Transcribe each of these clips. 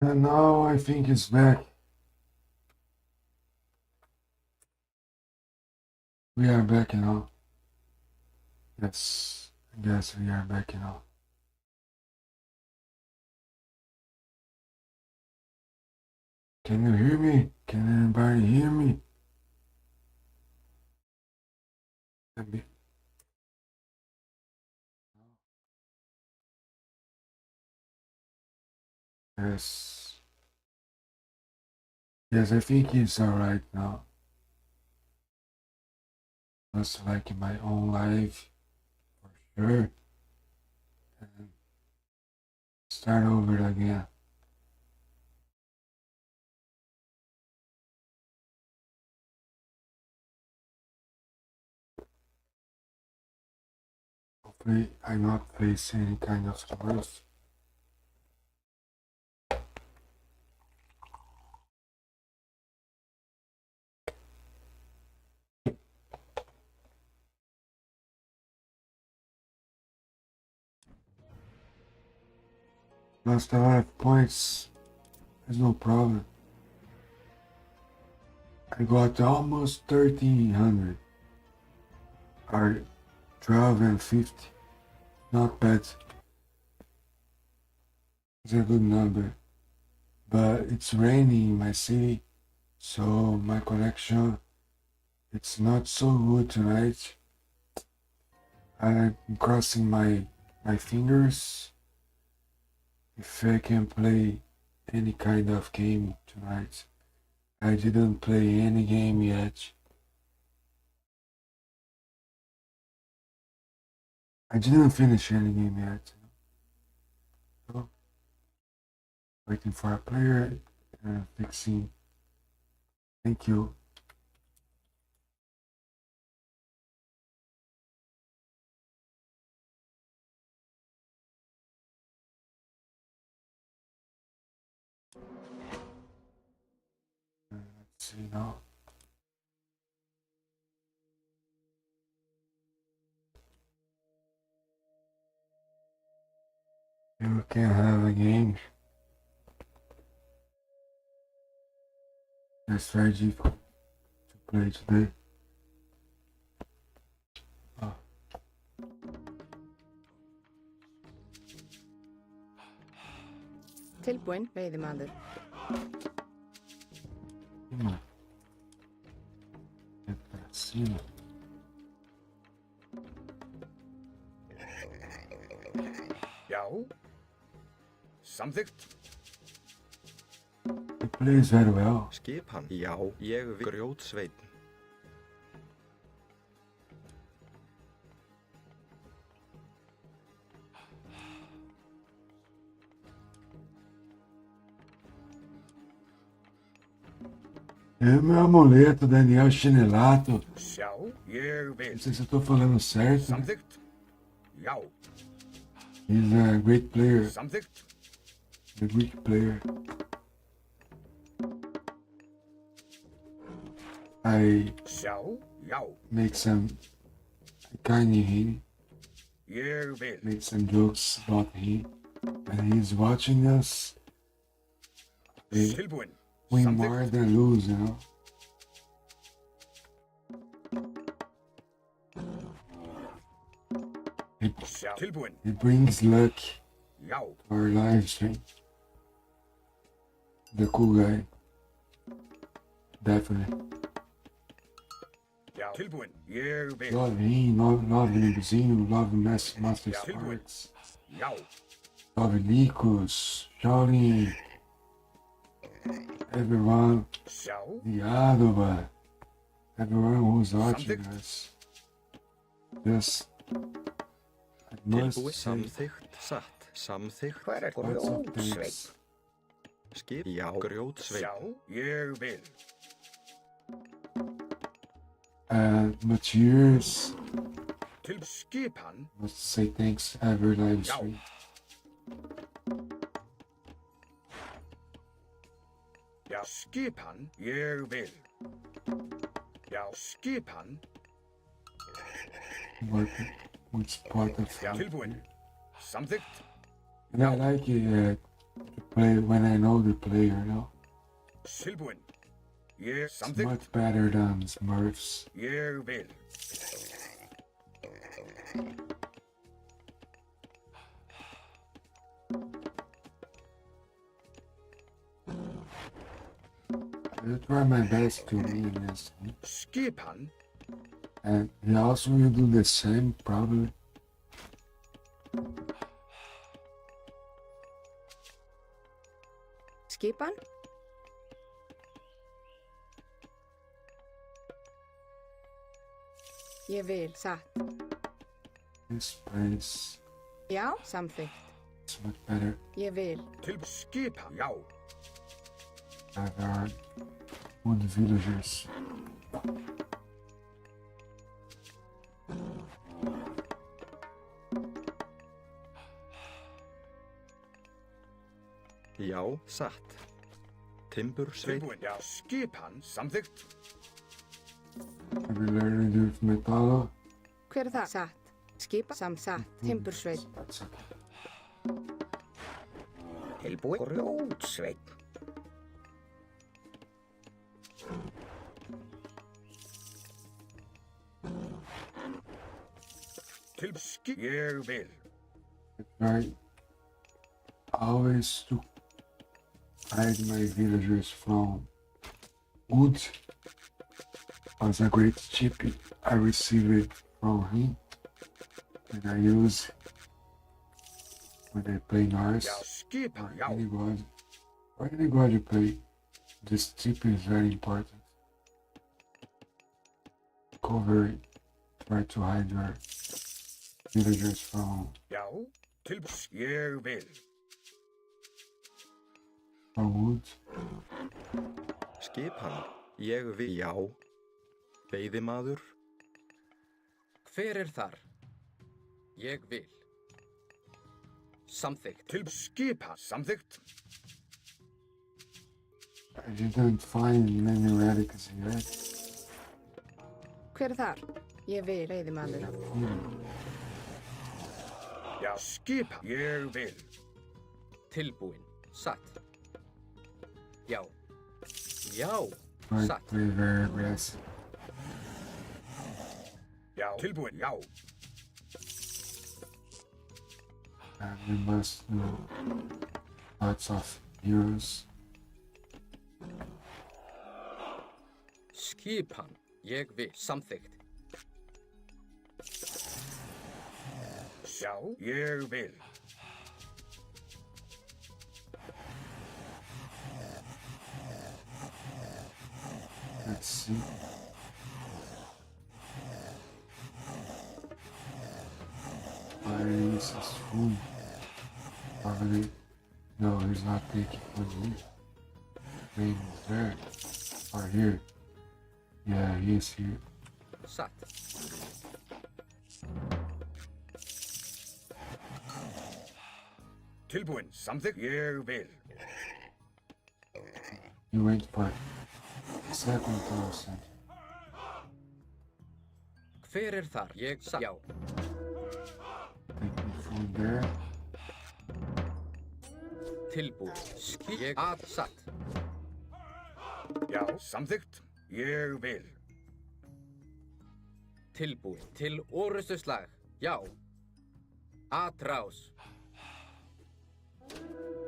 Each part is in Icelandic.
And now I think it's back. We are back, Yes, I guess we are back, Can you hear me? Can anybody hear me? Maybe. Yes. Yes, I think it's alright now. Just like in my own life, for sure. And start over again. Hopefully, I not face any kind of troubles. Lost a lot of points. There's no problem. I got almost 1300. Or 12 and 50. Not bad. It's a good number. But it's raining in my city, so my connection it's not so good tonight. I'm crossing my fingers if I can play any kind of game tonight. I didn't play any game yet. I didn't finish any game yet. So, waiting for a player and fixing. Thank you. Let's see now. You can have a game. It's very difficult to play today. Oh. Tilbúinn, veiðimaður. Sim. Já. Samþykkt. He plays very well. Skipan. Já, ég grjótsveinn. É meu amuleto, Daniel Chinelato. Sjá, ég vil. Não sei se eu tô falando certo. Samþykkt. Já. He's a great player. Samþykkt. A Greek player. I Sjá, já. make some kind of him. Ég vil. Make some jokes about him. And he's watching us. We Tilbúinn. win more than lose, Sjá. Tilbúinn. It brings luck Já. to our live stream. The cool guy. Definitely. Já. Tilbúinn. Ég vil. Love him, love Limbuzinho, love Master Sparks, Já. love Nikos, Shaolin, everyone, Sjá. Diadova, everyone who's watching Samþykkt. us. Yes, I must Tilbúið. say Samþykkt. Satt. Samþykkt. Hver er lots of grjótsveinn? thanks. Skip. Já, grjótsveinn. Sjá, ég vil. But cheers, Til skipan. must say thanks every live Já. stream. Já. Skipan. Ég vil. Já. Skipan. Which part of Já. Tilbúinn. Samþykkt. And I like to play when I know the player, you know? Tilbúin. Ég It's samþykkt. much better than Smurfs. Ég vil. I try my best to win this, Skipan. and he also will do the same, probably. Skipan? Ég vil, satt. This place Já, samþykkt. is much better. Ég vil. Skipan. Já. There are good villagers. Já, satt. Timbursveit. Tilbúin. Já. Skipan. Samþykkt. Have you learned to do with Metalo? Hver er það? Satt. Skipa, satt. Timbursveit. That's okay. Tilbúin. Grjótsveit. Ég vil. I always to hide my villagers from wood. Was a great chip I received from him, and I use when I play Norse Já. Skipan. or Já. any god. Or any god you play, this tip is very important. Cover it. Try to hide your villagers from Já. Tilbúin. Ég vil. wood. Skipan. Ég vil. Já. Veiðimaður. Hver er þar? Ég vil. Samþykkt. Skipan. Samþykkt. I didn't find many relics yet. Hver er þar? Ég vil, veiðimaður. Já. Skipan. Ég vil. Tilbúin. Satt. Já. Já. Might Satt. play very aggressive. Já. Tilbúin. Já. And we must do lots of heroes. Skipan. Ég vil. Samþykkt. Já. Ég vil. Let's see. Iris is full. Probably. No, he's not taking food. Rain is there. Or here. Yeah, he is here. Satt. Tilbúin. Samþykkt. Ég vil. You wait for second person. Hver er þar? Ég satt. Já. Taking food there. Tilbúin. Ég að satt. Já. Samþykkt. Ég vil. Tilbúin. Til orustuslag. Já. Atrás.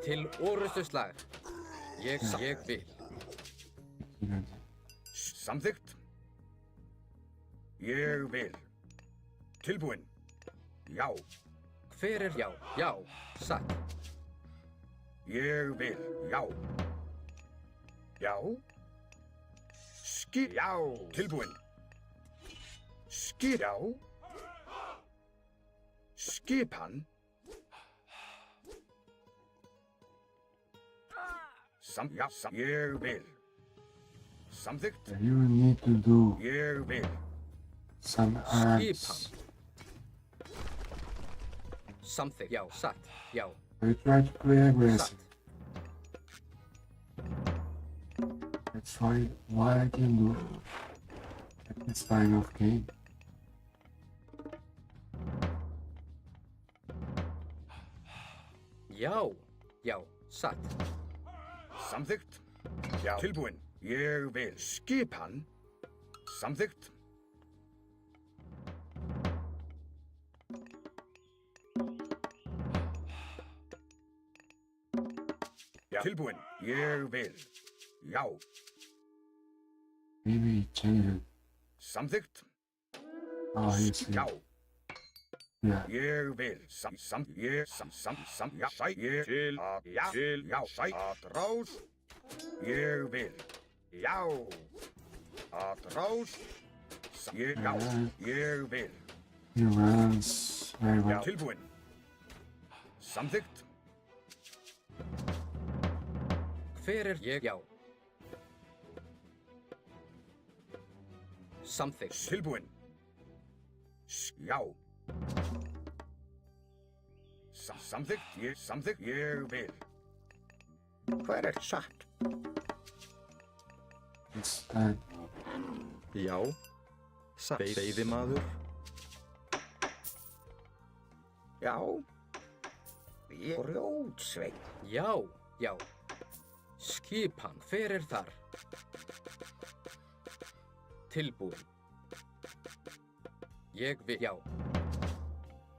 Til orustuslag. Ég vil. Samþykkt. Ég vil. Tilbúin. Já. Hver er já? Já. Satt. Ég vil. Já. Já. Já. Tilbúin. Já. Skipan. Já. Ég vil. Samþykkt. You need to do Ég vil. some arms. Samþykkt. Já. Satt. Já. I try to play aggressive. Satt. Let's try what I can do at this time of game. Já. Já. satt, Samþykkt. Já. Tilbúinn. Ég vil. Skipan. Samþykkt. Já. Tilbúinn. Ég vil. Já. Maybe change it. Samþykkt. Oh, he's Já. here. Yeah. Ég vil. Já. Sæ. Ég til að. Já. Til. Já. Sæ. Að rás. Ég vil. Já. Að rás. Ég. Já. Ég vil. He runs very Já. well. Tilbúinn. Samþykkt. hver er ég? Já. Samþykkt. Tilbúinn. Já. Samþykkt. Ég vil. Hver er satt? It's done. Já. Satt. Veiðimaður. Já. Ég grjótsveinn. Já, já. Skipan, hver er þar? Tilbúin. Ég vil, já.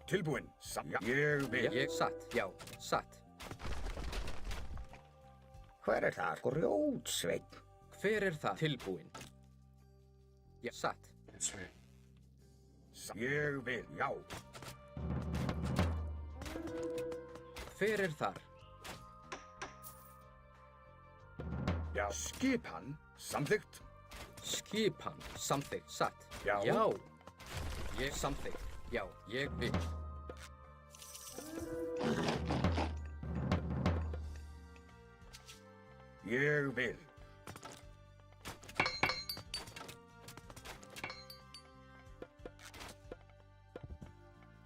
Tilbúinn. Já. Ég vil. Ég satt, já, satt. Hver er það? Grjótsveinn. Hver er það? Tilbúin. Já, satt. This way. Ég vil. Já. Hver er þar? Já. Skipan. Samþykkt. Skipan, samþykkt, satt. Já. Já. Ég samþykkt, já, ég vil. Ég vil.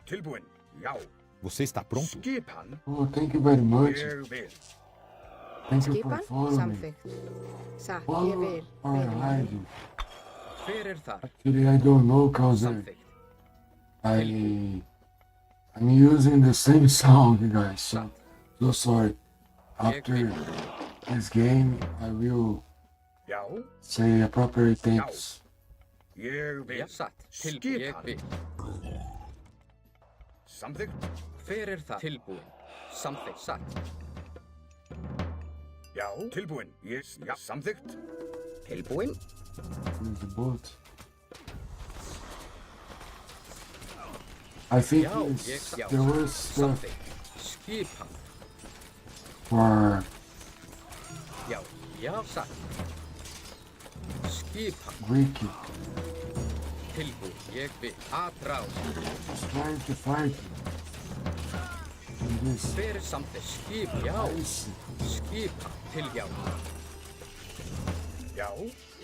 Tilbúinn. Já. Você está pronto? Skipan. Oh, thank you very much. Ég vil. Thank you for Skipan following. samþykkt. Satt, ég Follow vil. or hide you. Hver er þar? Actually, I don't know cause Samþykkt. I'm using the same song, you guys. So sorry. After this game, I will Já. say appropriate things. Ég vil. Já, satt. Tilbúin, ég Skipan. vil. Samþykkt. Hver er það? Tilbúin. Samþykkt, satt. Já. Tilbúinn. Já. Samþykkt. Tilbúinn. Use the boat. I think Já, já. there was stuff Samþykkt. Skipan. for Já, já, satt. Skipan. Ricky. Tilbúin, ég vil. Atrás. He's trying to fight you. And this Hver er samþykkt? Skipan. Já, icy. skipan. Til já. Já.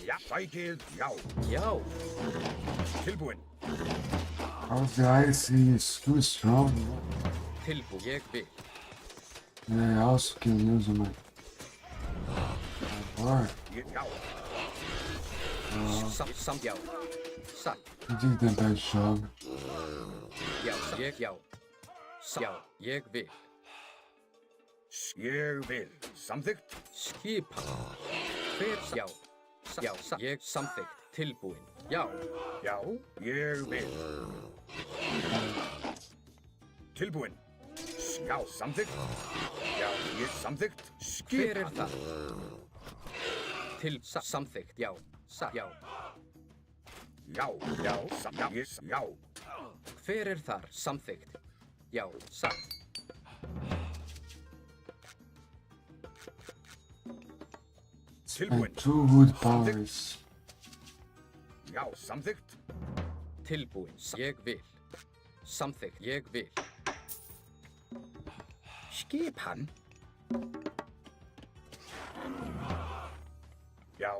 Já. Sækið. Já. Já, Tilbúinn. How's the icy is too strong, you know? tilbúin, ég vil. And I also can use my bar. Já. Já. Satt. You did the best job. Já, ég, já. Já, ég vil. Ég vil. Samþykkt. Skipan. Hver, já. Já, ég samþykkt. Tilbúin. Já, Já. Ég vil. Tilbúinn. Já. Samþykkt. Já. Ég samþykkt. hver er Skipan. það? Samþykkt, já. Já, Já. Já. Já. hver er þar? Samþykkt. Já, satt. Tilbúinn. And two wood powers. Já. Samþykkt. Tilbúin, ég vil. Samþykkt, ég vil. Skipan. Já.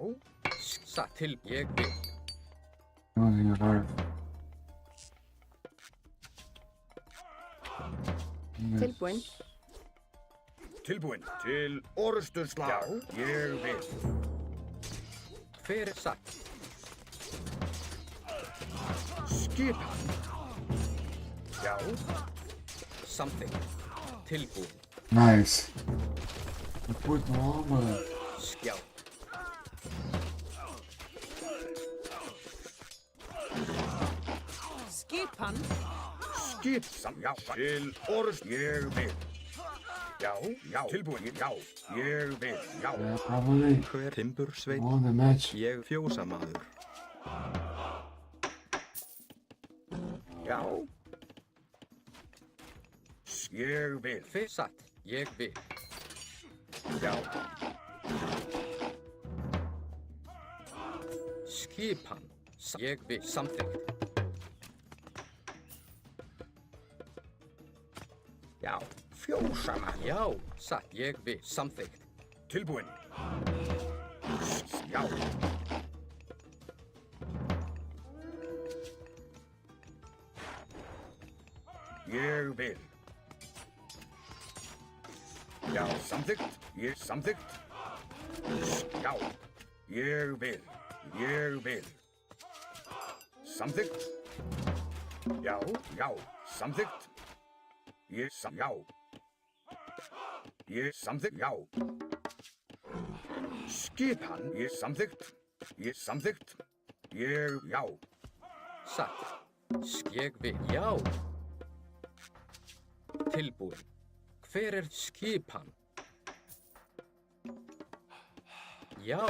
Satt, ég vil. Using a lot of Tilbúin. Tilbúinn. Til orrustuslag. Já. Ég vil. Hver er satt? Skipan. Já. Samþykkt. Tilbúin. Nice. I put armor. Já. Skipan. Skip sam, já, til orðs, ég vil. Já, já, tilbúin, já, ég vil, já. Yeah, probably Hver timbursveit? won the match. Ég fjósamaður. Já. Ég vil, Hver satt? Ég vil. já. Skipan. Ég vil. Samþykkt. Já, fjósama. Já. Satt. Ég vil. Samþykkt. Tilbúin. Já. Ég vil. Já, samþykkt. Ég samþykkt. Já. Ég vil. Ég vil. Samþykkt. Já, já, samþykkt. Já. Ég samþykkt, já. Skipan, ég samþykkt. Ég samþykkt. Já. Satt. Ég vil. Já. Tilbúin. Hver er skipan? Já.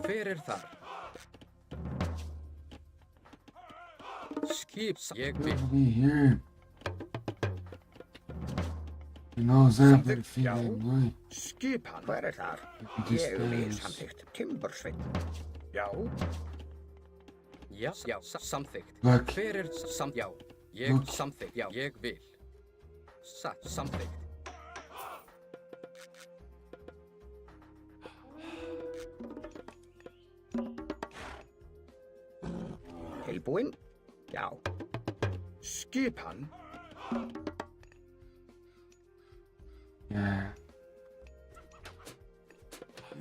Hver er þar? Ég vil. Probably here. You know, that Something, yeah. feeling, Skipan, hver er þar? If you just Ég vil dance. samþykkt. Timbursveit. Já. Já. Já. Samþykkt. Look. Hver er já. Ég Look. samþykkt. Já. Ég vil. Satt. Samþykkt. Tilbúin? Já. Skipan? yeah.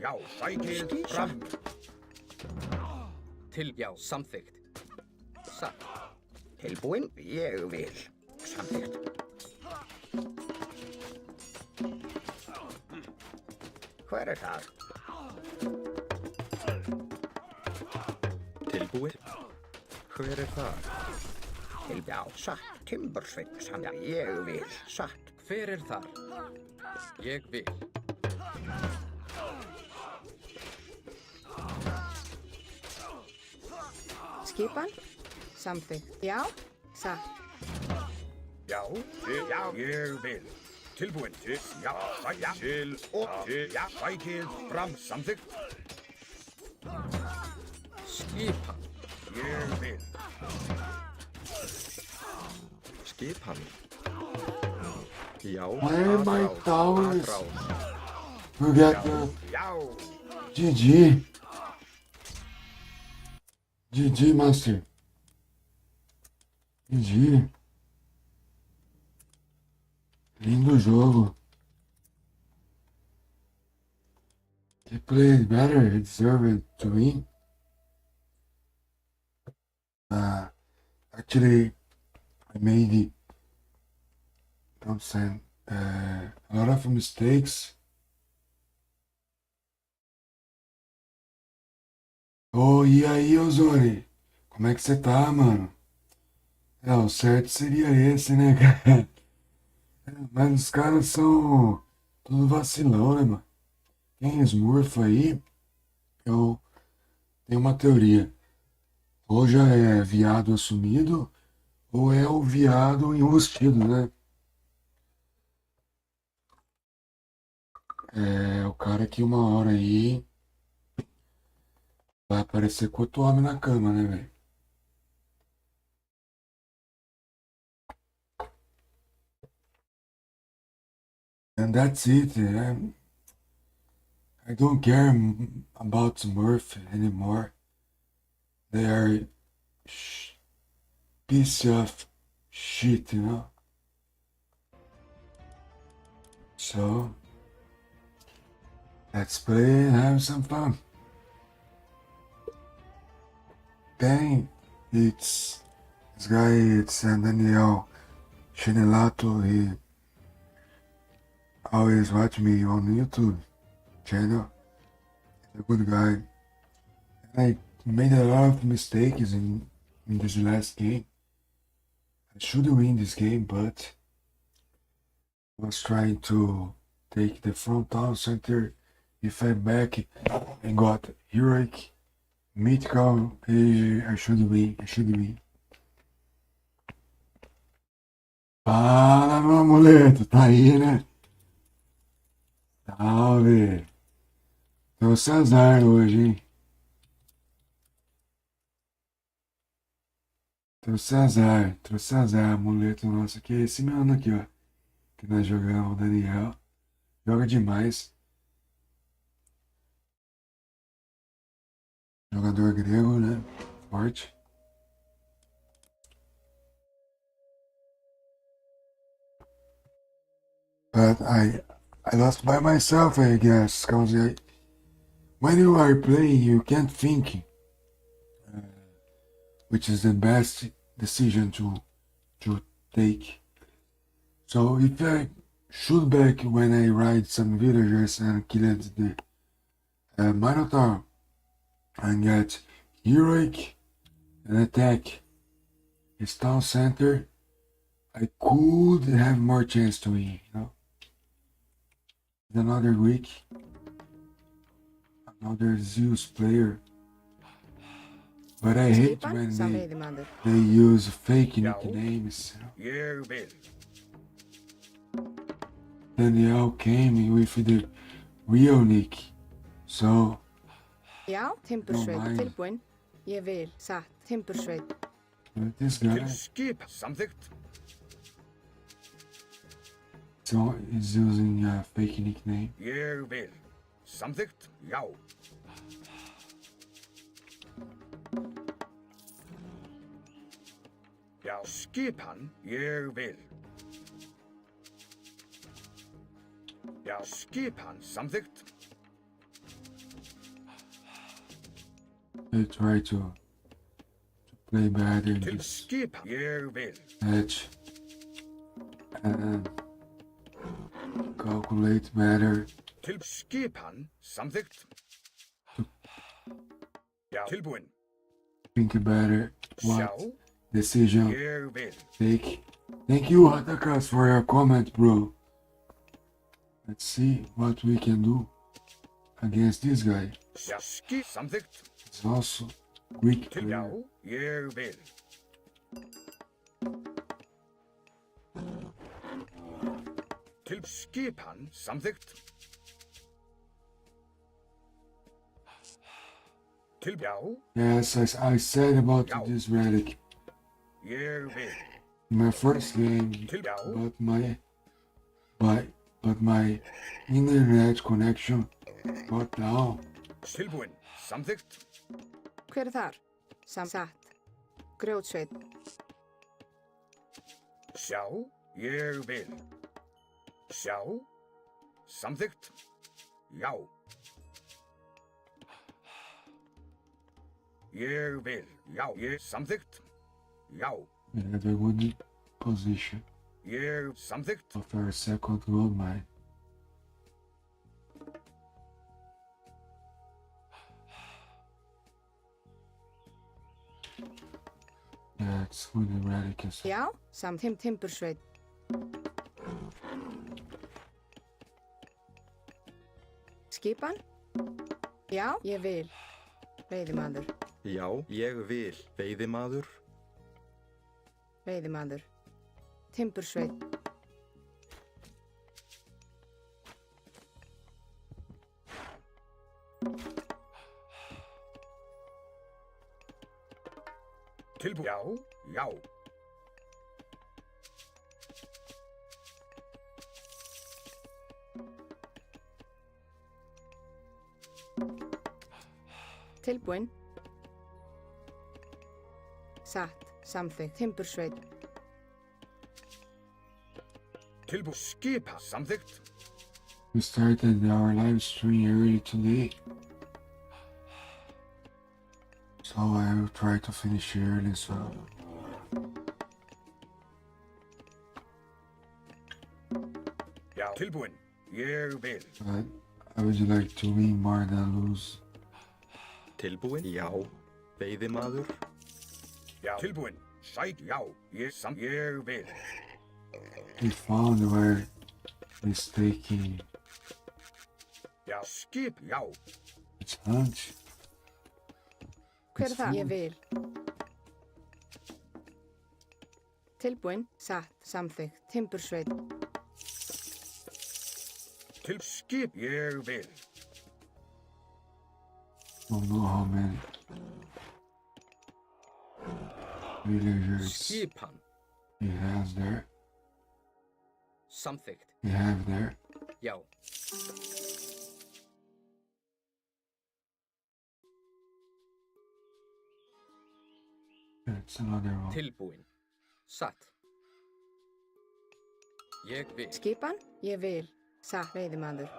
Já, sækið fram. Já. Samþykkt. Satt. Tilbúin? Ég vil. Samþykkt. Hver er þar? Tilbúið? Hver er það? Já, satt. Timbursveit. Ég vil. Satt. Hver er þar? Ég vil. Skipan. Samþykkt. Já. Satt. Já, já, ég vil. Tilbúin til, já, sækja, til og til, já, sækið fram. Samþykkt. Skipan. Ég vil. Skipan. Já. Where are my towers? Atrás. We got the Já, GG. GG, Master. GG. Lindo jogo. He played better. He deserved to win. Actually, I made a lot of mistakes. Oh, e aí, Ozone? Como é que você tá, mano? É, o certo seria esse, né, cara? Mas os caras são tudo vacilão, né, mano? Tem Smurf aí, eu tenho uma teoria. Ou já é viado assumido, ou é o viado enrustido, né? É o cara que uma hora aí vai aparecer com outro homem na cama, né, velho? And that's it. I don't care about Smurf anymore. They are piece of shit, you know? So, let's play and have some fun. Bang! It's this guy, it's Daniel Chinelato. always watch me on YouTube channel. He's a good guy. I made a lot of mistakes in this last game. I should win this game, but I was trying to take the front town center. If I back and got heroic, mythical, I should win. I should win. Fala, meu amuleto, tá aí, né? Salve! Trouxe azar hoje, hein? Trouxe azar, amuleto nosso aqui. Esse meu ano aqui, ó. Que nós jogamos, o Daniel. Joga demais. Jogador grego, né? Forte. But I lost by myself, I guess, because when you are playing, you can't think which is the best decision to take. So if I shoot back when I ride some villagers and killed the Minotaur and get heroic and attack his town center, I could have more chance to win, you know. Another week, another Zeus player. But I hate Skipan when sem veiðimaður. they use fake Já. nicknames. Ég vil. Daniel came with the real nick. So, Já, timbursveit. Nú, mæ. Tilbúin. Ég vil. Satt. Timbursveit. this guy Til skip. Samþykkt. so is using a fake nickname. Ég vil. Samþykkt. Já. Já, skipan. Ég vil. Já, skipan. Samþykkt. They try to play better in Til this skipan. Ég vil. match and calculate better. Til skipan. Samþykkt. Já, tilbúin. Think better what Sjá. decision Ég vil. take. Thank you, Atakas, for your comment, bro. Let's see what we can do against this guy. Já, skip. Samþykkt. He's also Greek Til já. player. Ég vil. Til skipan. Samþykkt. Til já. Yes, I said about Yeah. this relic Ég vil. in my first game, Til já. but my internet connection got down. Tilbúin. Samþykkt. Hver er þar? Satt. Grjótsveit. Sjá. Ég vil. Sjá. Samþykkt. Já. Ég vil. Já. Ég samþykkt. Já. We had a good position Ég samþykkt. of our second gold mine. Yeah, it's good relic. Já, timbursveit. Skipan? Já, ég vil. Veiðimaður. Já, ég vil. Veiðimaður. Veiðimaður. Timbursveit. Tilbúin. Já. Já. Tilbúin. Satt. Samþykkt. Timbursveit. Tilbúin. Skipa. Samþykkt. We started our live stream early today, so I will try to finish early. So Já. Tilbúin. Ég vil. but I would like to win more than lose. Tilbúin? Já. Veiðimaður? Já. Tilbúin. Sæk, já. Ég vil. We found where mistaking Já. Skip, já. its hunt. Hver er það? Ég vil. Tilbúin, satt, samþykkt, timbursveit. Til skip, ég vil. Don't know how many villagers Skipan. he has there. Samþykkt. We have there. Já. It's another one. Tilbúin. Satt. Ég vil. Skipan, ég vil. Satt, veiðimaður.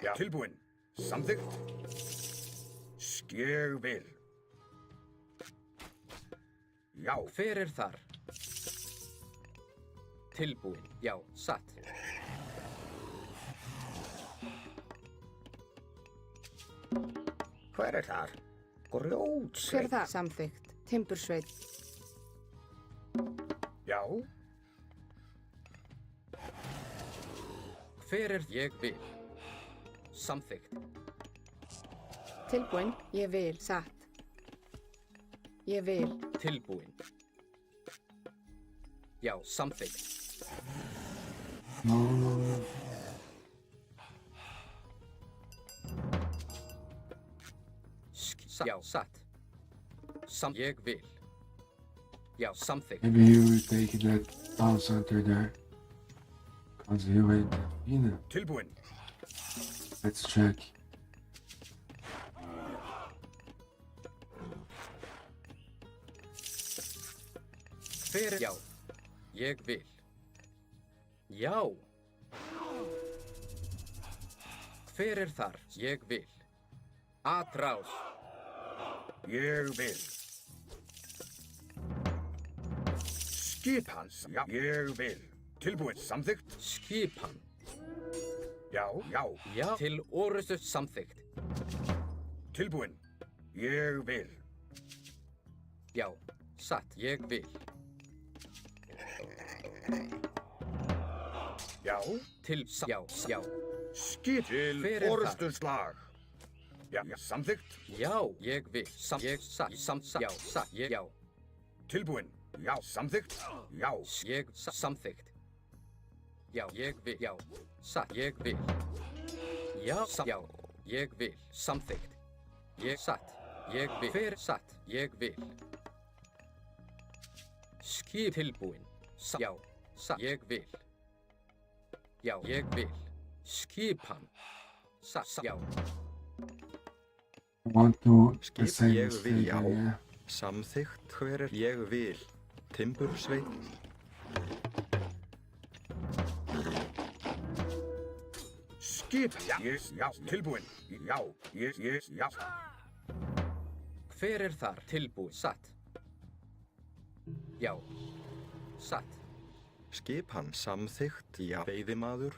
Já. Tilbúin. Samþykkt. Ég vil. Já. Hver er þar? Tilbúin. Já. Satt. Hver er þar? Grjótsveit. Hver er það? Samþykkt, timbursveit. Já. Hver er ég vil? Samþykkt. Tilbúin, ég vil. Satt. Ég vil. Tilbúin. Já. Samþykkt. No. Já. Satt. Ég vil. Já. Samþykkt. Maybe you will take that town center there. Cause you went, Tilbúin. let's check. Hver er... Já. Ég vil. Já. Hver er þar? Ég vil. Atrás. Ég vil. Skip hans. Já. Ég vil. Tilbúin. Samþykkt. Skipan. Já. Já. Já. Til orustu samþykkt. Tilbúin. Ég vil. Já. Satt. Ég vil. Já. Já. Já. Skip til Hver er orustu slag. Já. Já. Samþykkt. Já. Ég vil. Ég satt. Já. Satt. Já. Tilbúin. Já. Samþykkt. Já. Ég samþykkt. Já. Ég vil. Já. Satt. Ég vil. Já. Já. Ég vil. Samþykkt. Ég satt. Ég vil. Hver satt. Ég vil. Skip tilbúin. Já. Satt. Ég vil. Já. Ég vil. Skipan. Satt. Já. I want to Skip, the same ég vil, mistake, já. yeah. Samþykkt? Hver er ég vil? Timbursveit? Skip. Já. Já. Tilbúin. Já. Já. Hver er þar? Tilbúin. Satt. Já. Satt. Skip hann samþykkt? Já. Veiðimaður?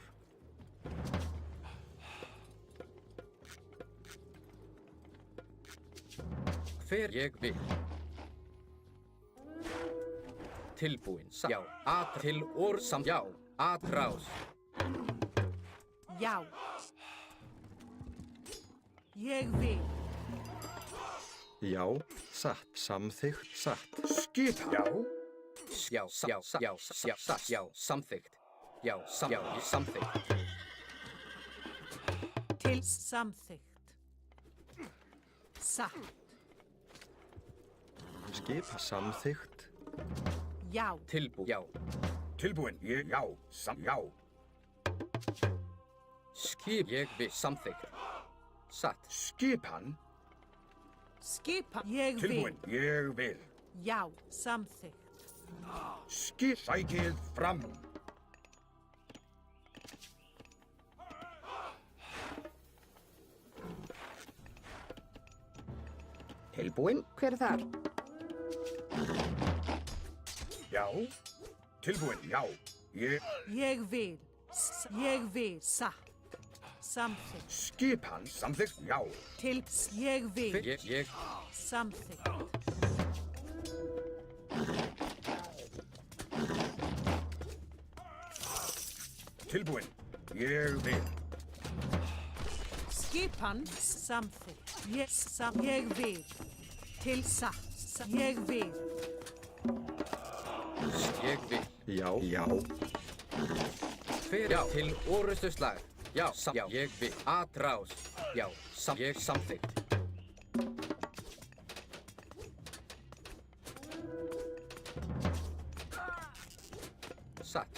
Hver ég vil. Tilbúin. Já. Til orsam. Já. Atrás. Já. Ég vil. Já. Satt. Samþykkt? Satt. Skip. Já. Já. Já. Já. Já. Satt. Já. Samþykkt. Já. Já. Samþykkt. Til samþykkt. Satt. Skip samþykkt? Já. Já. Tilbúin. Já. Já. Skip ég vil. Samþykkt. Satt. Skip hann. Skipa. Ég vil. Tilbúin. Ég vil. Já. Samþykkt. Skip. Sækið fram. Tilbúin. Hver er þar? Já. Tilbúin, já. Ég vil. Ég vil. Satt. Samþykkt. Skipan, samþykkt, já. Til. Ég vil. Ég. Samþykkt. Tilbúin, ég vil. Skipan. Samþykkt. Ég vil. Til satt. Ég vil. Ég vil. Já. Já. Hver já til orustuslag. Já. Já. Ég vil. Atrás. Já. Ég samþykkt. Satt.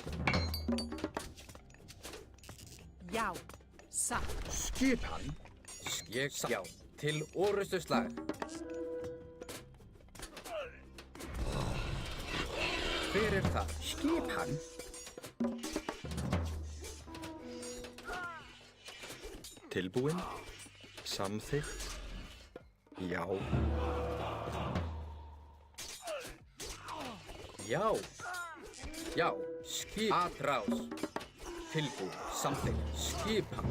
Já. Satt. Skipan, Ég já til orustuslag. Hver er það? skipan, Tilbúin. Samþykkt. Já. Já. Já. Atrás. Tilbúin. Samþykkt. Skipan.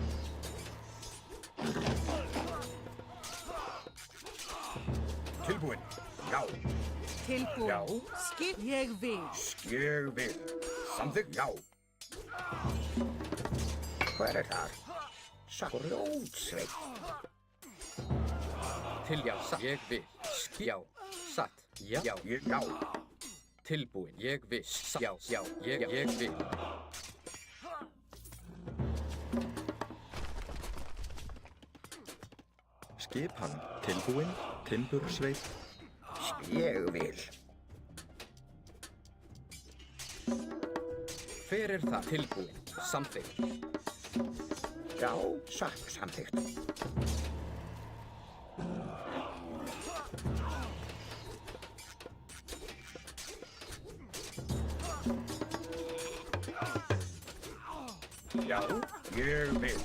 tilbúin, já. Tilbúin. Já. Ég vil. Ég vil. Samþykkt, já. Hver er þar? Grjótsveit. Til já. Ég vil. Já. Satt. Já. Já. Já. Tilbúin. Ég vil. Já. Já. Ég vil. Skipan. Tilbúin. Timbursveit. Ég vil. Hver er það? Tilbúin. Samþykkt. Já, satt, samþykkt. Já, ég vil.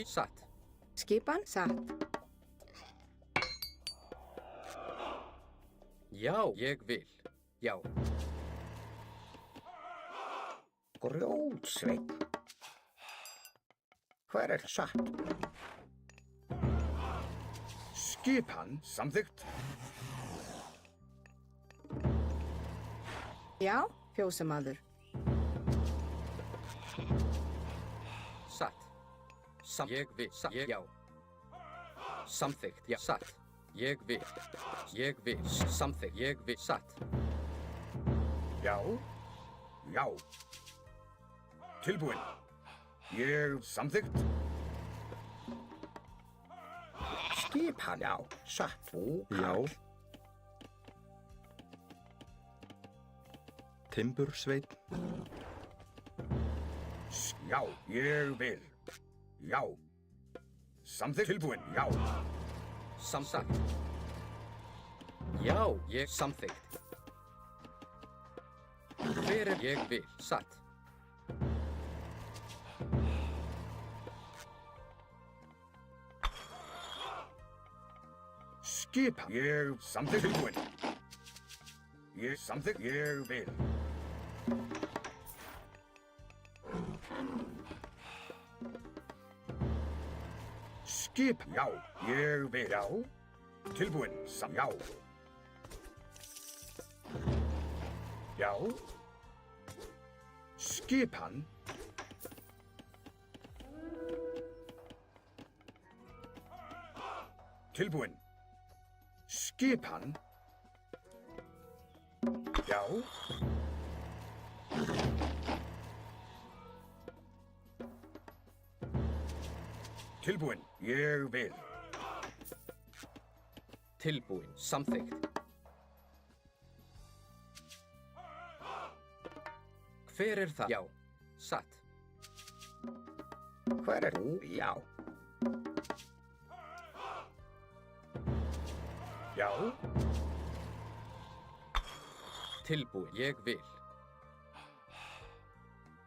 Satt. Skipan satt. Já. Ég vil. Já. Grjótsveit. Hver er satt? Skipan, samþykkt. Já, fjósamaður. Satt. Ég vil. Ég já. Samþykkt. Já. Satt. Ég vil. Ég vil. Samþykkt. Ég vil. Satt. Já, já. Tilbúin. Ég samþykkt. Skipan, já, satt. Já. Timbursveit. Já, ég vil. Já. Samþykkt. Tilbúin, já. Samsagt. Já. Ég samþykkt. Hver er ég vil. Satt. Skipan. Ég samþykkt. Tilbúin. Ég samþykkt. Ég vil. Skip. Já, ég vil. Já. Tilbúin. Já. Já. Skipan. Tilbúin. Skipan. Já. Tilbúin. Ég vil. Tilbúin. Samþykkt. Hver er það? Já. Satt. Hver er þú? Já. Já. Tilbúin. Ég vil.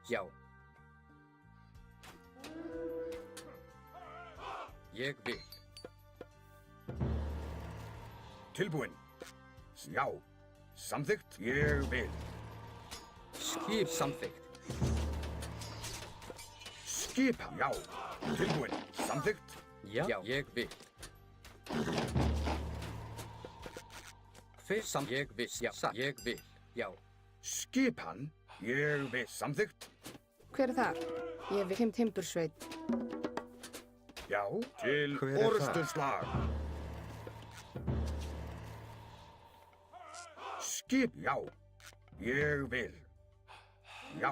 Já. Ég vil. Tilbúinn. Já. Samþykkt. Ég vil. Skip samþykkt. Skipan. Já. Tilbúinn. Samþykkt. Já, ég vil. Hver ég vil. Já, satt. Ég vil. Já. Skipan. Ég vil. Samþykkt. Hver er þar? Ég vil timbursveit. Já. Til Hver er það? orustuslag. Skip. Já. Ég vil. Já.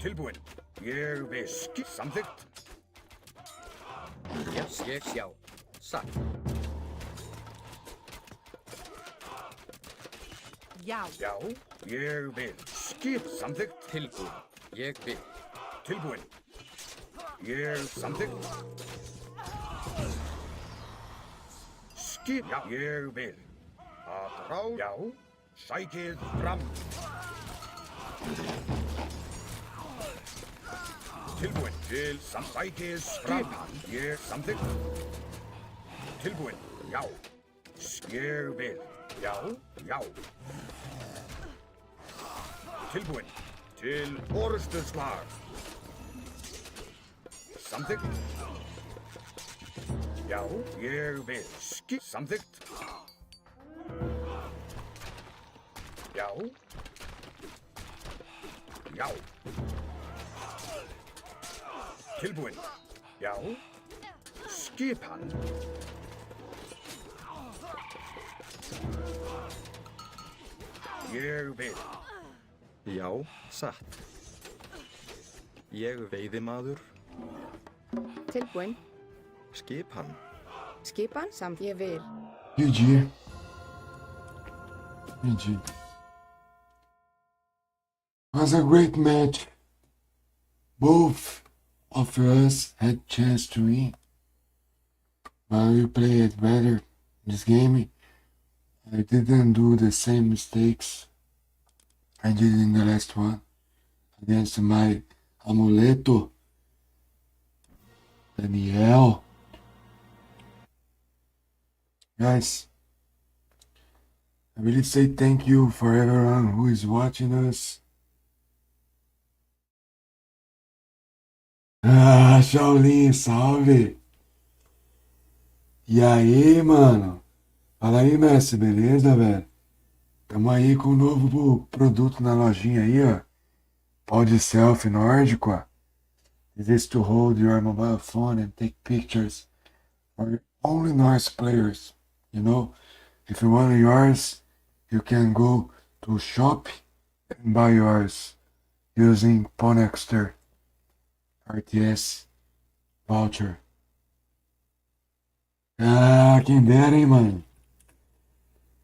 Tilbúinn. Ég vil. Skip. Samþykkt. Já, ég sjá. Satt. Já. Já. Ég vil. Skip. Samþykkt. Tilbúin. Ég vil. Tilbúinn. Ég samþykkt. Skip. Já. Ég vil. Að rá. Já. Sækið fram. Tilbúinn. Til sækið fram. Ég samþykkt. Tilbúinn. Já. Ég vil. Já. Já. Tilbúinn. Til orustuslag. Samþykkt. Já, ég vil. Skip. Samþykkt. Já. Já. Tilbúinn. Já. Skipan. Ég vil. Já, satt. Ég veiðimaður. Tilbúinn. Skipan. Skipan samt ég vil. GG. GG. Was a great match. Both of us had chance to win. But we played better this game. I didn't do the same mistakes I did in the last one against my amuleto, Daniel. Guys, I really say thank you for everyone who is watching us. Ah, Shaolin, salve! E aí, mano? Fala aí, mestre, beleza, velho? Tamo aí com um novo produto na lojinha aí, ó. Pod selfie nórdico, ó. This is to hold your mobile phone and take pictures for only Norse players, you know? If you want yours, you can go to shop and buy yours using Ponexter RTS voucher. Ah, quem dera, hein, mano?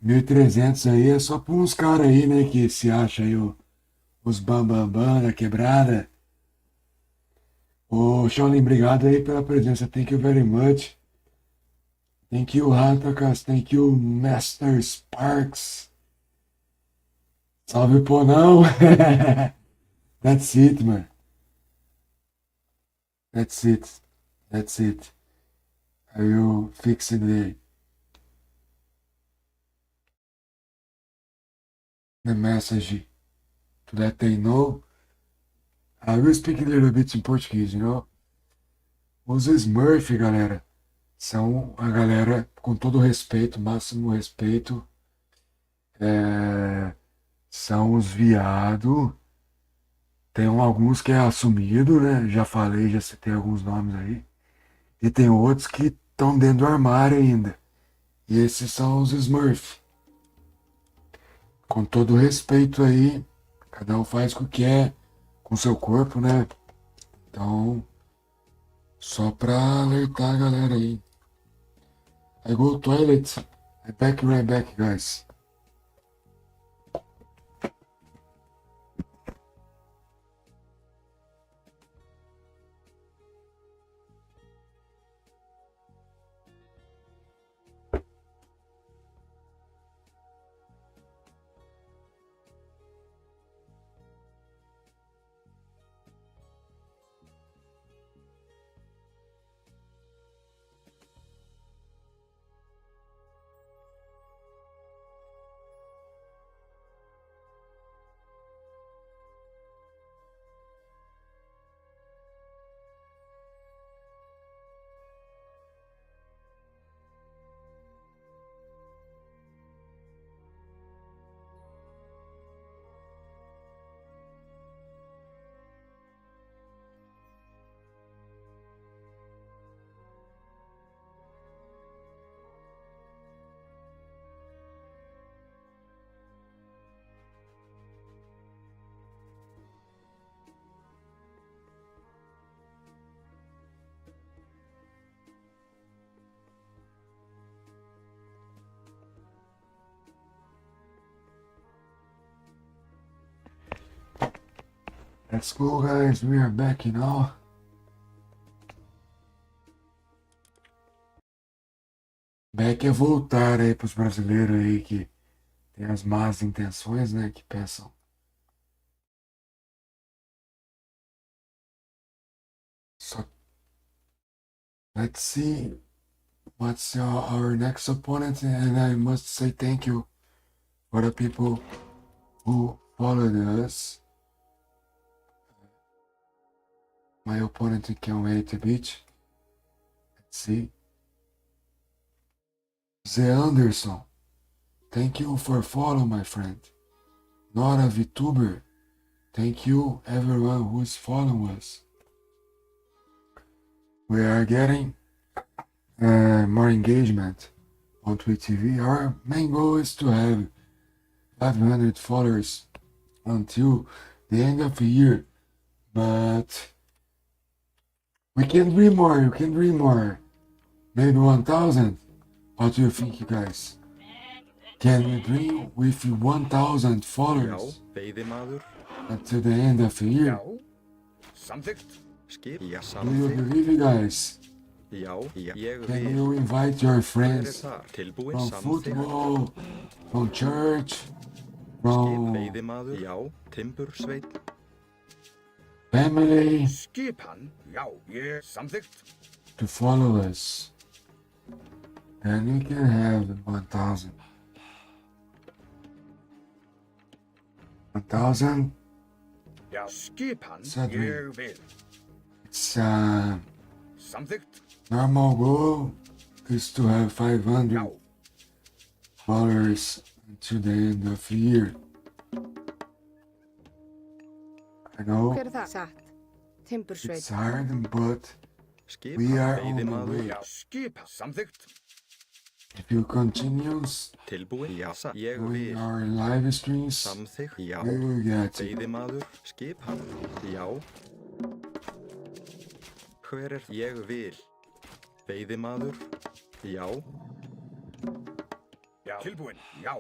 1.300 aí é só pra uns caras aí, né, que se acha aí os bambambam da quebrada. Ô, Shaolin, obrigado aí pela presença. Thank you very much. Thank you, Ratakas. Thank you, Master Sparks. Salve, Ponão. That's it, man. That's it. That's it. I will fix the message to let they know. I will speak a little bit in Portuguese, you know? Os Smurf, galera, são a galera, com todo respeito, máximo respeito, são os viado. Tem alguns que é assumido, né? Já falei, já citei alguns nomes aí. E tem outros que estão dentro do armário ainda. E esses são os Smurf. Com todo respeito aí, cada um faz o que quer com seu corpo, né? Então, só pra alertar a galera aí. I go toilet. I back right back, guys. Let's go, guys. We are back, you know. Back é voltar aí pros brasileiros aí que tem as más intenções, né? Que pensam. So, let's see what's our next opponent, and I must say thank you for the people who followed us. My opponent can't wait to beat. Let's see. Zé Anderson, thank you for following, my friend. Not a VTuber, thank you everyone who's following us. We are getting more engagement on Twitch TV. Our main goal is to have 500 followers until the end of the year, but we can dream more, you can dream more. Maybe 1,000? What do you think, you guys? Can we dream with 1,000 Já, followers veiðimaður. until the end of the year? Já, samþykkt. Skip. Já, Do you samþykkt. believe, you guys? Já, ég Can vil. you invite your Hver er friends þar? Tilbúin, from samþykkt. football, from church, Skip, from veiðimaður. Já, timbursveit. family Skipan. Já, ég samþykkt. to follow us? Then we can have 1,000. 1,000? Já, skipan. Sadly. Ég vil. It's Samþykkt. normal goal is to have 500 Já, followers until the end of the year. I know Hver er það? Satt. Timbursveit. it's hard, but Skip, we are on the veiðimaður. way. já, skipan. Samþykkt. If you continue Tilbúin, já, ég doing vil. our live streams, Samþykkt, já. we will get it. Veiðimaður, skip hann. Já. Hver er ég vil? Veiðimaður, já. Já, tilbúin. Já.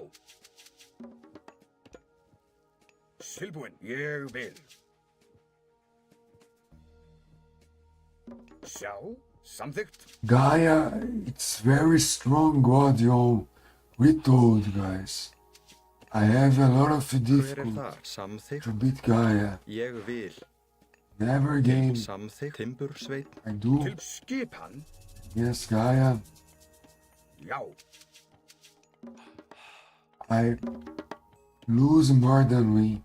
Tilbúin. Ég vil. Sjá, samþykkt. Gaia, it's very strong god, yo. We told, guys. I have a lot of Hver er difficulty þar? Samþykkt, to beat Gaia. ég vil. Never game Samþykkt, timbursveit. I do Til skipan. against Gaia. Já, I lose more than win.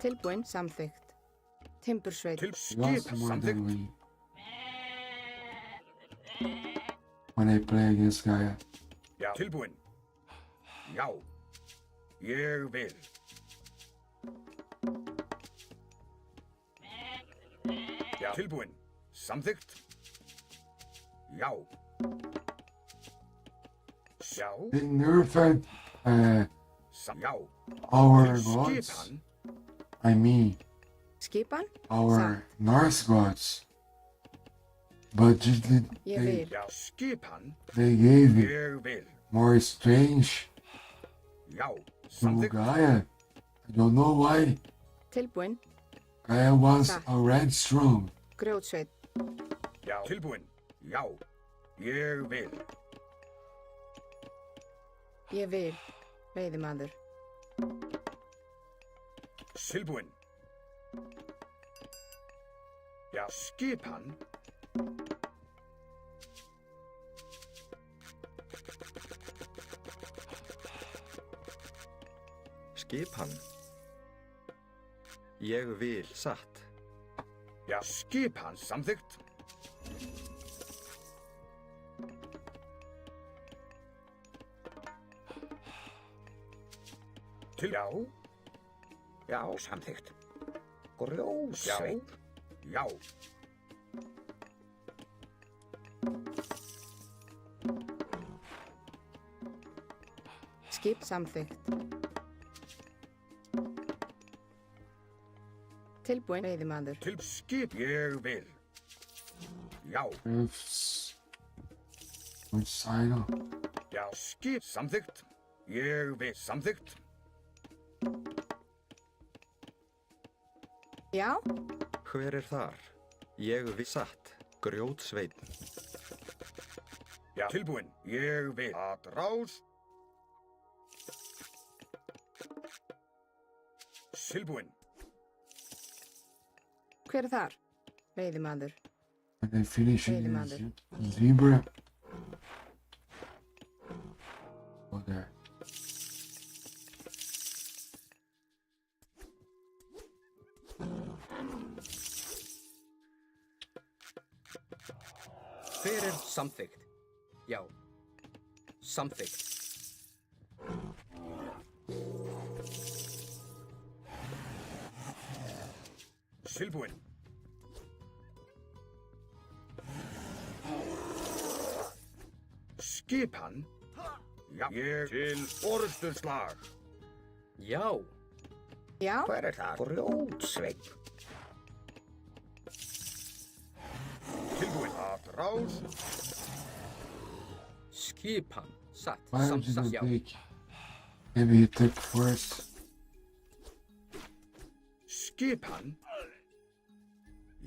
Tilbúin. Samþykkt. Timbursveit. til Lost skipan. more than Samþykkt. win. When I play against Gaia. Já, tilbúin. Já, ég vil. Já, tilbúin. Samþykkt. Já. Sjá, They nerfed já. our Til gods. skipan. I mean, Skipan. our Norse gods. But Ég vil. Já, skipan. they gave it Ég vil. more strange Já, to samþykkt. Gaia. I don't know why. Tilbúin. Gaia was Satt. already strong. Grjótsveit. Já, tilbúin. Já, ég vil. Ég vil. Veiðimaður. Tilbúin. Já, skipan. Skip hann. Ég vil, satt. Já, skipan. Samþykkt. Til, já. Já, samþykkt. Grjósveit. Já. Já. Skip. Samþykkt. Tilbúin. Veiðimaður. Til skip. Ég vil. Já. If with Sino. Já, skip. Samþykkt. Ég vil. Samþykkt. Já, Hver er þar? Ég vil satt. Grjótsveinn. Já, tilbúin. Ég vil. Atrás. Tilbúin. hver er þar? Veiðimaður. Are they finishing Wait a the minute. zebra? Oh, there. Hver er samþykkt? Já. Samþykkt. Tilbúin. Skipan. Já, ég til orðsturslag. Já. Já, Hver er það? Grjótsveinn. Tilbúin. Atrás. Skipan. Satt. Why Samsatt. did Já. you take? Maybe you took first. Skipan.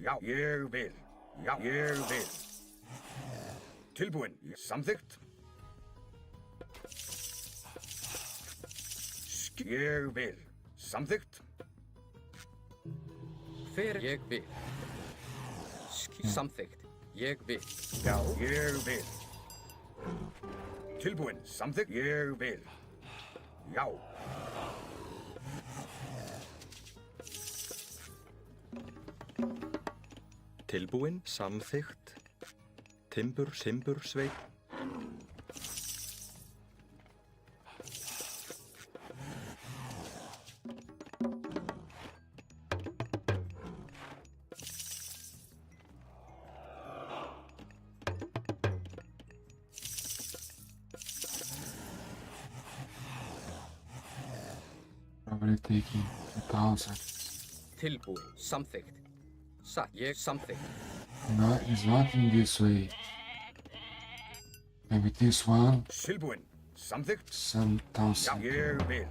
Já, ég vil. Já, ég vil. Tilbúin. Samþykkt. Ég vil. Samþykkt. Hver ég vil. Samþykkt. Ég vil. Já, ég vil. Tilbúin. Samþykkt. Ég vil. Já. Tilbúin. Samþykkt. Timbursveinn. Probably taking 2,000. Tilbúin. Samþykkt. Satt. Ég samþykkt. No, it's not in this way. Maybe this one, Tilbúin. Samþykkt. some Já, 1,000. ég vil.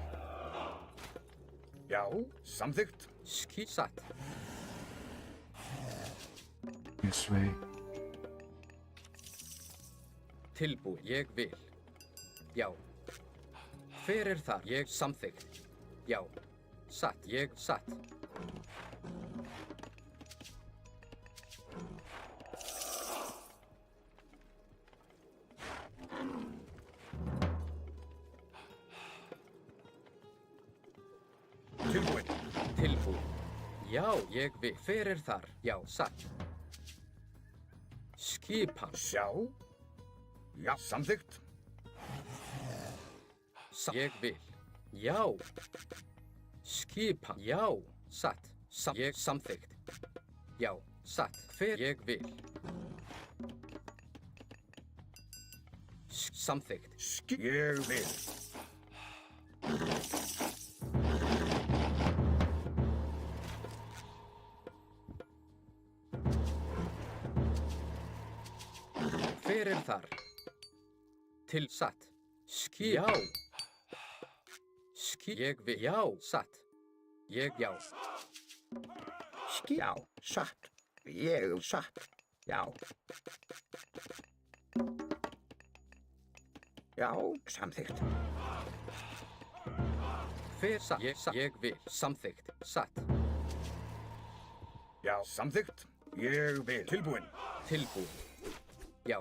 Já, samþykkt. Satt. This way. Tilbúin. Ég vil. Já. Hver er þar? Ég samþykkt. Já. Satt. Ég satt. Tilbúin. Tilbúin. Já, ég vil. Hver er þar? Já, satt. Skipan. Sjá. Já, samþykkt. Ég vil. Já. Skipan. Já, satt. Ég samþykkt. Já, satt. Hver ég vil. Samþykkt. Ég vil. Hver er þar? Til satt. Já. Ég vil. Já, satt. Ég, já. Já, satt. Ég satt. Já. Já, samþykkt. Hver satt? Ég vil. Samþykkt. Satt. Já, samþykkt. Ég vil. Tilbúin. Tilbúin. Já.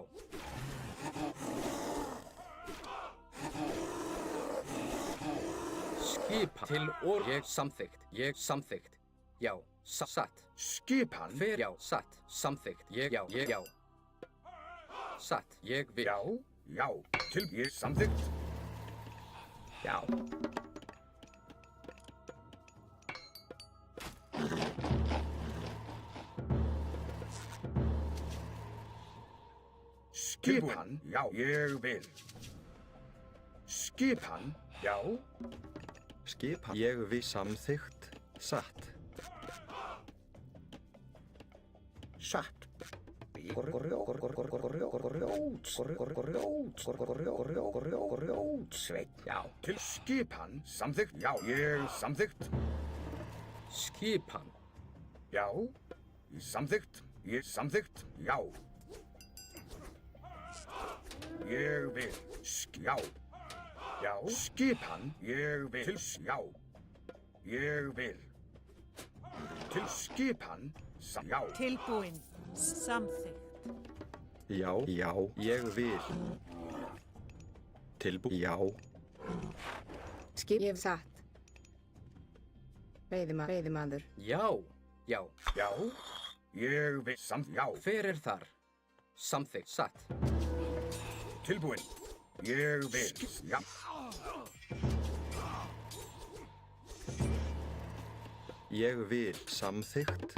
Skipan. Til ég samþykkt. Ég samþykkt. Já. Satt. Skipan. Hver? Já. Satt. Samþykkt. Ég, já. Ég, já. Satt. Ég vil. Já, já. Ég samþykkt. Já. Skipan. Já, ég vil. Skipan. Já. Skipan. Ég vil samþykkt. Satt. Satt. Grjótsveinn. Já. Til skipan. Samþykkt. Já, ég samþykkt. Skipan. Já. Samþykkt. Samþykkt. Já. Ég vil. Já. Já. Skipan. Ég vil. Já. Ég vil. Til skipan. Já. Tilbúin. Samþykkt. Já, ég vil. Já, Skip. Ég hef satt. Veiðimaður. Já. Já. Já. Ég vil. Já. Hver er þar? Samþykkt. Satt. Tilbúin. Ég vil. Já. ég vil. Samþykkt.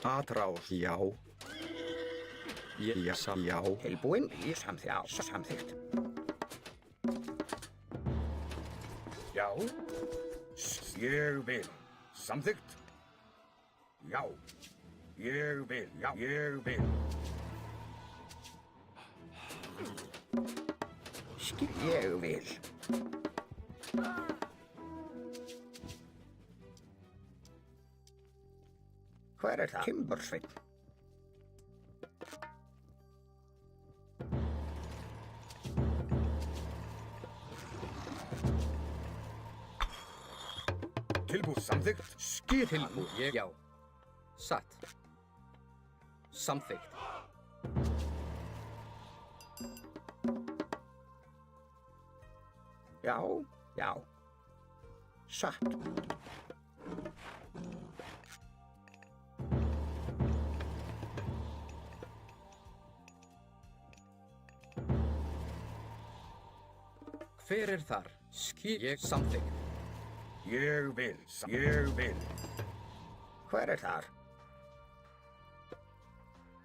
Atrás. Já. Já. Tilbúin. Samþykkt. Já. Ég vil. Samþykkt. Já. Ég vil. Já. Ég vil. Ég vil. Hver er það? Timbursveinn. Tilbúið. Samþykkt. Tilbúið. Já. Satt. Samþykkt. Já. Satt. Hver er þar? Ég samþykkt. Ég vil. Hver er þar?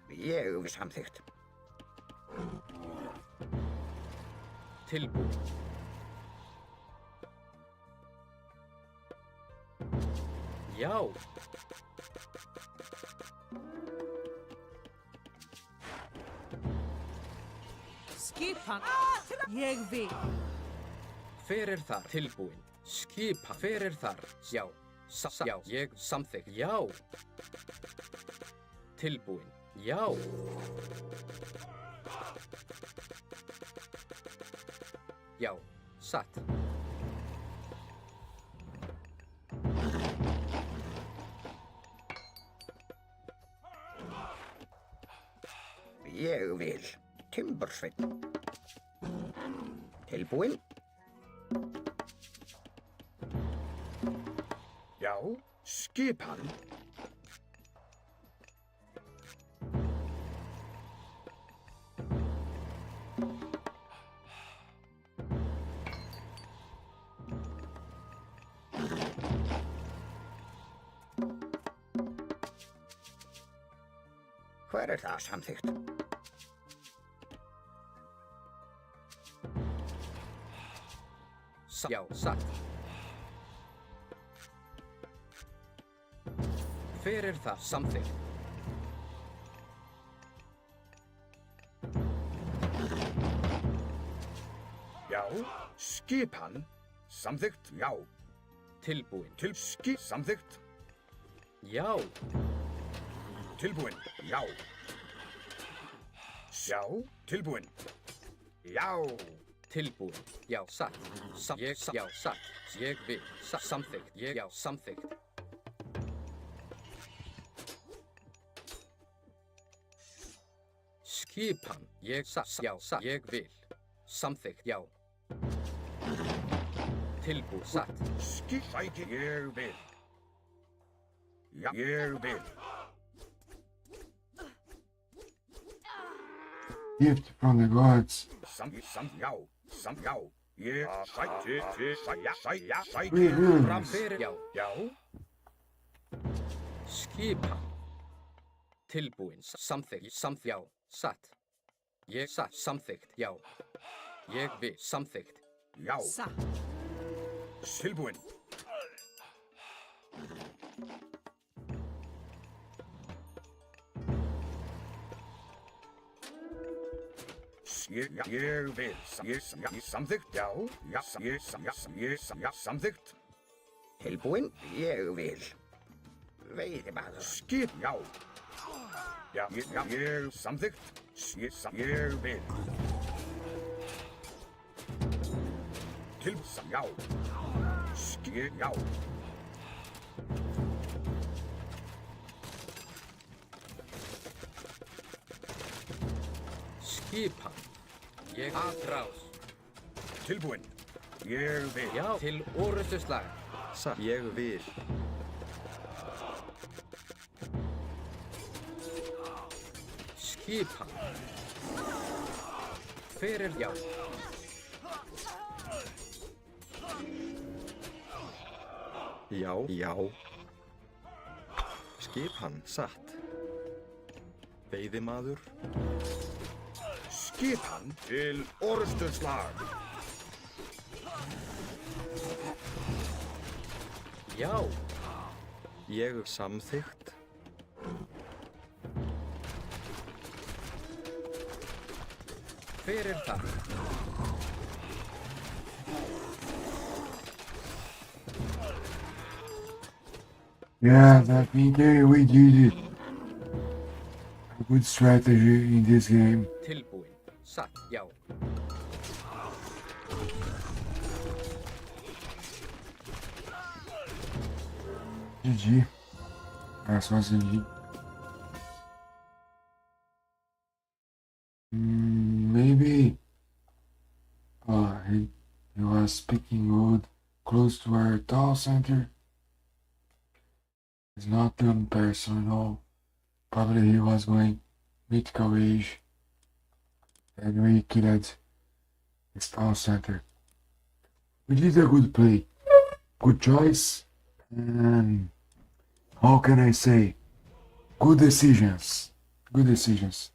Ég vil. Samþykkt. Tilbúið. Já. Skipan. Ég vil. Hver er þar? Tilbúin. Skipa. Hver er þar? Já. Já. Ég samþykkt. Já. Tilbúin. Já. Já. Satt. Ég vil. Timbursveinn. Tilbúin. Já. Skipan. Hver er það? Samþykkt. Já. Satt. Hver er það? Samþykkt. Já. Skipan. Samþykkt. Já. Tilbúin. Samþykkt. Já. Tilbúin. Já. Já. Tilbúin. Já. Tilbúin. Já. Satt. Já. Satt. Ég vil. Samþykkt. Já. Samþykkt. Skipan. Ég satt. Já. Satt. Ég vil. Samþykkt. Já. Tilbúið. Satt. Sæki. Ég vil. Já. Ég vil. Gift from the gods. Já. Já. Ég sæki. Free runes. Fram fyrir. Já. Já. Skipan. Tilbúin. Samþykkt. Já. Satt. Ég satt. Samþykkt. Já. Ég vil. Samþykkt. Já. Satt. Tilbúin. Ég vil. Samþykkt. Já. Ég samþykkt. Tilbúin. Ég vil. Veiðimaður. Skip, já. Ég samþykkt. Ég vil. Já. Já. Skipan. Ég atrás. Tilbúinn. Ég vil. Já, til orustuslag. Satt. Ég vil. Skipan. Fyrir já. Já. Já. Skipan. Satt. Veiðimaður. Skipan til orustuslag. Já. Ég samþykkt. Fyrir það. Yes, I think we did it. A good strategy in this game. Tilbúin. Satt. Já. GG. That's what's GG. Maybe he was speaking good close to our town center. It's not one person, no. Probably he was going mythical age and we killed his town center. We did a good play. Good choice and how can I say? Good decisions. Good decisions.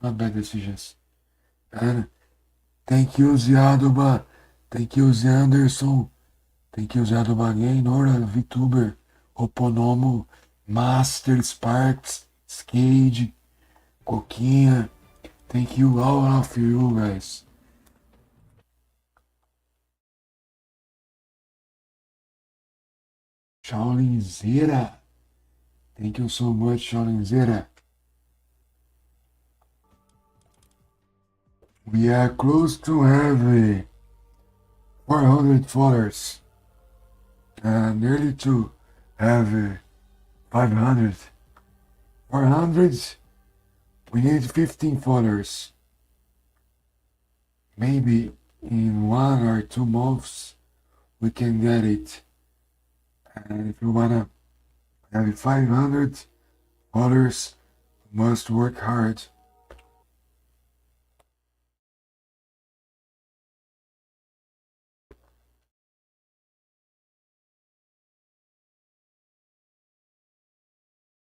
Not bad decisions. And thank you, Ziadoba. Thank you, Zé Anderson. Thank you, Ziadoba again. Nora, VTuber, Oponomo, Master, Sparks, Skade, Coquinha. Thank you, all of you guys. Shaolin Zera. Thank you so much, Shaolin Zera. We are close to having 400 followers. Nearly to have 500. 400, we need 15 followers. Maybe in 1 or 2 months we can get it. And if you wanna have 500 followers, you must work hard.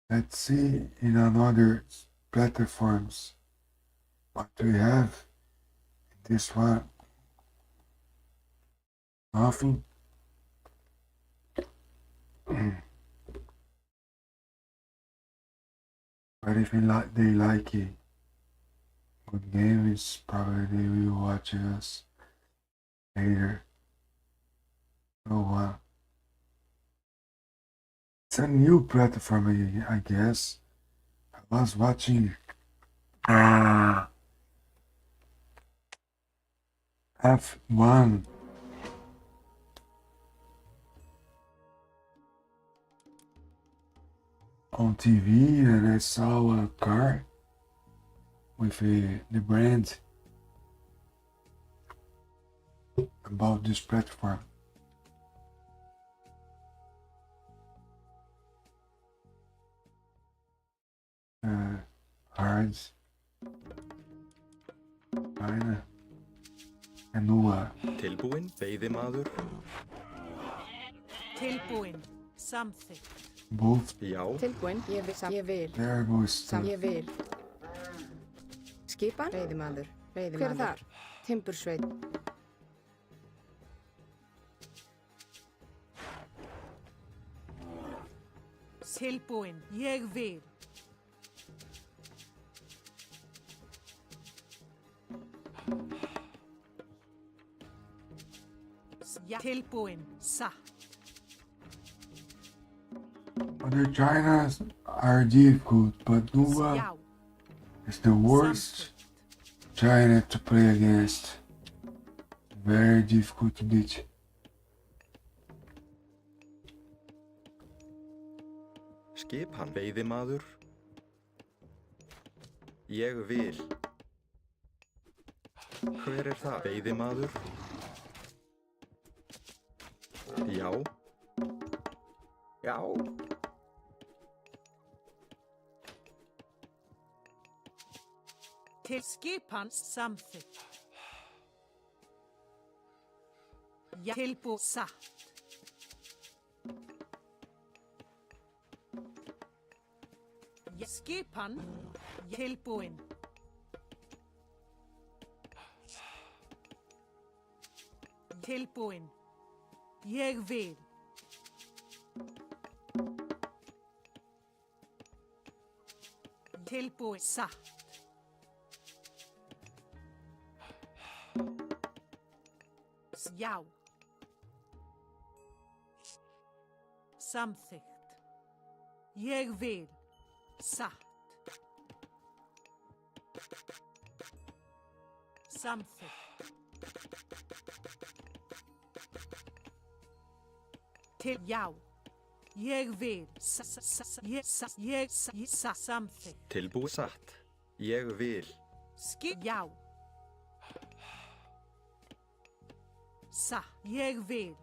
Let's see in another platforms what we have. This one, nothing. But if they like it, good games, probably they will watch us later. So it's a new platform, I guess. I was watching F1 on TV and I saw a car with the brand about this platform. Hard, China, and Noah. Tilbúin, veiðimaður. Tilbúin. Samþykkt. Both Já. Tilbúin. Ég vil. there goes to Ég vil. Skipan. Veiðimaður. Hver er þar? Timbursveit. Tilbúin. Ég vil. Ja. Tilbúin. Satt. What Other Chinas are difficult, but Nuba Já. is the worst Samþykkt. China to play against. Very difficult to beat. Skipan veiðimaður. Ég vil. Hver er það? Veiðimaður. Já. Já. Til skipan samþykkt. Já. Tilbúið satt. Já. Skipan tilbúin. Tilbúin. Ég vil. Tilbúið satt. Já. Samþykkt. Ég vil. Satt. Samþykkt. Til já. Ég vil. Samþykkt. Tilbúið satt. Ég vil. Já. Ég vil.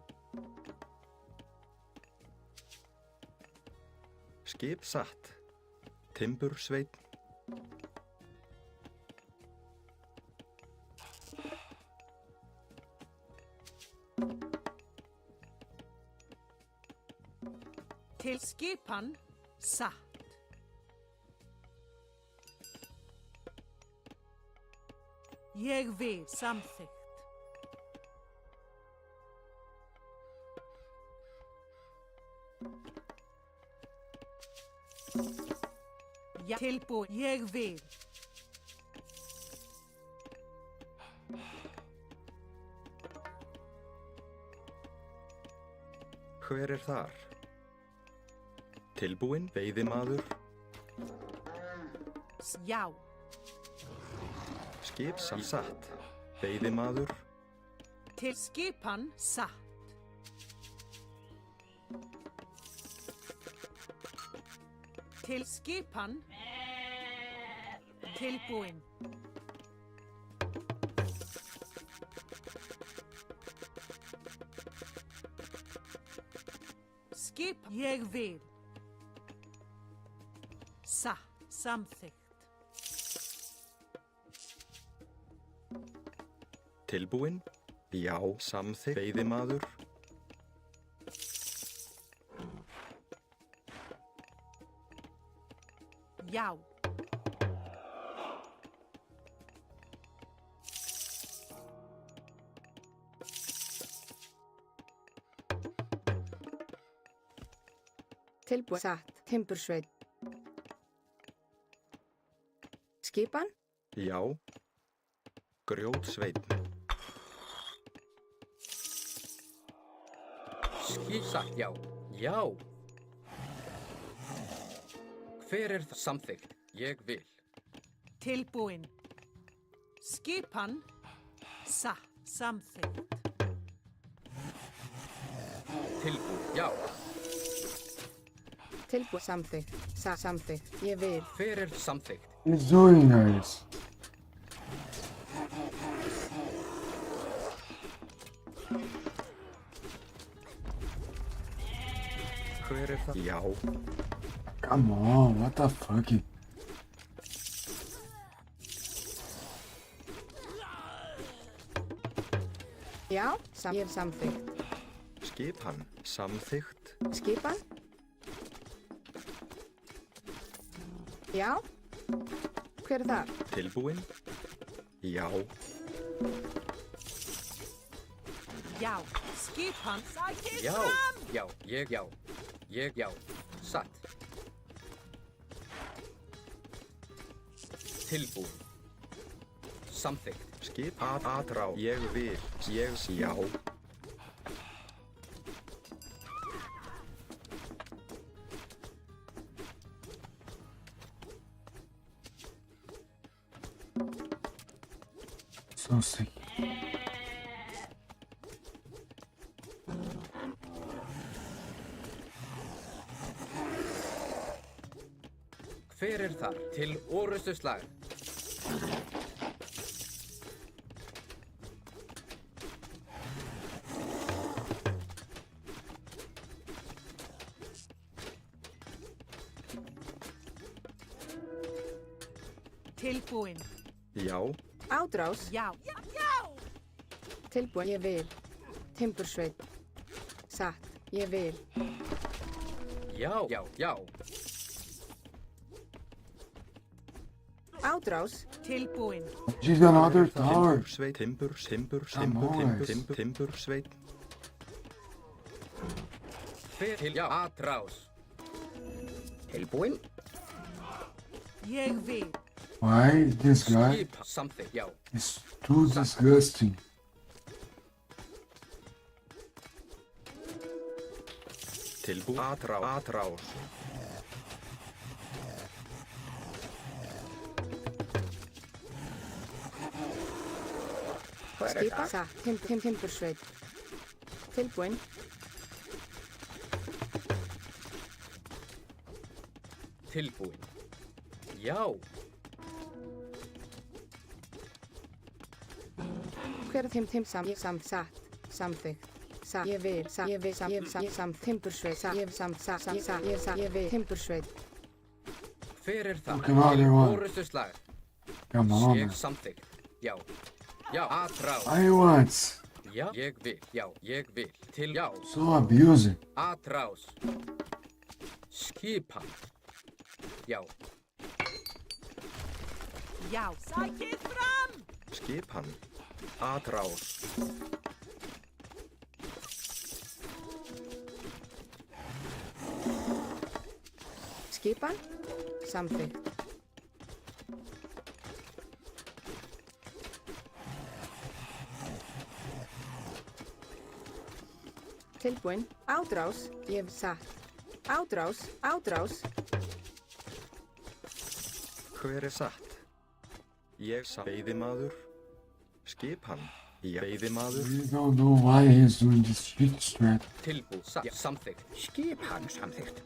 Skip satt. Timbursveinn. Til skipan satt. Ég vil. Samþykkt. Já. Tilbúið. Ég vil. Hver er þar? Tilbúinn veiðimaður. Já. Skip satt. Veiðimaður. Til skipan satt. Til skipan. Tilbúin. Skip. Ég vil. Samþykkt. Tilbúinn. Já. Samþykkt. Veiðimaður. Já. Tilbúið satt. Timbursveinn. Skipan. Já. Grjótsveinn. Skip satt. Já. Já. Hver er það? Samþykkt. Ég vil. Tilbúin. Skipan samþykkt. Tilbúið. Já. Tilbúið samþykkt. Samþykkt. Ég vil. Hver er samþykkt? He's doing nice. Hver er það? Já. Come on, what the fuck? Já, ég er samþykkt. Skipan. Samþykkt. Skipan. Já. Hver er það? Tilbúinn. Já. Já. Skipan. Já. Já. Já. Já. Satt. Tilbúið. Samþykkt. Skip aðrá. Ég vil. Ég já. So sick. Hver er þar til orustu slag? Tilbúin. Já, Ádrás. Já. Tilbúin. Ég vil. Timbursveit. Satt. Ég vil. Já, já, já. Ádrás. Tilbúin. She's another tower. timbursveit, Come on. timbursveit. Hver til já, atrás. Tilbúin. Ég vil. Why this guy Skipa samþykkt, já. is too disgusting? Atrás. Skipa. Satt. Timbursveit. Tilbúin. Tilbúin. Já. Hver er satt. Samþykkt. Satt. Ég vil. Timbursveit. Satt. Ég vil. Timbursveit. Hver er þar Come on, everyone. orustu slag? Come on, Ég man. samþykkt, já. Já, atrás. I want. Já, ég vil, já, ég vil. Til já, So abusing. atrás. Skipan. Já, Já. Sækið fram. Skipan. Atrás. Skipan. Samþykkt. Tilbúin. Ádrás. Ég satt. Ádrás. Hver er satt? Ég satt. Veiðimaður. Skipan. Veiðimaður. We don't know why he's doing this shit strat. tilbú, samþykkt. Skipan samþykkt.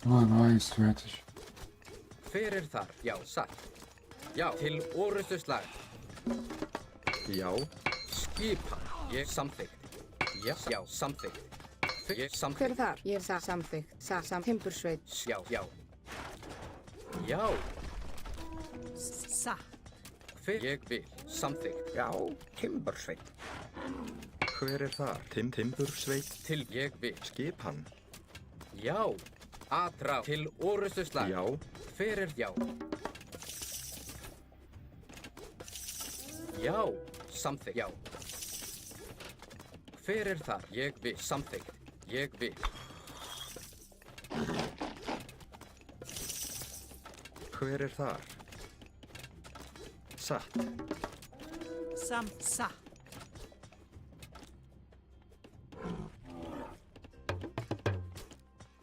Don't know why strategy. Hver er þar? Já, satt. Já, til orustu slag. Já, Skipan. Ég samþykkt. Já, samþykkt. Ég Hver er samþykkt. þar? Ég samþykkt. Timbursveit. Já, já. Já, Satt. hver ég vil. Samþykkt. Já, timbursveit. hver er þar? Timbursveit. Til ég vil. Skipan. Já. Atrá. Til orustu slag. Já, Hver er já? Já. Samþykkt. Já. Hver er þar? Ég vil. Samþykkt. Ég vil. hver er þar? Satt. Satt.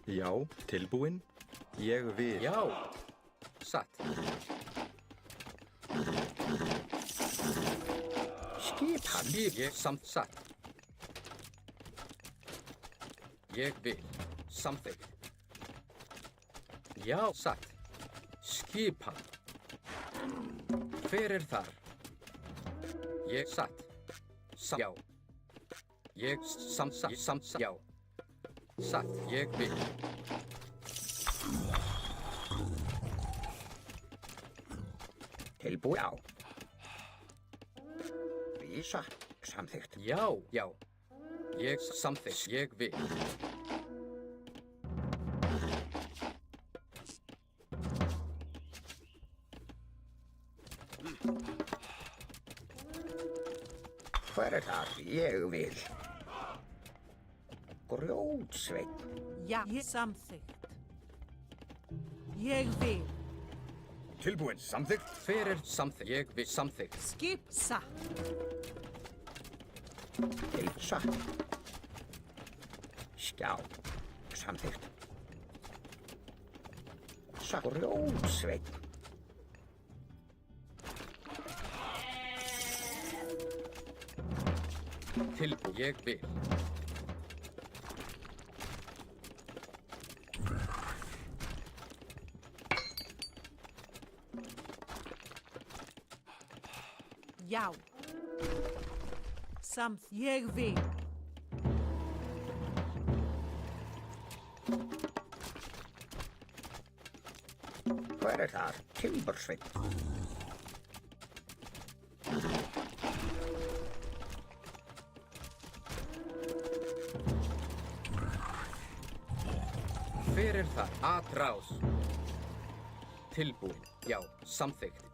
Já, tilbúinn. Ég vil. Já. Satt. Skipan. Ég satt. Ég vil. Samþykkt. Já, satt. Skipan. Hver er þar? Ég satt. Já. Ég satt. Já. Satt. Ég vil. Tilbúið á. Vísa. Samþykkt. Já, já. Ég samþykkt. Ég vil. Hver er það? Ég vil. Grjótsveit. Já. Ég samþykkt. Ég vil. Tilbúin samþykkt. Hver er samþykkt? Ég vil samþykkt. Skip. Satt. Til satt. Skjá. Samþykkt. Satt. Grjótsveit. Tilbúin. Ég vil. Já. Ég vil. Hver er þar? Timbursveinn. Hver er það? Atrás. Tilbúin. Já. Samþykkt.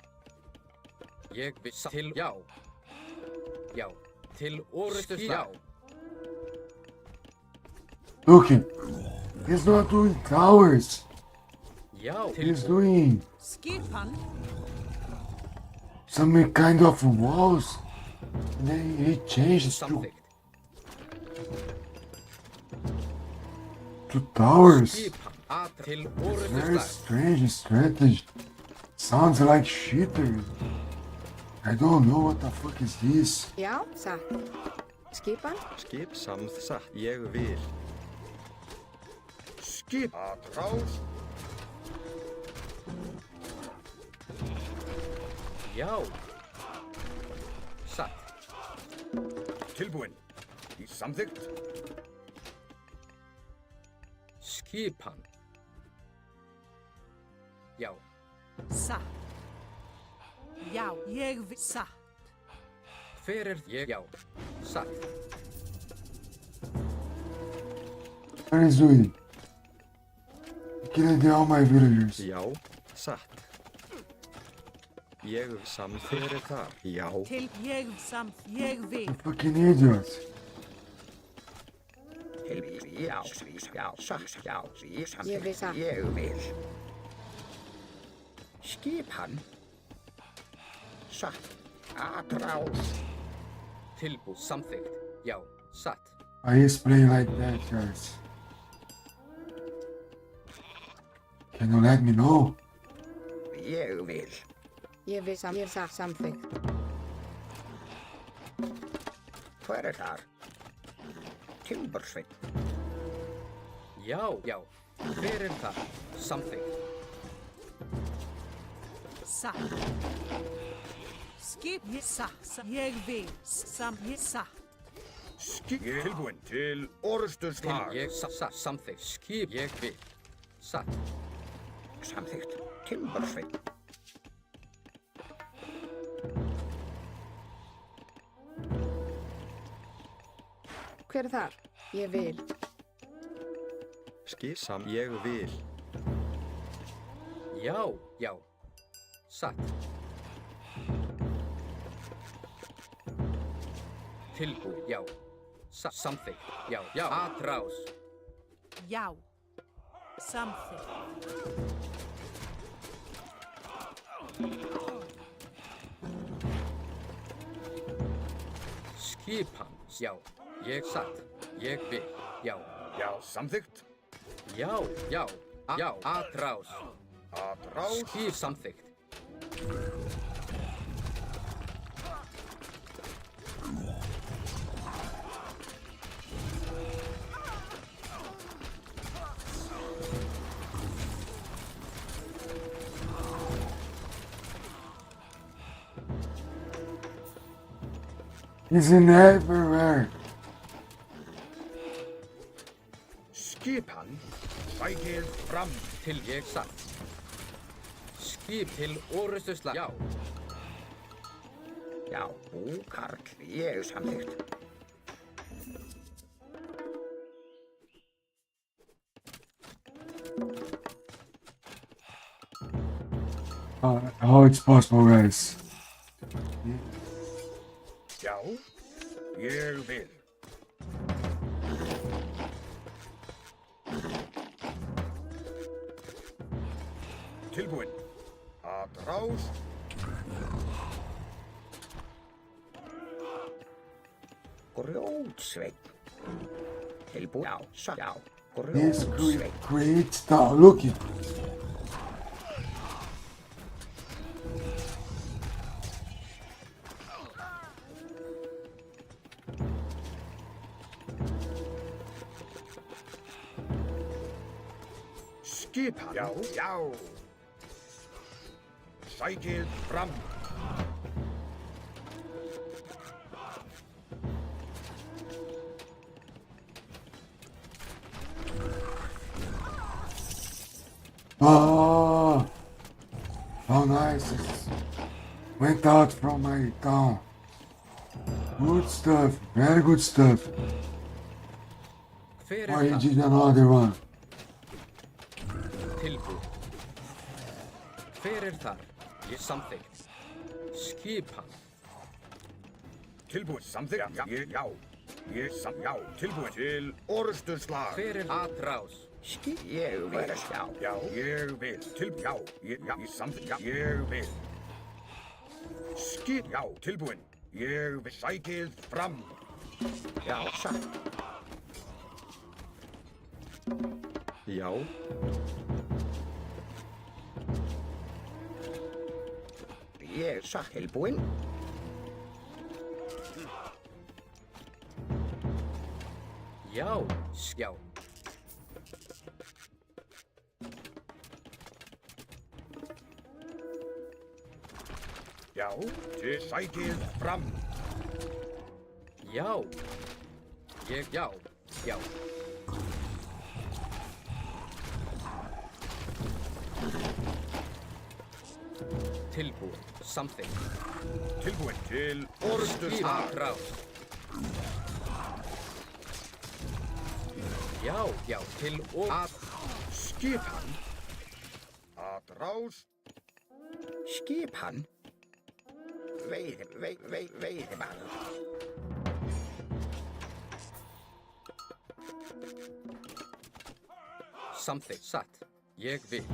Ég vil. Til. Já. Já. Til orrustu slag. Já. Look it. He's not doing towers. Já. He's Tilbúin. doing Skipan. some kind of walls. And then he changes Samþykkt. to towers. Skipan. Til Very orrustu slag. strange strategy. Sounds like cheaters. I don't know what the fuck is this. Já, satt. Skipan. Skip samð satt. Ég vil. Skip atrás. Já. Satt. Tilbúin. Í samþykkt. Skipan. Já. Satt. Já. Ég vil. Satt. Hver er ég? Já. Satt. What is doing? Killing all my villagers. Já. Satt. Ég samð. Hver er þar? Já. Til. Ég vil. Fucking idiots. Já, satt, já, í Ég samþykkt. vil satt. Ég vil. Skipan. Satt. Atrás. Tilbúin. Samþykkt. Já. Satt. I is playing like that, guys. Can you let me know? Ég vil. Ég vil satt samþykkt. Hver er þar? Timbursveinn. Já. Já. Hver er það? Samþykkt. Satt. Skip. Satt. Ég vil. Satt. Skip. Tilbúin til orrustu slag. Ég satt. Samþykkt. Skip. Ég vil. Satt. Samþykkt. Timbursveinn. Hver er þar? Ég vil. Skip sam. Ég vil. Já. Já. Satt. Tilbúin. Já. Satt. Samþykkt. Já. Já. Atrás. Já. Samþykkt. Skipan. Já. Ég satt. Ég vil. Já. Já, samþykkt. Já. Já. Já. Atrás. Atrás. Skip. Samþykkt. He's in everywhere. Skipan. Sækið fram. Til ég satt. Skip til orrustu slag. Já. Já, búkarl. Ég samþykkt. How it's possible, guys? Já, ég vil. Tilbúin. Atrás. Grjótsveinn. Tilbúin. Já, já. This Grjótsveinn. great stuff. Look it. Skipan. Já, já. Sækið fram. Oh, how nice. It went out from my town. Good stuff. Very good stuff. Hver Oh, er he það? did another one. Tilbúið. Hver er þar? Ég samþykkt. Skipan. Tilbúið. Samþykkt. Já, já. Já. Tilbúið til orusturslag. Hver er atrás? Ég vil. Já. Ég vil. Já. Ég samþykkt. Já. Ég vil. Já. Tilbúin. Ég vil. Sækið fram. Já, satt. Já. Ég satt. Tilbúin. Já. Já. Já. Til sækið fram. Já. Já. Já. Tilbúið. Samþykkt. Tilbúin til orusturslag. Atrás. Já. Til og að. Skipan. Atrás. Skipan. Veiðimaður. Samþykkt. Satt. Ég vil.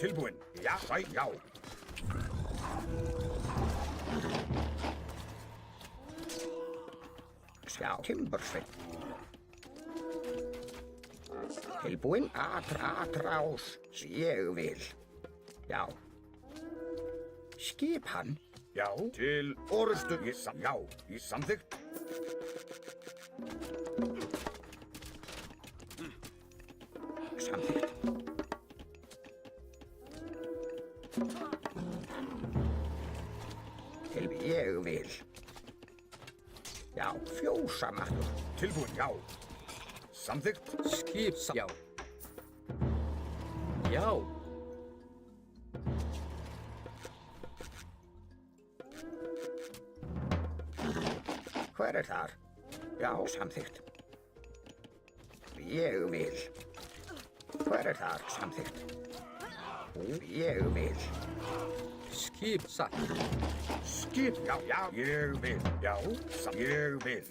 Tilbúin. Já. Já. Sjá. Timbursveinn. Tilbúin. Atrás. Ég vil. Já. Skipan. Já. Til orustur. Já. Ég samþykkt. Samþykkt. Ég vil. Já, fjósamaður. Tilbúin, já. Samþykkt. Já. Já. Hver er þar? Já, samþykkt. Ég vil. Hver er þar? Samþykkt. Ég vil. Satt. Já. Ég vil. Já, ég vil.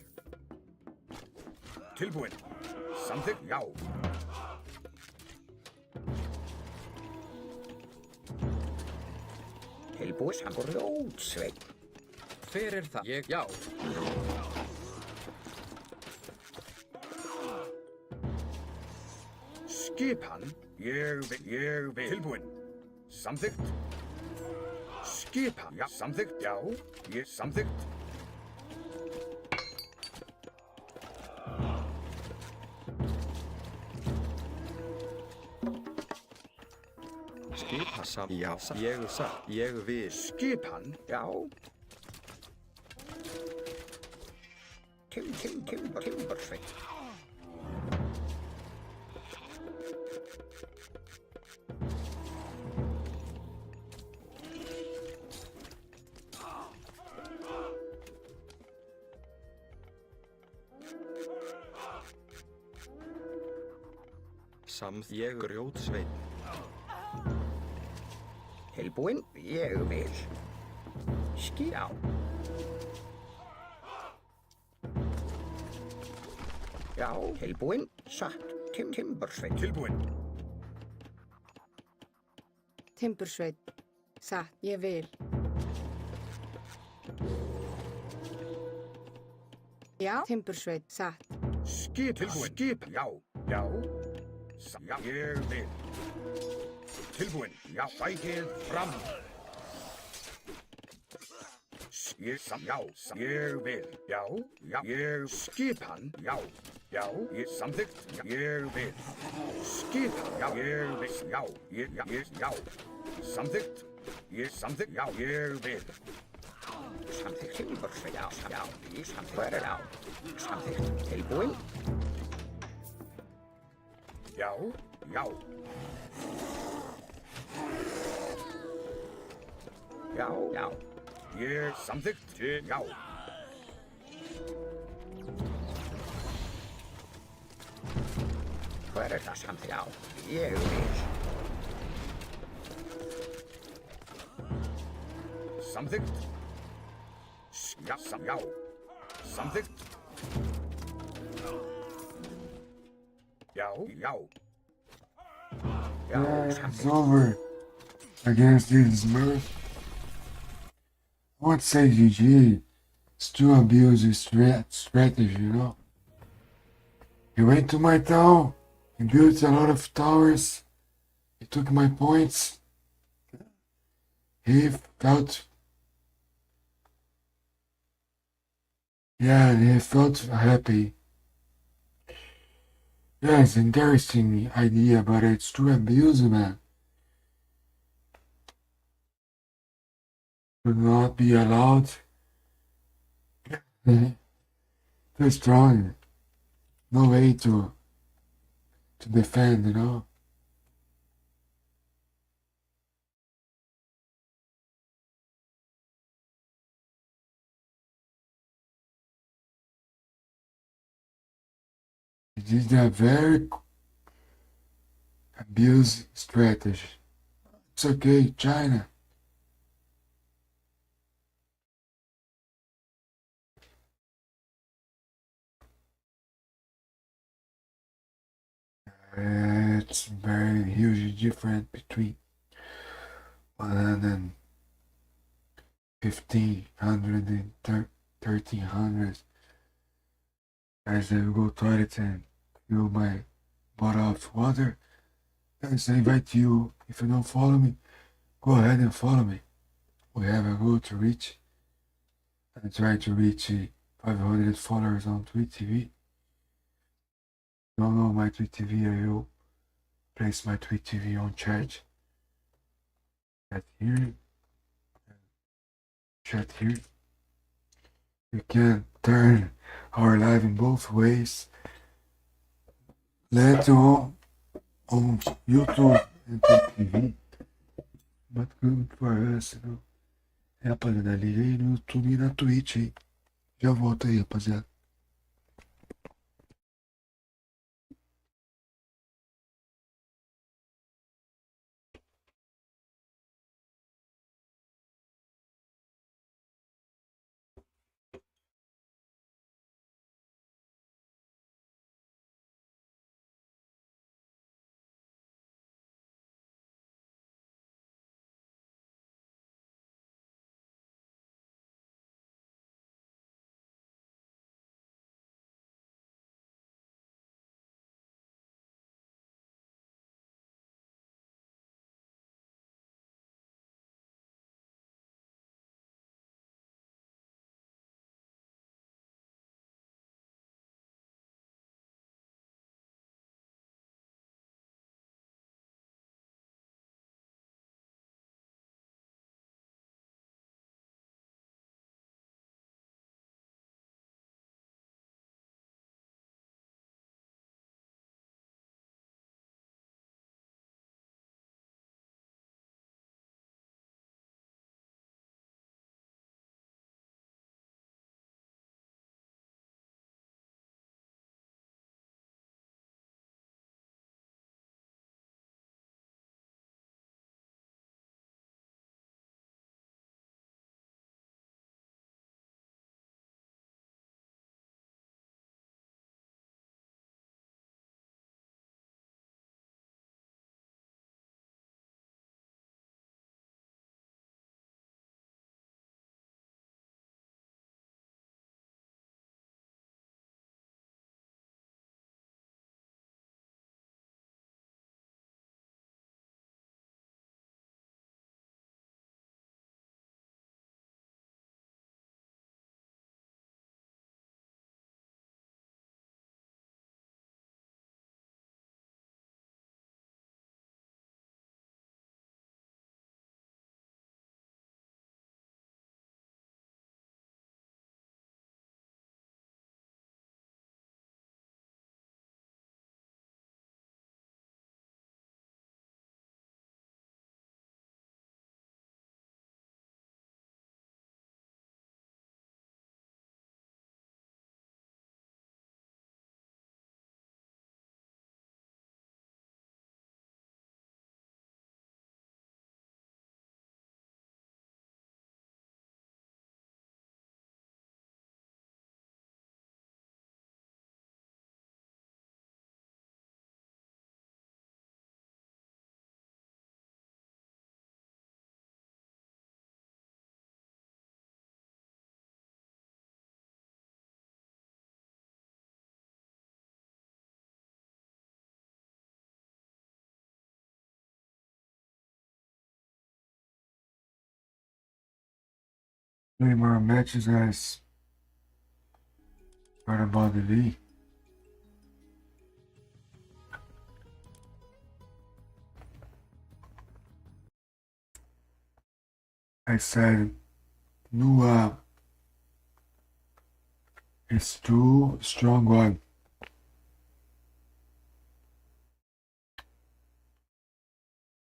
Tilbúin. Samþykkt, já. Tilbúið samgur ljótsveinn. Hver er það? Já. Skipan. Ég vil. Tilbúin. Samþykkt. Skipan. Já, samþykkt, já. Ég samþykkt. Skipa. Já. Ég satt. Ég vil. Skipan, já. Timbursveinn. Ég grjótsveinn. Tilbúin, ég vil. Já. Já, tilbúin, satt. Timbursveinn. Tilbúin. Timbursveinn. Satt. Ég vil. Já. Timbursveinn. Satt. Tilbúin. Skip. Já. Já. Já, ég vil. Tilbúin. Já, sækið fram. Já, ég vil. Já. Ég skipan. Já. Já, ég samþykkt. Ég vil. Skipa. Já, ég vil. Já. Samþykkt. Ég samþykkt. Já, ég vil. Samþykkt silfursveit. Já. Ég samþykkt. Já. Samþykkt. Tilbúin. Já. Já. Ég samþykkt. Já. Hver er það samþykkt? Já. Ég vil. Samþykkt. Já. Samþykkt. Já. Yeah, it's over against this Smurf. I won't say GG. It's too abusive strategy, you know. He went to my town. He built a lot of towers. He took my points. He felt... Yeah, he felt happy. Yeah, it's an interesting idea, but it's too abusive, man. Should not be allowed. Too strong. No way to defend, you know. It is a very abuse strategy. It's okay, China. It's very hugely different between 1,500 and 1,300. Guys, I will go toilet and fill my bottle of water. Guys, I invite you, if you don't follow me, go ahead and follow me. We have a goal to reach. I try to reach 500 followers on Twitch TV. Don't know my Twitch TV, I will place my Twitch TV on chat. Chat here. You can turn our live in both ways. Let on YouTube and Twitch TV. But good for us, you know. Rapaziada, liga aí no YouTube e na Twitch, hein? Já volto aí, rapaziada. play more matches, guys. What about the V? I said Nua is too strong one.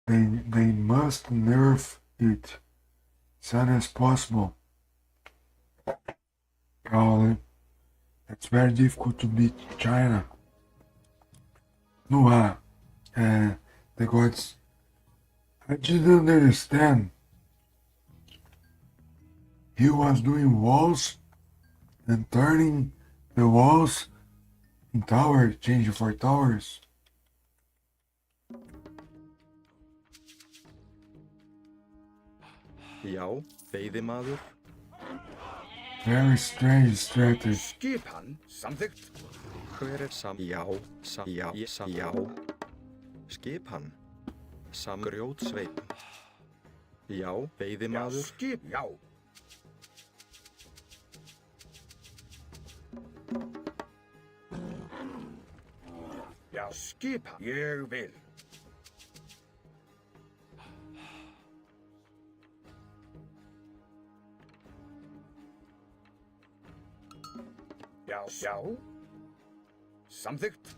They must nerf it as soon as possible. Probably. It's very difficult to beat China. Nua, the gods. I didn't understand. He was doing walls and turning the walls in towers, changing for towers. Já, veiðimaður. Very strange strategy. Skipan samþykkt. Hver er já, já. Skipan. Grjótsveinn. Já, Já, veiðimaður. já. Já, skipan. Ég vil. Já, samþykkt.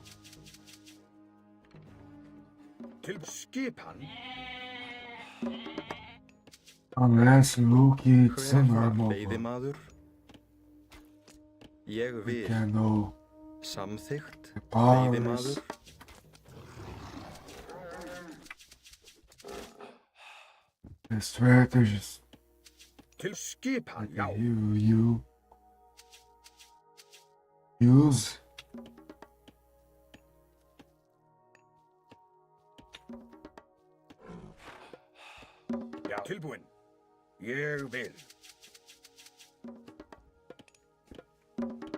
Til skipan. Unless Loki Hver it's er það? honorable. Veiðimaður. Ég We vil. can know Samþykkt. the powers. Veiðimaður. The strategies Til skipan. Já, you use. já. Tilbúin. Ég vil.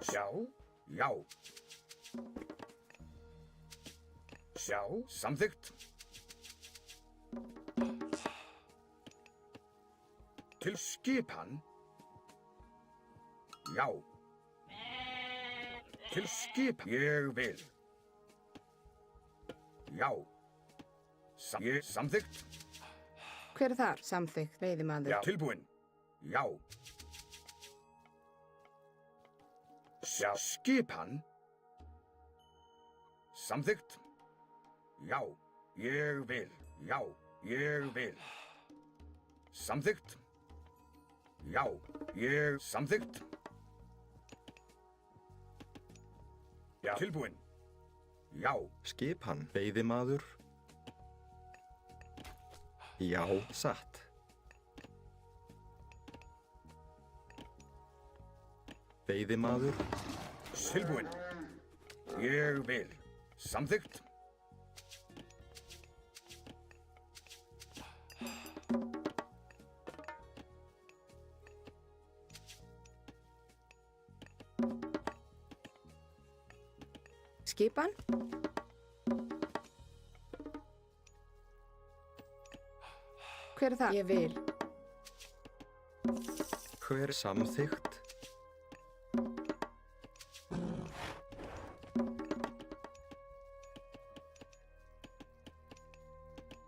Sjá, já. Sjá, samþykkt. Til skipan. Já. Til skipan. Ég vil. Já. Ég samþykkt. Hver er þar? Samþykkt, veiðimaður. Já. Tilbúin. Já. Sjá. Skipan. Samþykkt. Já. Ég vil. Já. Ég vil. Samþykkt. Já. Ég samþykkt. Já. Tilbúin. Já. Skipan. Veiðimaður. Já, satt. Veiðimaður. Tilbúin. Ég vil. Samþykkt. Skipan? Hver er það? Ég vil. Hver er samþykkt?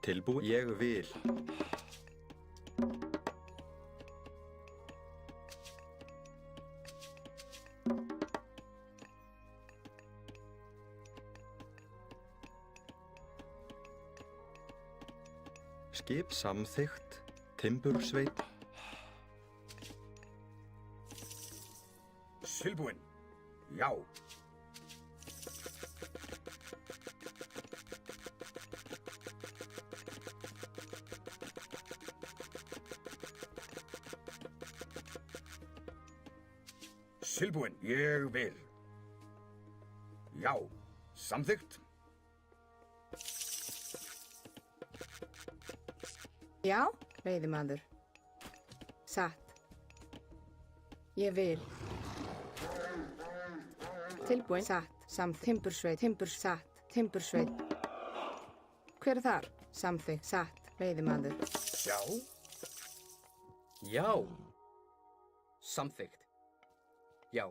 Tilbúin. Ég vil. Skip samþykkt. Timbursveinn. Tilbúin. Já. Tilbúin. Ég vil. Já. Samþykkt. Já, veiðimaður. Satt. Ég vil. Tilbúin. Satt. Timbursveit. Satt. Timbursveit. Hver er þar? Samþykkt. Satt. Veiðimaður. Já. Já. Samþykkt. Já.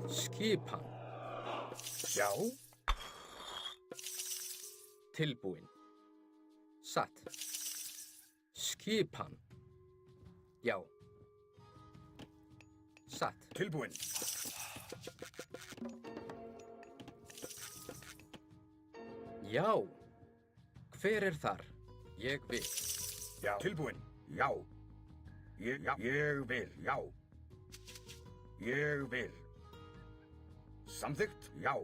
Skipan. Já. Tilbúin. Satt. Skipan. Já. Satt. Tilbúin. Já. Hver þar? Ég vil. Já. Tilbúin. Já. Ég vil. Já. Ég vil. Samþykkt. Já.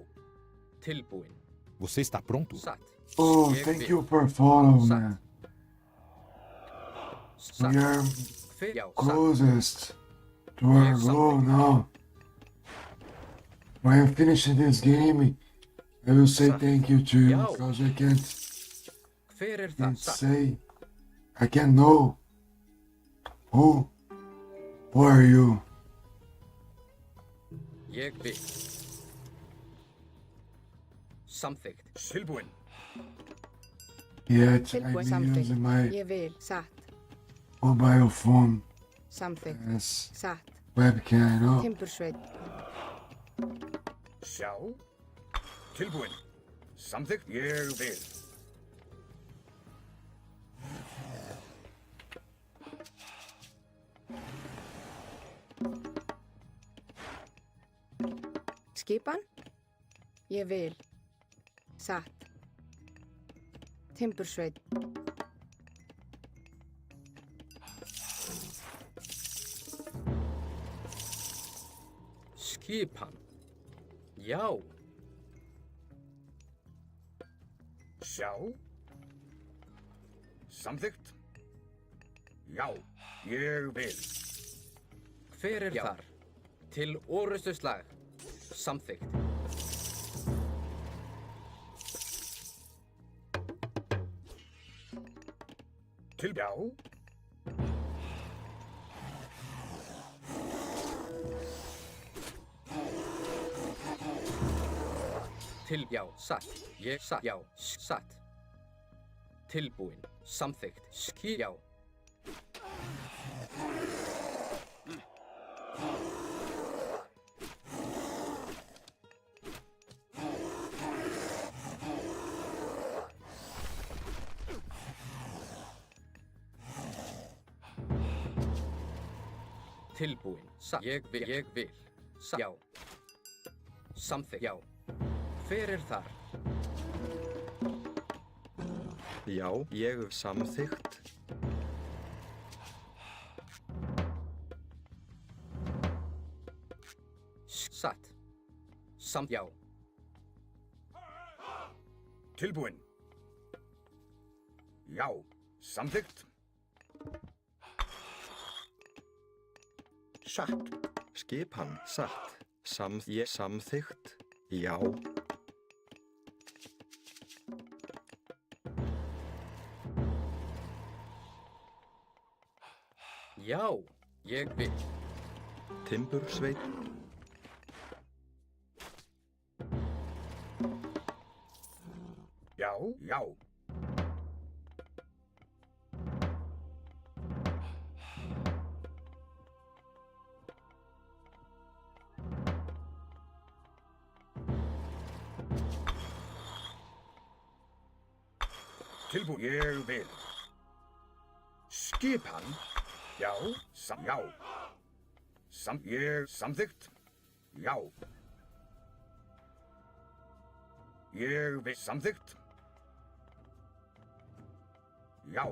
Tilbúin. Você está pronto? Satt. Oh, Ég thank vil. you for follow, Satt. man. Satt. We are Hver? Já. Satt. closest to our Yes, goal something. now. When I finish this game, I will say Satt. thank you to you Já. because I can't Hver það? can't Satt. say, I can't know who are you. Ég vil. Samþykkt. Tilbúin. Yet I Tilbúin. be Samþykkt. using my Ég vil. Satt. mobile phone Samþykkt. as Satt. webcam, you know. Timbursveinn. Sjá. Tilbúin. Samþykkt. Ég vil. Skipan. Ég vil. Satt. Timbursveinn. Skipan. Já. Sjá. Samþykkt. Já. Ég vil. Hver þar? Til orustu slag. Samþykkt. Já. Til já. Satt. Ég satt. Já. Satt. Tilbúin. Samþykkt. Já. Tilbúin. Satt. Ég vil. Ég vil. Satt. Já. Samþykkt. Já. Hver þar? Já, ég hef samþykkt. Satt. Já. Tilbúin. Já. Samþykkt. Satt. Skipan. Satt. Ég samþykkt. Já. Já. Ég vil. Timbursveinn. Já. Já. Tilbúin. Ég vil. Skipan. Já. Já. Ég samþykkt. Já. Ég vil. Samþykkt. Já.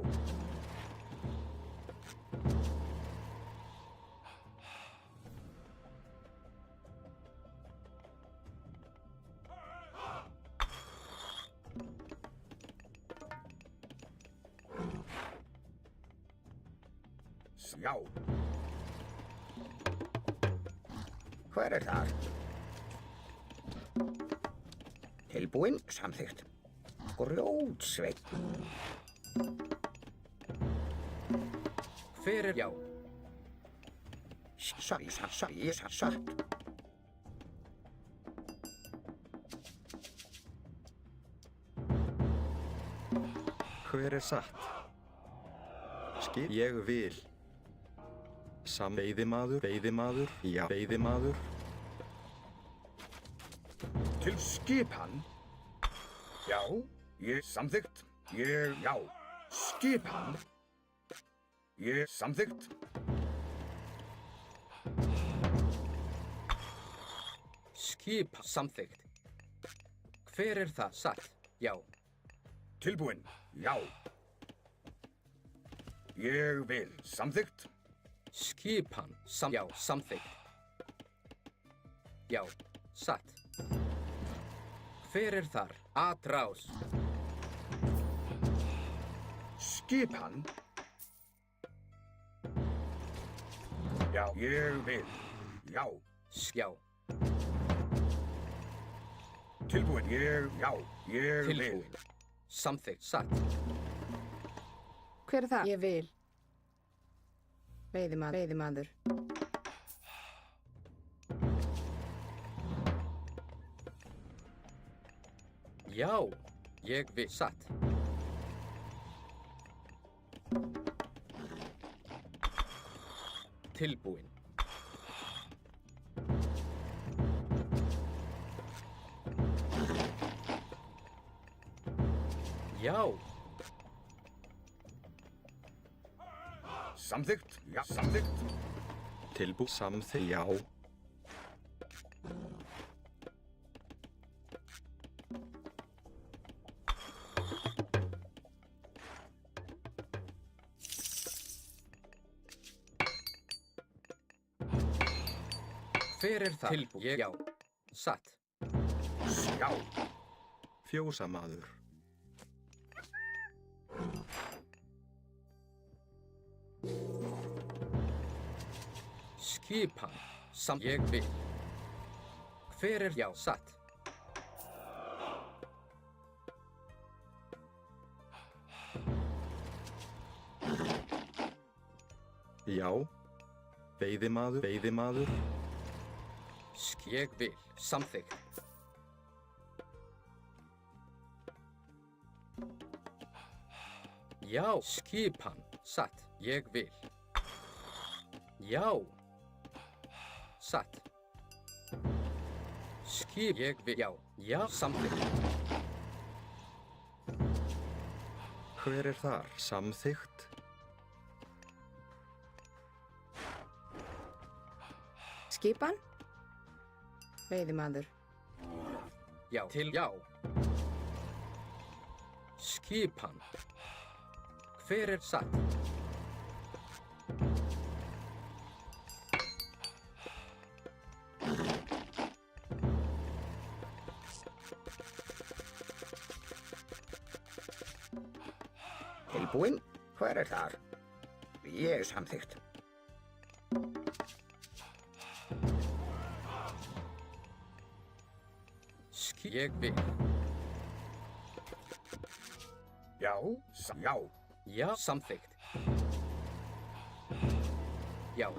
Já. Hver þar? Tilbúin, samþykkt. Grjótsveinn. Hver já. Satt. Hver er satt? Skip. Ég vil. Veiðimaður, já, veiðimaður. Til skipan. Já, ég samþykkt. Já, skipan. Ég samþykkt. Skipa samþykkt. Hver er það? Satt. Já. Tilbúinn. Já. Ég vil. Samþykkt. Skipan. Já, samþykkt. Já, satt. Hver er þar? Atrás. Skipan. Já, ég vil. Já. Já. Tilbúinn. Já, ég vil. Tilbúin. Samþykkt. Satt. Hver er það? Ég vil. Veiðimaður. Já, ég vil. Satt. Tilbúin. Já. Samþykkt. Já, samþykkt. Samþykkt, já. Hver er það? Tilbúin. Já. Satt. Já. Fjósamaður. Skipan. Ég vil. Hver er já? Satt. Já. Veiðimaður. Ég vil. Samþykkt. Já. Skipan. Satt. Ég vil. Já. Satt. Ég vil. Já. Já. Samþykkt. Hver er þar? Samþykkt. Skipan. Veiðimaður. Já. Já. Skipan. Hver er satt? Tilbúinn. Hver er þar? Ég samþykkt. Ég vil. Já. Já. Já. Samþykkt. Já.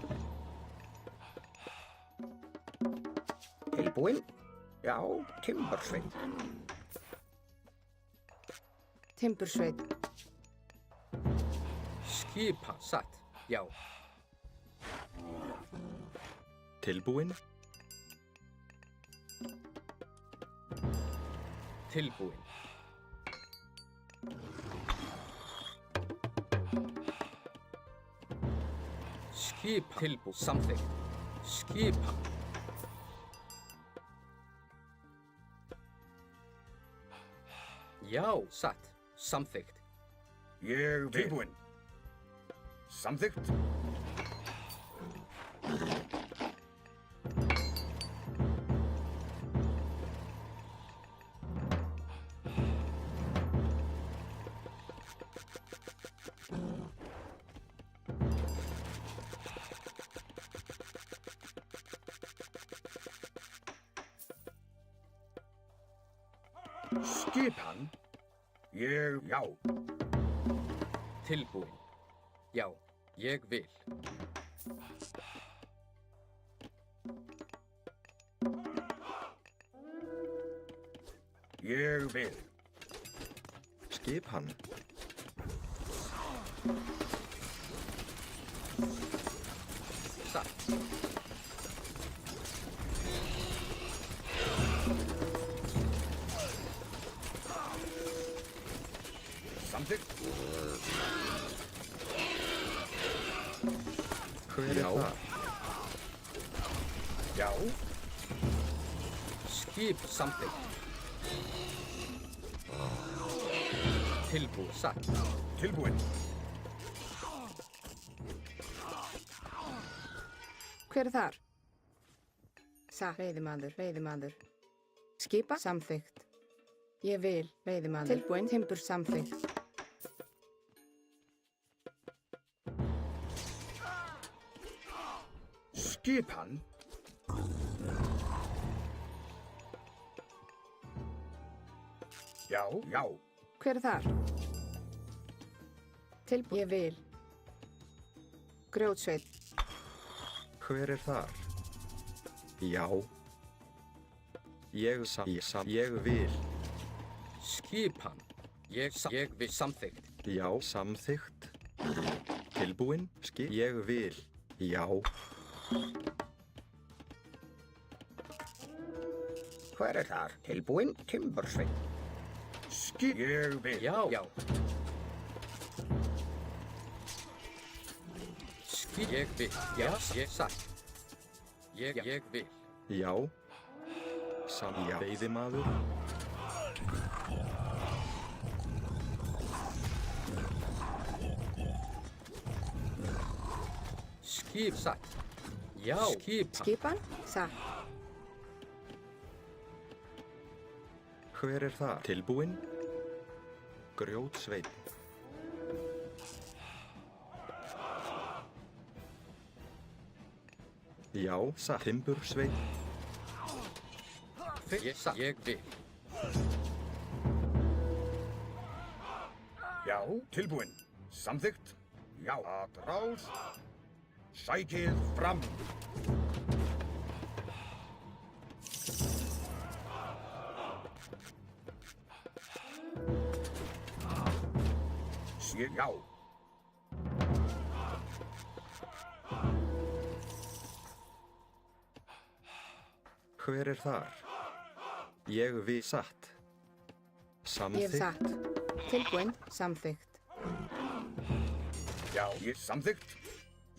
Tilbúinn. Já, timbursveit. Timbursveit. Skipa. Satt. Já. Tilbúin. Tilbúin. Skipa. Tilbúin. Samþykkt. Skipa. Já. Satt. Samþykkt. Ég vil. Tilbúinn. Samþykkt. Skipan. Já. Tilbúin. Já. Ég vil. Ég vil. Skipan. Satt. Samþykkt. Hver er þar? Já. Skip samþykkt. Tilbúið. Satt. Tilbúinn. Hver er þar? Satt. Veiðimaður. Skipa samþykkt. Ég vil. Veiðimaður. Tilbúinn. Timbur samþykkt. Skipan. Já, já. Hver er þar? Tilbúinn. Ég vil. Grjótsveit. Hver er þar? Já. Ég vil. Skipan. Ég vil samþykkt. Já, samþykkt. Tilbúinn, ég vil. Já. Hver er þar? Tilbúinn, timbursveit. Ég vil. Já. Ég vil. Já. Ég satt. Ég vil. Já. Já. Veiðimaður. Skip satt. Já. Skipan. Satt. Hver er þar? Tilbúinn. Grjótsveit. Já, satt. Timbursveit. Ég satt. Ég vil. Já, tilbúinn. Samþykkt. Já, atrás. Sækið fram. Já. Hver er þar? Ég vil satt. Ég Samþykkt. satt. Tilbúinn. Samþykkt. Já, ég samþykkt.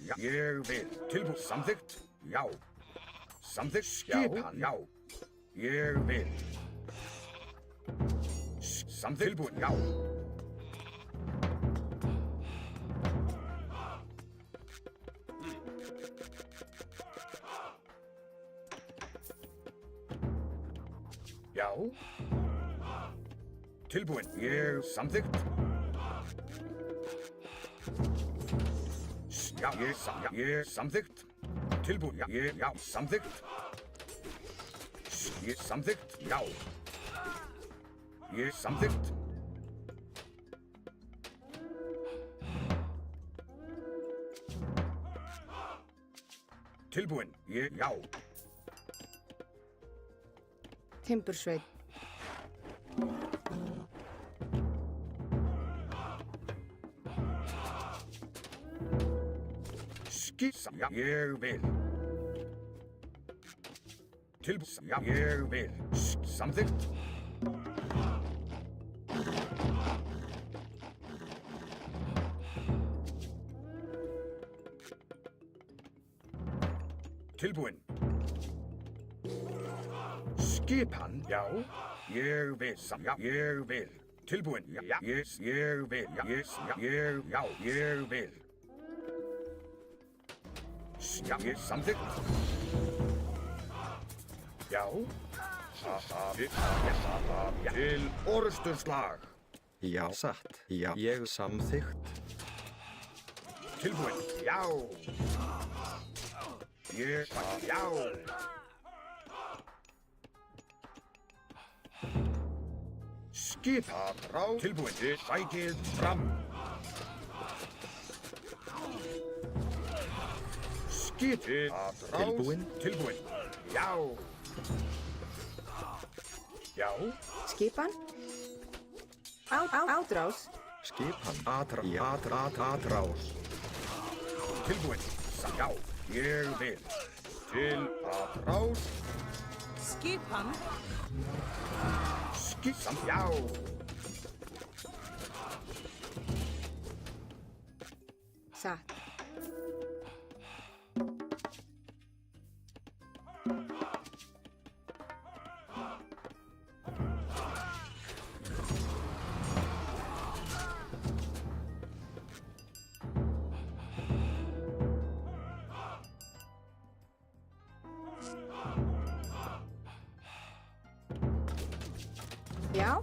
Já, ég vil. Tilbúinn. Samþykkt. Já. Samþykkt. Skipan. Já. Ég vil. Samþykkt. Tilbúinn. Já. Já. Tilbúinn. Ég samþykkt. Já, ég samþykkt. Tilbúinn. Já, samþykkt. Ég samþykkt. Já. Ég samþykkt. Tilbúinn. Já. Timbursveit. Já, ég vil. Tilbúinn. Já, ég vil. Samþykkt. Tilbúinn. Skipan. Já, ég vil. Já, ég vil. Tilbúinn. Já, ég vil. Já, ég vil. Já, ég samþykkt. Já. Til orusturslag. Já, satt. Já, ég samþykkt. Tilbúinn. Já. Ég sagði já. Skipa frá. Tilbúinn. Sækið fram. Skipið frá. Tilbúinn. Já. Já. Skipan. Ádrás. Skipan. Atrás. Tilbúin. Já, ég vil. Til atrás. Skipan. Já. Satt. Já,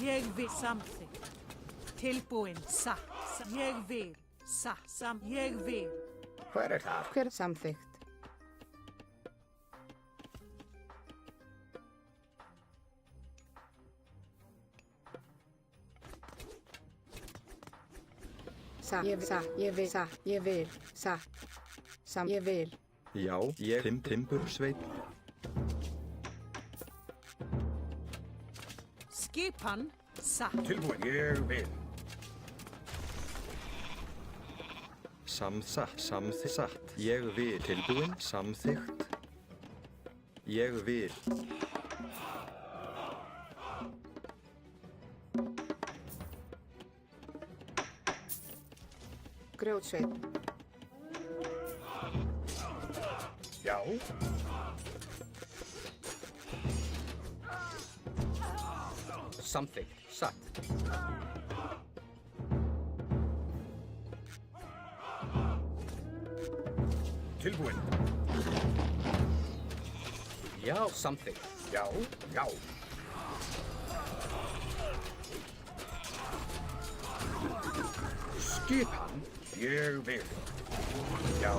Ég vil samþykkt. Tilbúin. Satt. Ég vil. Satt. Ég vil. Hver er þar? hver samþykkt? Satt, ég vil, satt, ég vil, satt, ég vil. Já, ég timbursveinn. Skipan. Satt. Tilbúin. Ég vil. Samþykkt. Ég vil. Tilbúin. Samþykkt. Ég vil. Grjótsveinn. Já. Samþykkt. Satt. Tilbúin. Já, samþykkt. Já. Já. Skipan. Ég vil. Já.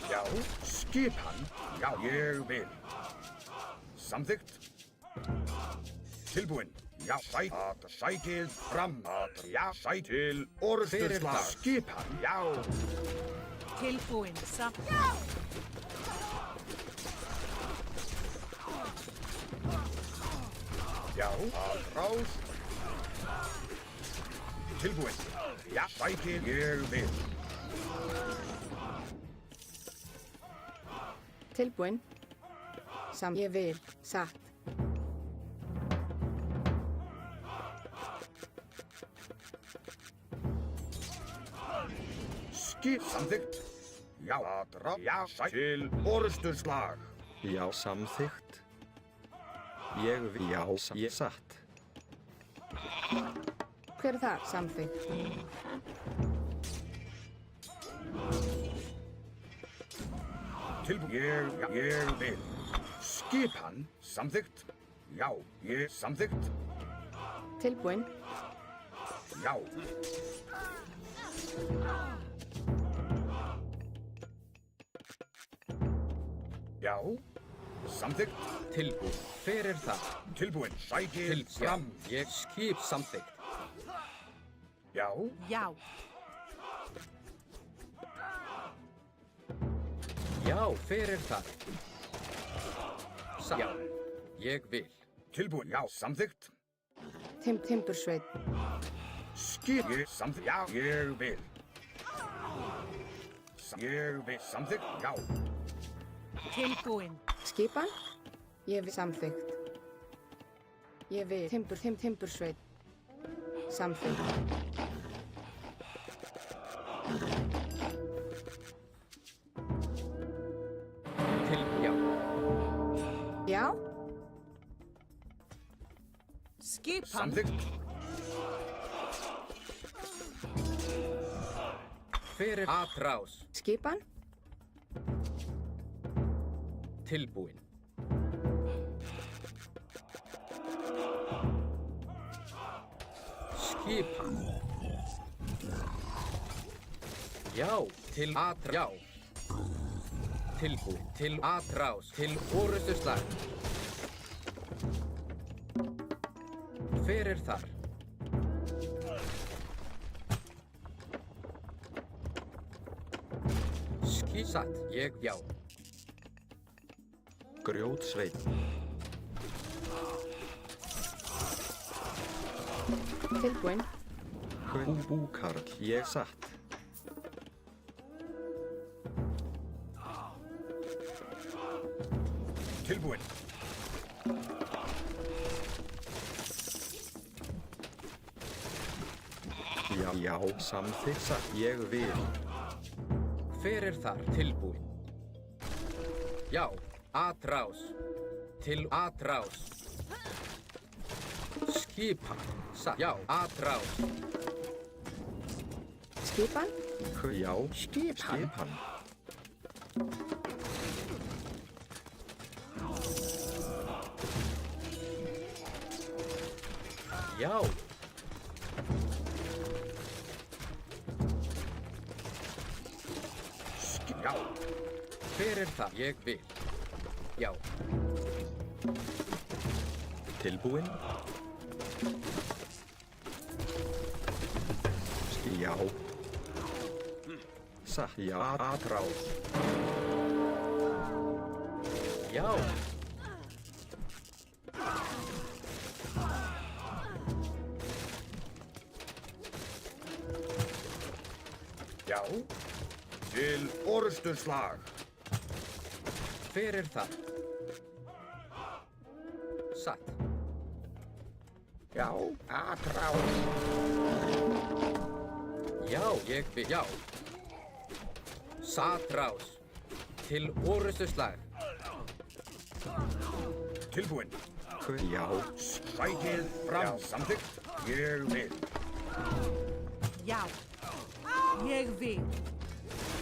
Já. Skipan. Já, ég vil. Samþykkt. Tilbúin. Já, sækið fram. Já, til orðsturslag. Skipan. Já. Tilbúin. Satt. Já, atrás. Tilbúin. Já, sækið ég vil. Tilbúin. Ég vil, satt. Samþykkt. Já, já, til orðsturslag. Já, samþykkt. Ég vil. Já, ég satt. Hver er það? Samþykkt. Tilbúin. Ég vil. Skipan. Samþykkt. Já, ég samþykkt. Tilbúin. Já. Já. Samþykkt. Tilbúin. Hver er það? Tilbúin. Sækið Já, fram. ég skip samþykkt. Já. Já. Já, hver er það? Já, ég vil. Tilbúin. Já, samþykkt. Timbursveinn. Skip. Ég samþykkt. Já, ég vil. Ég vil. Samþykkt. Já. Tilbúin. Skipan. Ég vil, samþykkt. Ég vil. Timbursveinn. Samþykkt. Já. Já. Skipan. Samþykkt. Hver er atrás? Skipan. Tilbúin. Skipan. Já, til atrás. Já. Tilbúin. Til atrás. Til orustuslag. Hver er þar? Satt, ég, já. Grjótsveinn. Tilbúinn. Búkarl, ég satt. Tilbúinn. Já, samþykkt satt, ég vil. Hver er þar tilbúinn? Já, atrás. Til atrás. Skipan. Satt. Já, atrás. Skipan. Já, Skipan. skipan. Já, Já. hver er það? Ég vil. Já, Tilbúinn? Já. Satt, já, atrás. já, Já. Til orustuslag. hver er það? Satt. Já, atrás. Já, ég vil. Já. Satrás. Til orustuslag. Tilbúinn. Já, Sækið fram. Samþykkt. Ég vil. Já. Ég vil.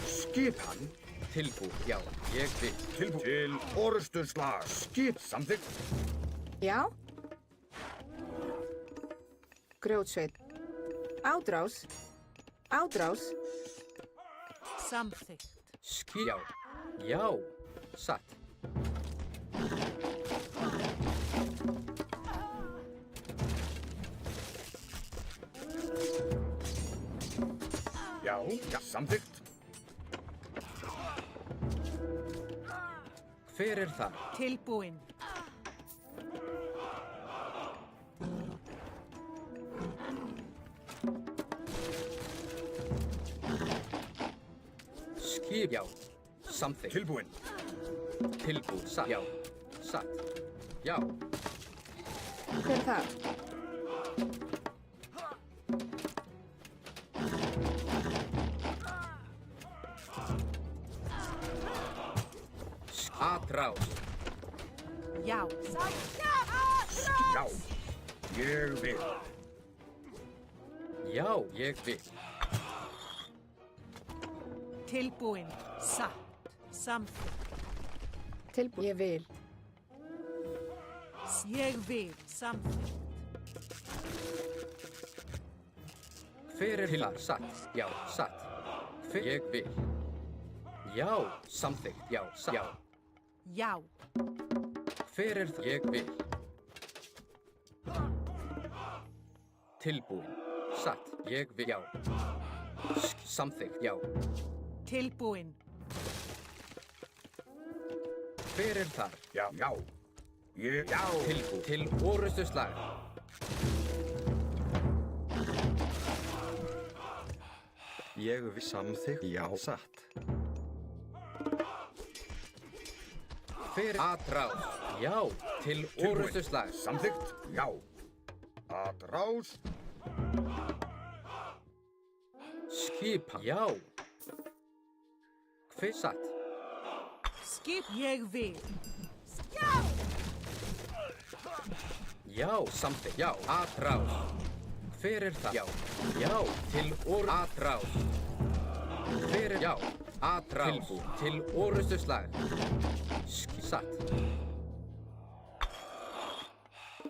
Skipan. Tilbúinn. Já, ég vil. Tilbúinn. Til orustuslag. Skip. Samþykkt. Já. Grjótsveit. Átrás. Átrás. Samþykkt. Já. Já. Satt. Já. Já. Samþykkt. Hver er það? Tilbúinn. Skip. Já. Samþykkt. Tilbúinn. Tilbúinn. Satt. Já. Satt. Já. Hver er það? Atrás. Já. Já. Ég vil. Já, ég vil. Tilbúinn. Satt. Samþykkt. Tilbúinn. Ég vil. Ég vil. Samþykkt. Hver er það? Satt. Já. Satt. Hver? Ég vil. Já. Samþykkt. Já. Satt. Já. Já. Hver er það? Ég vil. Tilbúinn. Satt. Ég vil. Já. Samþykkt. Já. Tilbúinn. Hver er þar? Já. Já. Ég. Já. Tilbúinn. Til orustuslag. ég vil samþykkt, já, satt. Hver atrás? Já. Til orustuslag. Samþykkt. Já. Atrás. Skipan. Já. Hver satt? Skip. Ég vil. Já. Samþykkt. Já. Atrás. Hver er það? Já. Já. Til atrás. Hver er? Já. Atrás. Tilbúinn. Til orustuslag. Satt.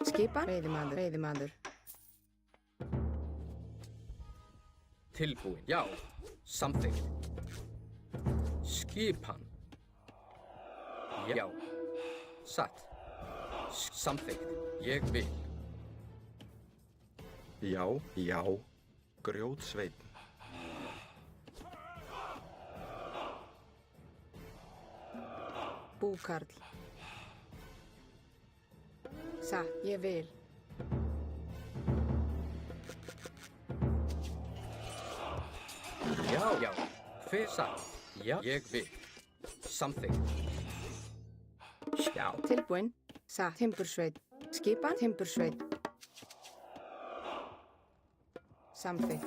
Skipan. Veiðimaður. Veiðimaður. Tilbúinn. Já. Samþykkt. Skipan. Já. Satt. Samþykkt. Ég vil. Já, já, grjótsveinn. Búkarl. Satt. Ég vil. Já. Hver satt? Já. Ég vil. Samþykkt. Já. Tilbúin. Satt. Timbursveit. Skipan. Timbursveit. Samþykkt.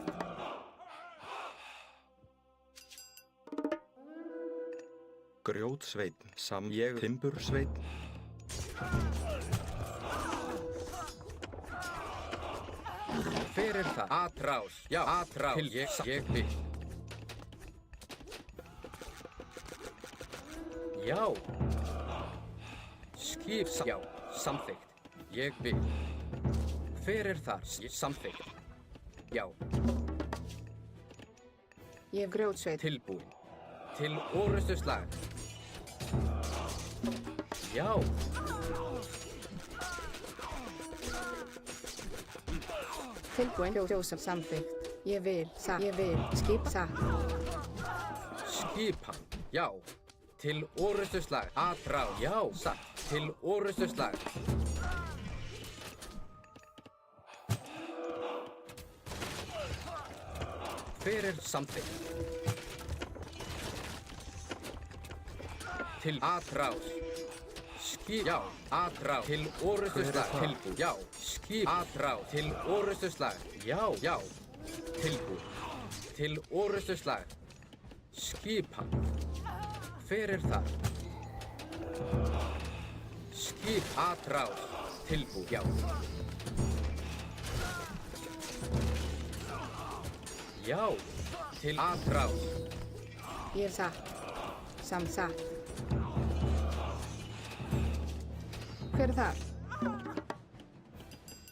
Grjótsveitn. Ég timbursveitn. Hver er það? Atrás. Já. Atrás. Til ég vil. Já. Skip. Já. Samþykkt. Ég vil. Hver er þar? Samþykkt. Já. Ég grjótsveit. Tilbúin. Til orustu slag. Já. Tilbúin. Kjósa. Samþykkt. Ég vil. Satt. Ég vil. Skipa. Satt. Skipan. Já. Til orustu slag. Atrás. Já. Satt. Til orustu slag. Hver er samþykkt? Til atrás. Skip. Já. Atrás. Til orustu slag. Tilbúin. Já. Skip. Atrás. Til orustu slag. Já. Já. Tilbúin. Til orustu slag. Skipan. Hver er þar? Skip. Atrás. Tilbúin. Já. Já. Til atrás. Ég er satt. Satt. Hver er þar?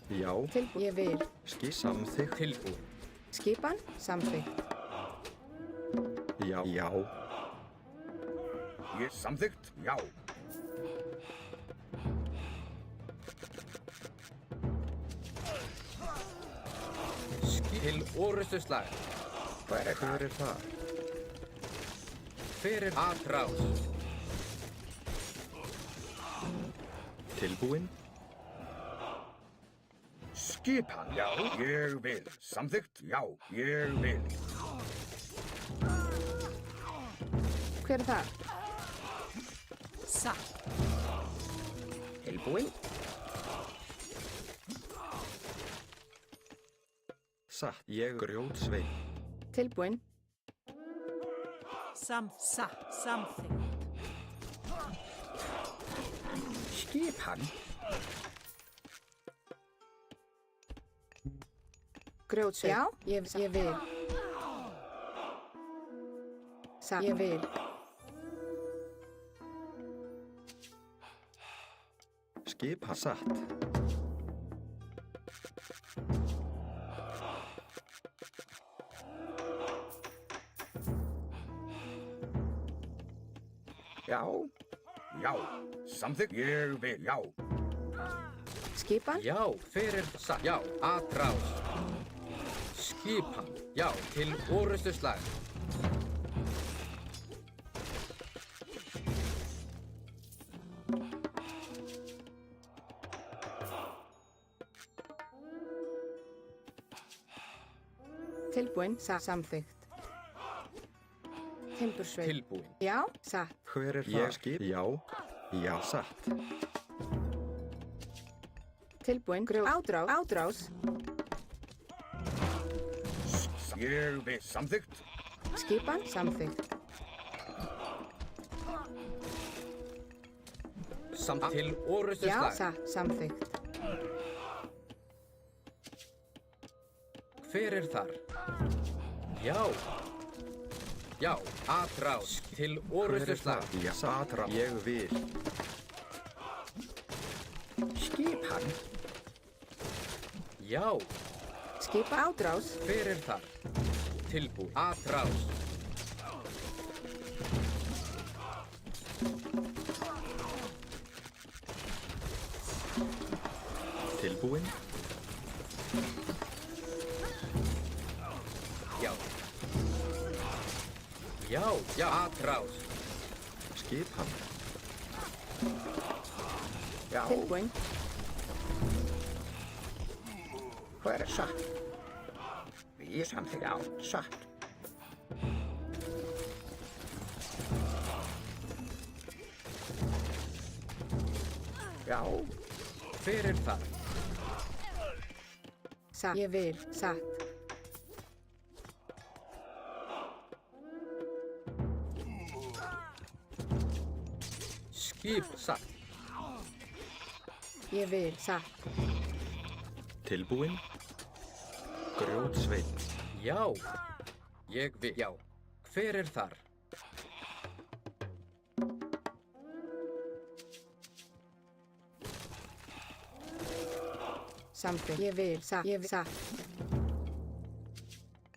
Já. Tilbúin. Ég vil. Samþykkt. Tilbúin. Skipan. Samþykkt. Já. Já. Ég samþykkt. Já. Til orustu slag. Hver er Hver er það? Hver er atrás? Tilbúin. Skipan. Já. Ég vil. Samþykkt. Já. Ég vil. Hver er þar? Satt. tilbúin? Satt. Ég grjótsveitn. Tilbúin. Satt. Samþykkt. Skipan. Grjótsveit. Já. Ég vil. Satt. Ég vil. Skipa. Satt. Já. Já. Samþykkt. Ég vil. Já. Skipan. Já, fyrir satt. Já, atrás. Skipan. Já, til orustu slag. Tilbúin. Samþykkt. Timbursveit. Tilbúin. Já. Satt. Hver er það? Skip. Já. Já. Satt. Tilbúin. Átrás. Ég vil. Samþykkt. Skipan. Samþykkt. Samt til orustu Já. slag. Satt. Samþykkt. Hver er þar? Já. Já, atrás. Til orustu slag. Já. Satt. Ég vil. Skipan. Já. Skipa. Átrás. Hver er þar? Tilbúin. Atrás. Tilbúin. Já. Já. Já, atrás. Skipan. Já. Tilbúin. Hver er satt? Við samþykkt. Já. Satt. Já, Hver er þar? Satt. Ég vil. Satt. Skip. Satt. Ég vil. Satt. Tilbúinn. Grjótsveinn. Já. Ég vil. Já. Hver er þar? Samþykkt. Ég vil. Satt. Ég vil. Satt.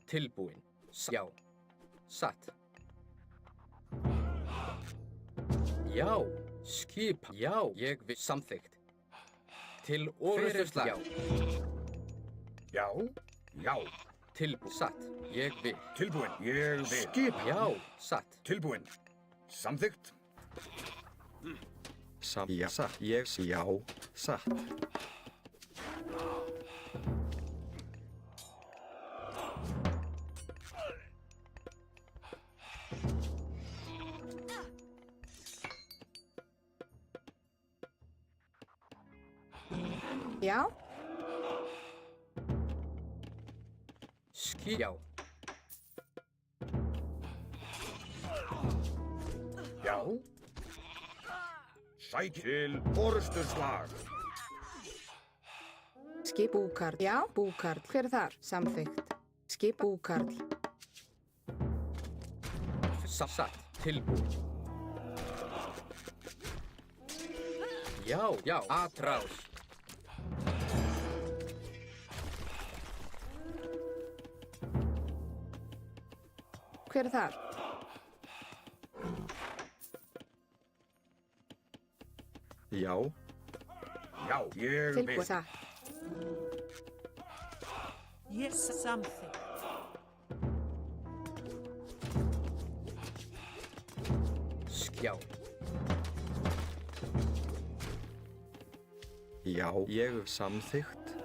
Tilbúinn. Já. Satt. Já. Skip. Já. Ég vil. Samþykkt. Til orðuslag. Já. Já, já. Satt. Ég vil. Tilbúinn. Ég vil. Skip. Já. Satt. Tilbúinn. Samþykkt. Já, satt. Ég, já, satt. Já. Skip. Já. Já. Sæk til orðsturslag. Skip. Búkarl. Já. Búkarl. Hver er þar? Samþykkt. Skip. Búkarl. Satt. Tilbúinn. Já. Já. Atrás. Hver er þar? Já, Já, ég vil. Tilbúið. Satt. Yes, something. Já. já, ég samþykkt.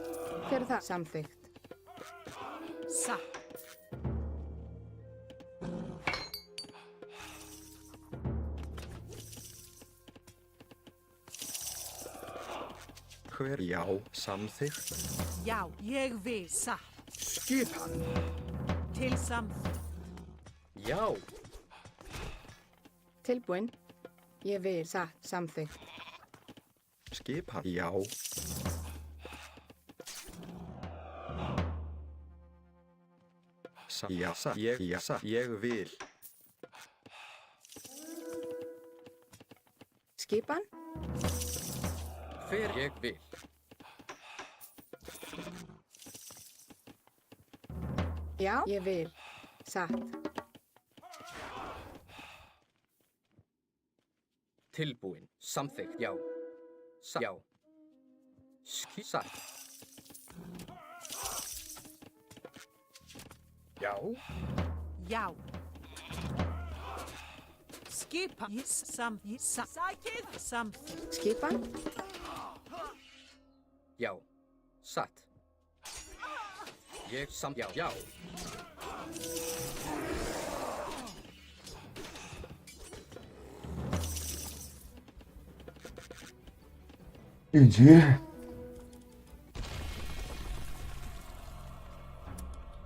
Hver er þar? Samþykkt. Satt. Hver, já, samþykkt. Já, ég vil. Satt. Skipan. Til samþykkt. Já. Tilbúinn. Ég vil. Satt. Samþykkt. Skipa, já. Já, satt. Ég, satt. Ég vil. Skipan. Hver ég vil. Já. Ég vil. Satt. Tilbúinn. Samþykkt. Já. Já. Satt. Já. Já. Skipa. Yes, sækið. Samþykkt. Skipan. Já. Satt. Ég já. Já. GG.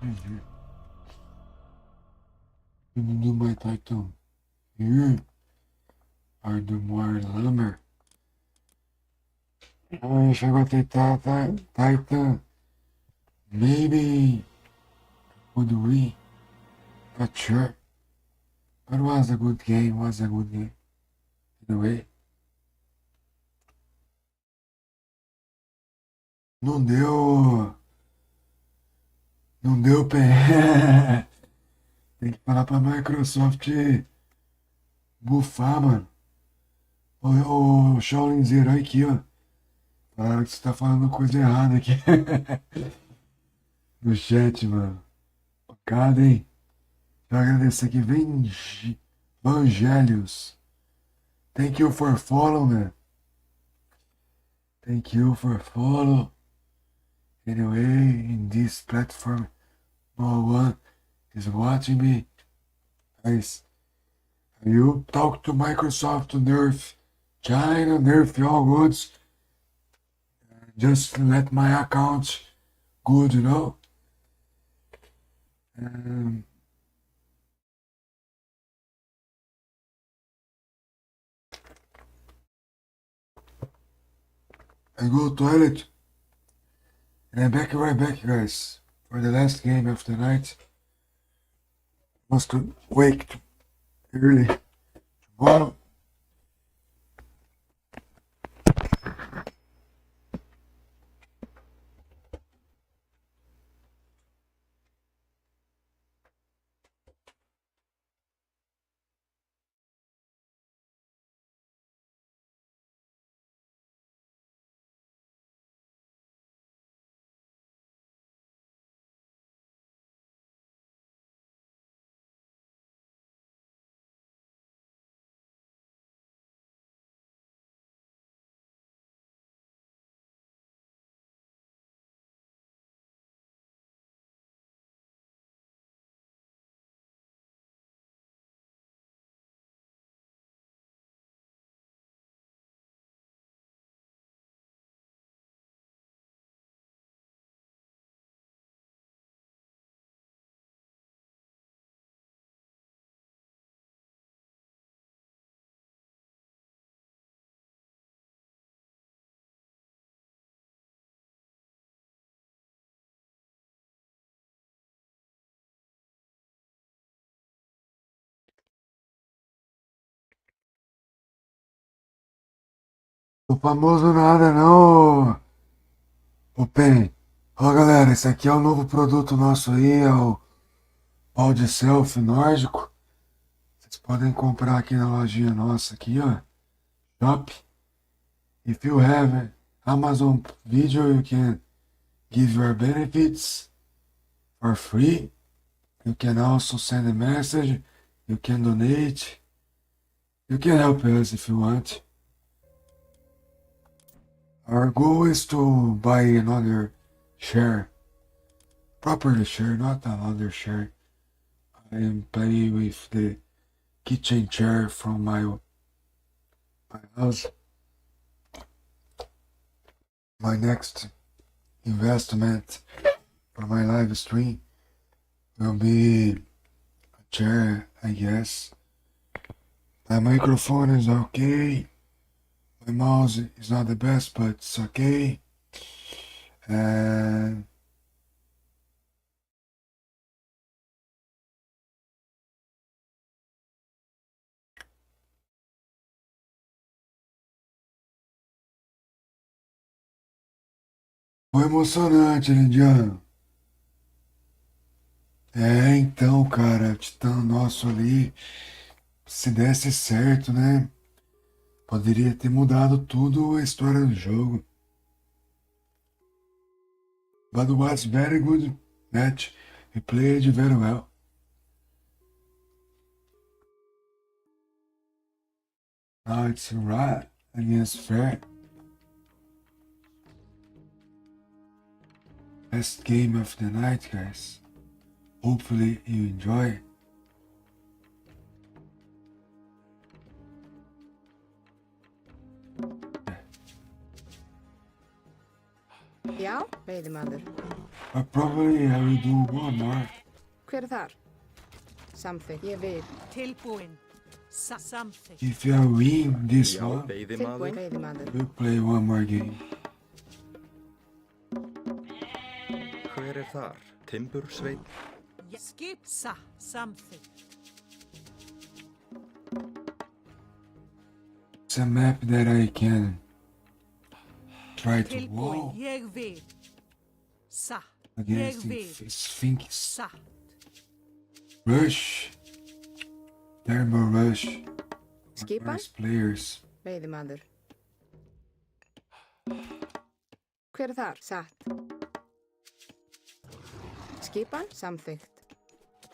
GG. Gonna do my title. You are the more lumber. I forgot the title. Maybe would we? Not sure. But it was a good game. Anyway. Não deu. Não deu pé. Tem que falar pra Microsoft bufar, mano. Ô, Shaolinzeiro, olha aqui, ó. Falaram que você tá falando coisa errada aqui. No chat, mano. Pancada, hein? Quero agradecer aqui. Vangelhos. Thank you for follow, man. Thank you for follow. Anyway, in this platform, no one is watching me. Guys, you talk to Microsoft to nerf China, nerf your goods. just let my account good, you know. Um, I go toilet and I'm back right back, guys, for the last game of the night. Must wake early tomorrow. Tô famoso nada não, ô Pen. Ó galera, esse aqui é o novo produto nosso aí, é o pau de selfie nórdico. Vocês podem comprar aqui na lojinha nossa aqui, ó. Shop. If you have Amazon Video, you can give your benefits for free. You can also send a message. You can donate. You can help us if you want. Our goal is to buy another share. Properly share, not another share. I am playing with the kitchen chair from my house. My next investment for my live stream will be a chair, I guess. My microphone is okay. My mouse is not the best, but it's okay. And foi emocionante, Lindiano. É, então, cara, o titã nosso ali, se desse certo, né? Poderia ter mudado tudo a história do jogo. But it was very good match. He played very well. Now it's right against fair. Last game of the night, guys. Hopefully you enjoy. Já, veiðimaður. But probably I will do one more. Hver er þar? Samþykkt. Ég vil. Tilbúin. Samþykkt. If I win this Já, one, veiðimaður. Tilbúin. Veiðimaður. we'll play one more game. Hver er þar? Timbursveinn. Skip samþykkt. It's a map that I can try to Tilbúin. wall Ég vil. Satt. Ég against vil. the Sphinx. Satt. Rush. Turbo Rush. Skipan. Nice players. Veiðimaður. Hver er þar? Satt. Skipan. Samþykkt.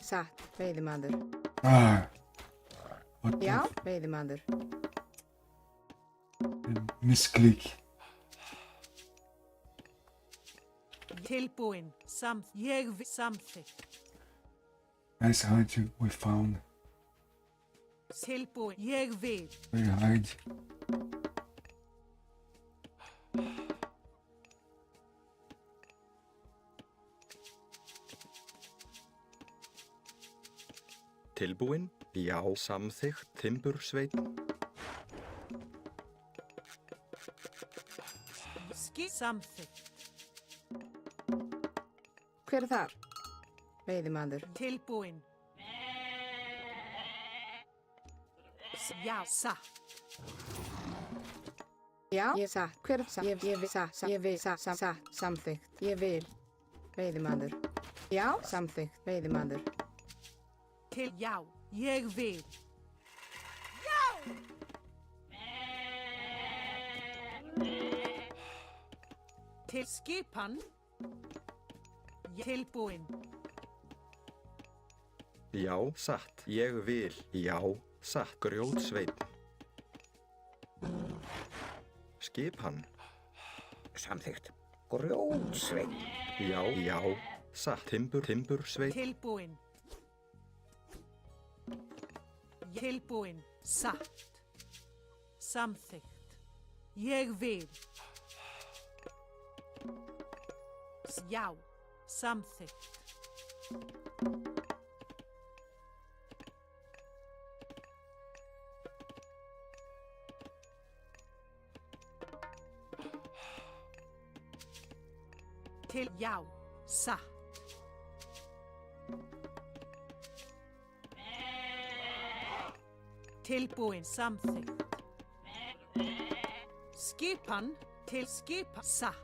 Satt. Veiðimaður. Ah. What Já, veiðimaður. the misclick. Tilbúin. Ég vil. Samþykkt. Nice hunt we found. Tilbúin. Ég vil. Very hard. Tilbúin? Já, samþykkt. Timbursveinn. Skip. Samþykkt. Hver er þar? Veiðimaður. Tilbúin. Já, satt. Já, ég satt. Hver er satt? Ég vil satt. Ég vil satt. Satt. Samþykkt. Ég vil. Veiðimaður. Já, samþykkt. Veiðimaður. Til já, ég vil. Til skipan. Tilbúin. Já, satt. Ég vil. Já, satt. Grjótsveinn. Skipan. Samþykkt. Grjótsveinn. Já, já, satt. Timbursveinn. Tilbúin. Tilbúin. Satt. Samþykkt. Ég vil. Já. Samþykkt. Til já. Satt. Tilbúin. Samþykkt. Skipan. Til skipan. Satt.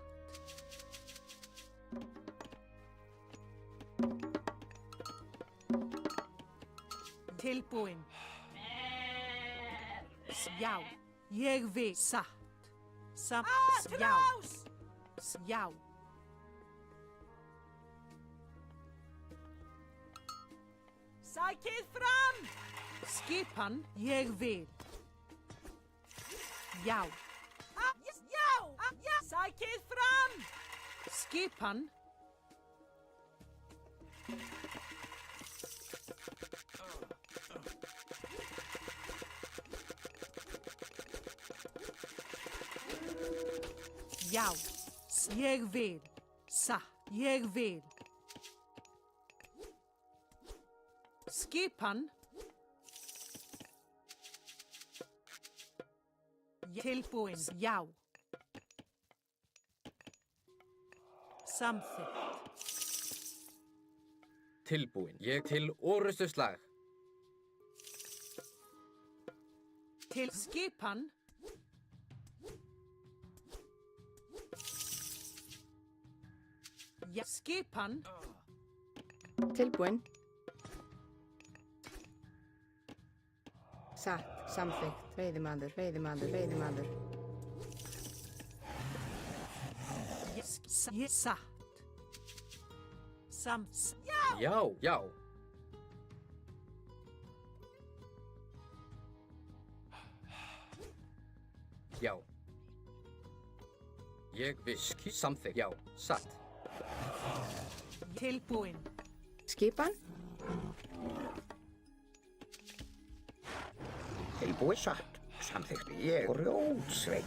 Tilbúin. Já. Ég vil. Satt. Já. Já. Sækið fram! Skipan. Ég vil. Já. Já. Sækið fram! Skipan. Já, ég vil. Satt, ég vil. Skipan. Tilbúin. Já. Samþykkt. Tilbúin. Ég til orustuslag. Til skipan. Ja, skipan. Tilbúin. Satt. Samþykkt. Veiðimaður. Veiðimaður. Veiðimaður. Ég satt. Já, já. Já. Ég viski samþykkt. Já, satt. Tilbúin. Skipan. Tilbúið. Satt. Samþykkt. Ég. Grjótsveinn.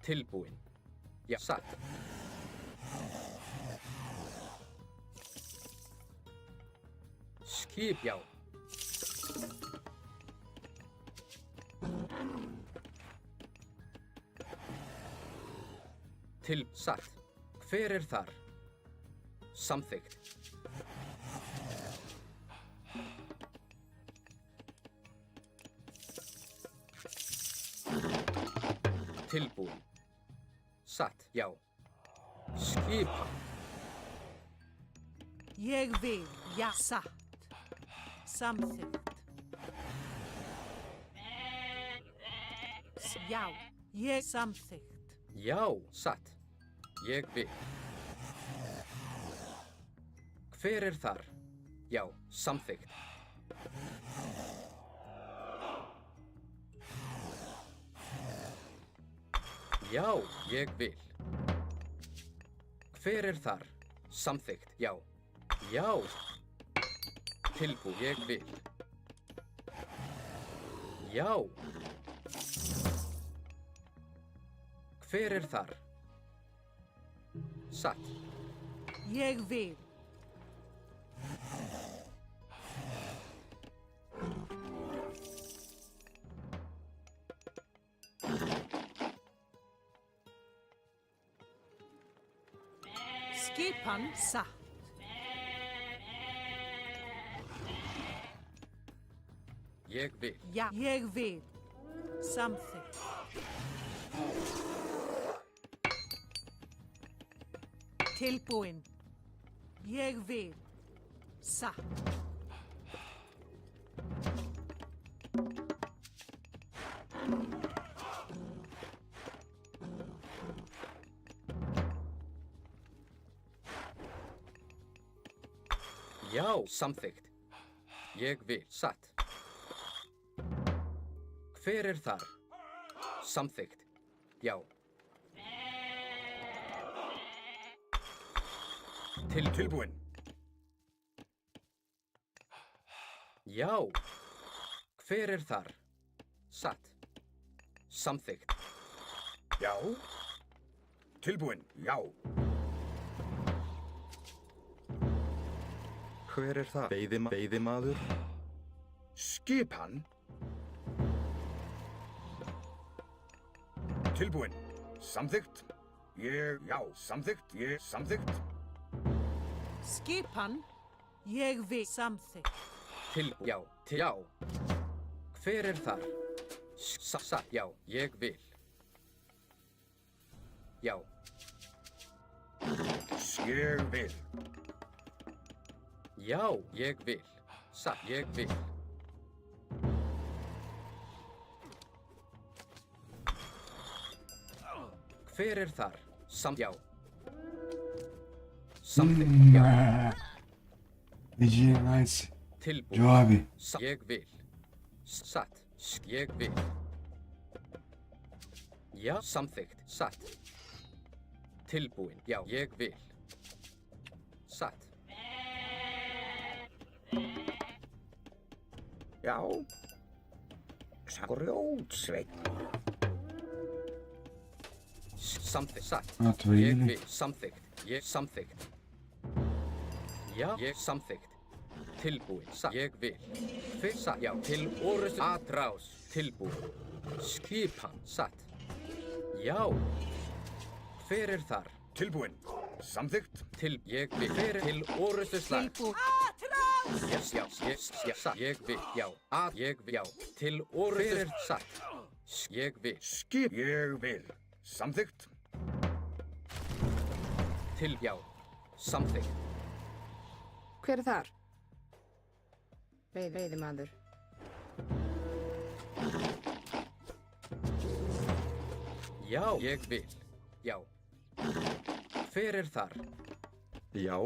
Tilbúin. Já, satt. Skip, já. Til satt. Hver er þar? Samþykkt. Tilbúin. Satt, já. Skipan. Ég vil. Já, satt. Samþykkt. Já, ég samþykkt. Já, satt. Ég vil. Hver er þar? Já, samþykkt. Já, ég vil. Hver er þar? Samþykkt, já. Já. Tilbúin, ég vil. Já. Hver er þar? Satt. Ég vil. Skipan satt. Ég vil. Já, ég vil. Samþykkt. Tilbúin. Ég vil. Satt. Já, samþykkt. Ég vil. Satt. Hver er þar? Samþykkt. Já. Tilbúin. Já. Hver er þar? Satt. Samþykkt. Já. Tilbúin. Já. Hver er það? Veiðimaður? Skipan. Tilbúin. Samþykkt. Já, samþykkt. Samþykkt. Skipan. Ég vil. Samþykkt. Já. Já. Hver er þar? Satt. Já. Ég vil. Já. Ég vil. Já. Ég vil. Satt. Ég vil. Hver er þar? Já. Samþykkt. Já. DJ Knights. Tilbúin. Jawaabi. Ég vil. Satt. Ég vil. Já. Samþykkt. Satt. Tilbúin. Já. Ég vil. Satt. Já. Grjótsveinn. Samþykkt. Satt. Not Ég really. vil. Samþykkt. Ég samþykkt. Já. Ég samþykkt. Tilbúin. Satt. Ég vil. Fyrsta. Já. Til orðs. Atrás. Tilbúin. Skipan. Satt. Já. Hver er þar? Tilbúin. Samþykkt. Ég vil. Hver er til orðuslag? Tilbúin. Já. Satt. Ég vil. Já. Ég vil. Já. Til orðus. Hver er satt? Ég vil. Ég vil. Samþykkt. Til. Já. Samþykkt. Hver er þar? Veiðimaður. Já. Ég vil. Já. Hver er þar? Já,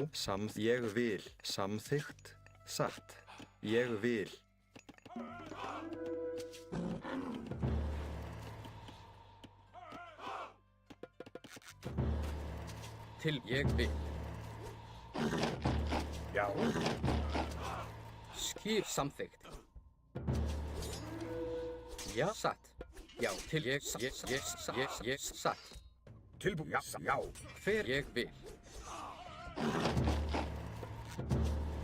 ég vil. Samþykkt. Satt. Ég vil. Til. Ég vil. Já. Samþykkt. Já. Satt. Já. Til. Ég satt. Tilbúin. Já. Hver ég vil.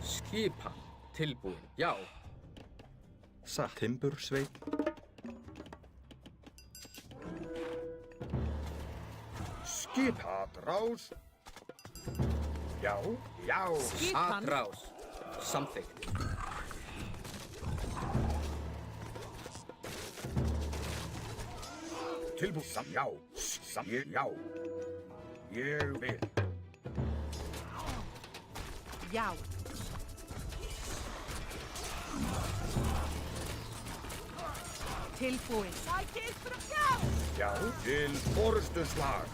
Skipan. Tilbúin. Já. Satt. Timbursveinn. Atrás. Já. Já. Skipan. Atrás. Samþykkt. Tilbúin. Já. Já. Ég vil. Já. Tilbúin. Já. Til orðuslag.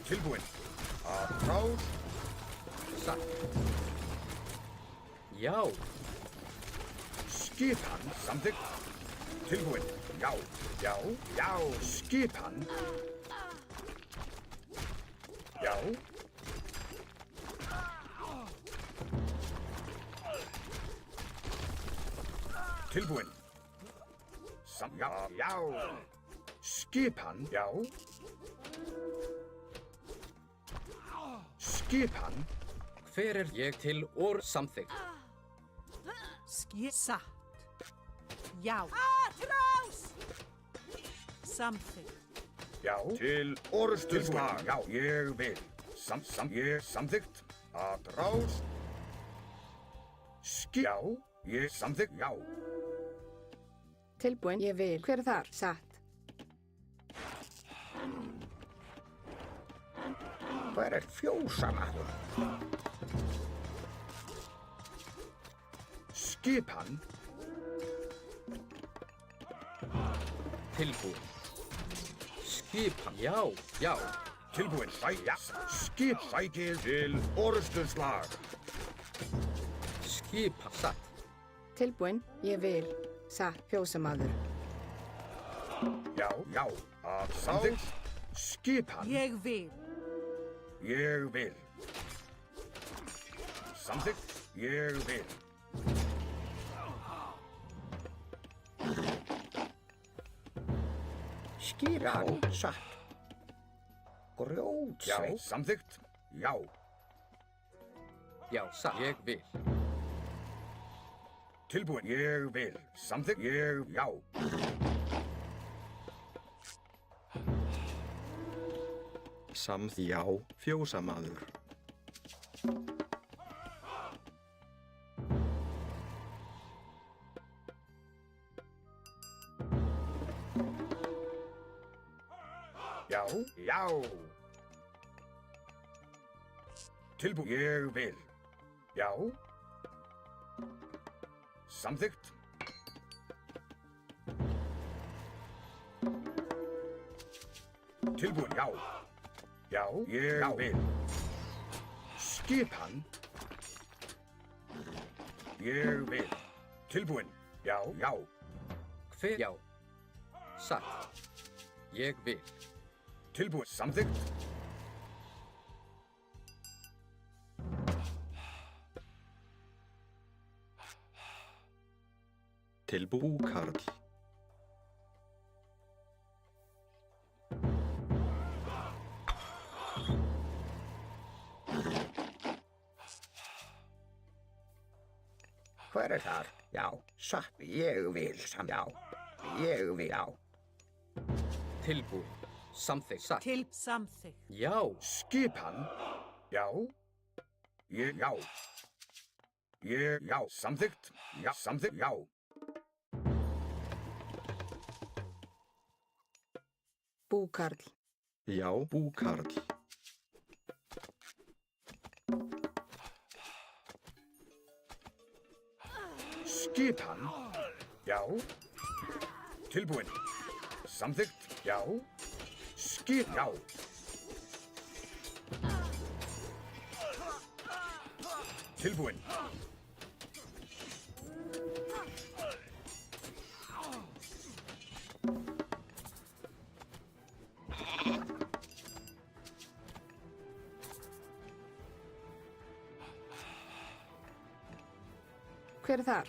Tilbúin. Atrás. Satt. Já. Skipan. Samþykkt. Tilbúin. Já. Já. Já. Skipan. Já. Tilbúin. Já. Já. Skipan, já. Skipan, Hver er ég til or samþykkt? Satt. Já. Atrás! Samþykkt. já. Til orrustuslag, já. Ég vil. Ég samþykkt. Atrás. Já. Ég samþykkt, já. Tilbúin, ég vil. Hver er þar? Satt. Hver er fjósamaður? Skipan, Tilbúin. Skipan, já. tilbúin, sækið til orrustuslag. Skipan, satt. Tilbúin, ég vil. Satt. Fjósamaður. Já. Að samþykkt. Skipan, Ég vil. ég vil. Samþykkt, ég vil. Skipan, satt. Já, Grjótsveit. samþykkt, já. Já, satt. Ég vil. Tilbúin, ég vil. Samþykkt, já. Já, fjósamaður. Já. Tilbúin, ég vil. Já. Samþykkt. Tilbúin, já. Já, ég vil. Skipan. Ég vil. Tilbúin, já. Hver? Já. Satt. Ég vil. Tilbúin, samþykkt. Búkarl. Hver er þar? Já, satt. Ég vil. Já. Ég vil, já. Tilbúin. Samþykkt. Satt. Til samþykkt. Já. Skipan. Já. Já. Já, samþykkt. Já, samþykkt, já. Búkarl. Já, búkarl. Skipan. Já. Tilbúin. Samþykkt. Já. Já. Tilbúin. Hver er þar?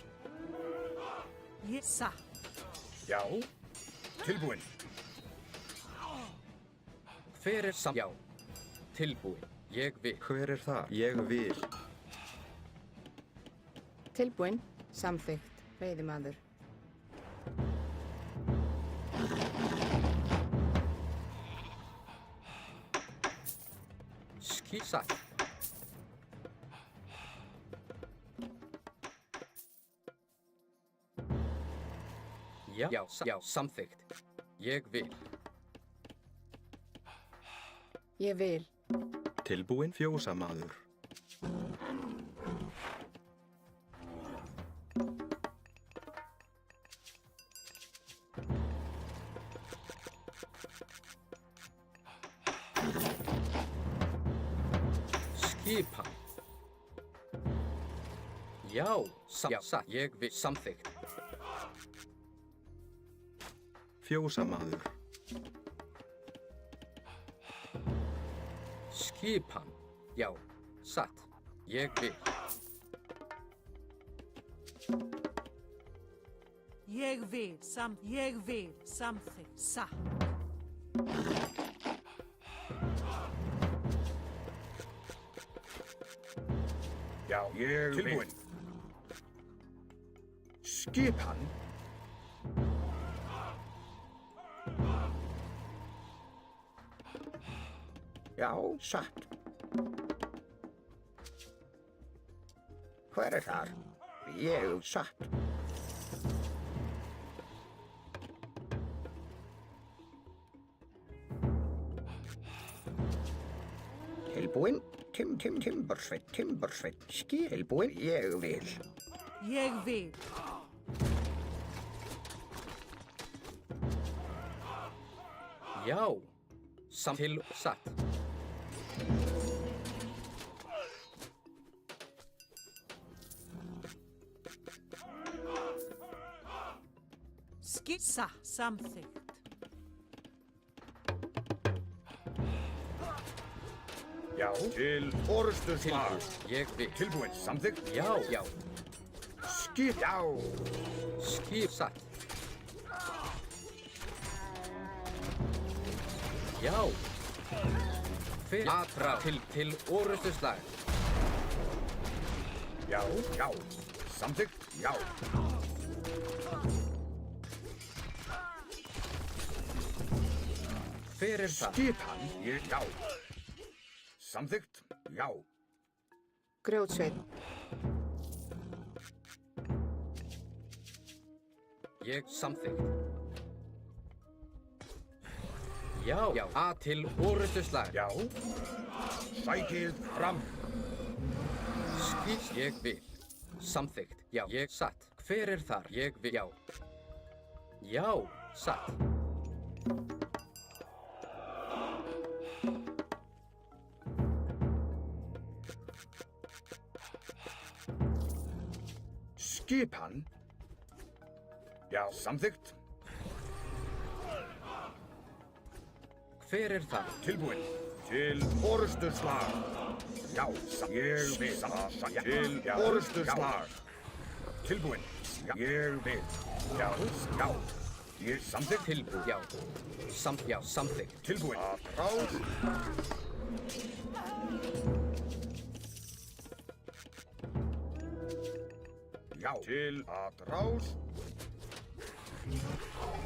Ég satt. Já. Tilbúin. Hver er Já. Tilbúin. Ég vil. Hver er þar? Ég vil. Tilbúin. Samþykkt. Veiðimaður. Satt. Já, samþykkt. Ég vil. Ég vil. Tilbúin fjósamaður. Skipan. Já, satt. Ég vil. Samþykkt. Fjósamaður. Skipan. Já, satt. Ég vil. Ég vil. Samþykkt. Satt. Já, ég tilbúinn. Skipan. Já, satt. Hver er þar? Ég satt. Tilbúinn. Timbursveit. Tilbúinn. Ég vil. Ég vil. Já. Til satt. Skissa. Samþykkt. Já, til orustu slag. Ég vil. Tilbúinn, samþykkt. Já. Skip. Já. Skip satt. Já. Fyrir atra til orustuslag. Já. Samþykkt. Já. Fyrir það. Skipan. Já. Samþykkt. Já. Grjótsveit. Ég samþykkt. Já. Til orustuslag. Já. Sækið fram. Skip. Ég vil. Samþykkt. Já. Ég satt. Hver er þar? Ég vil. Já. Já. Satt. Skipan. Já, samþykkt. Hver er þar? Tilbúinn. Til orustu slag. Já, ég vil. Til orustu slag. Tilbúinn. Ég vil. Já. Ég samþykkt. Tilbúið. Já. Samþykkt. Tilbúinn. Rás. Já. Til að rás.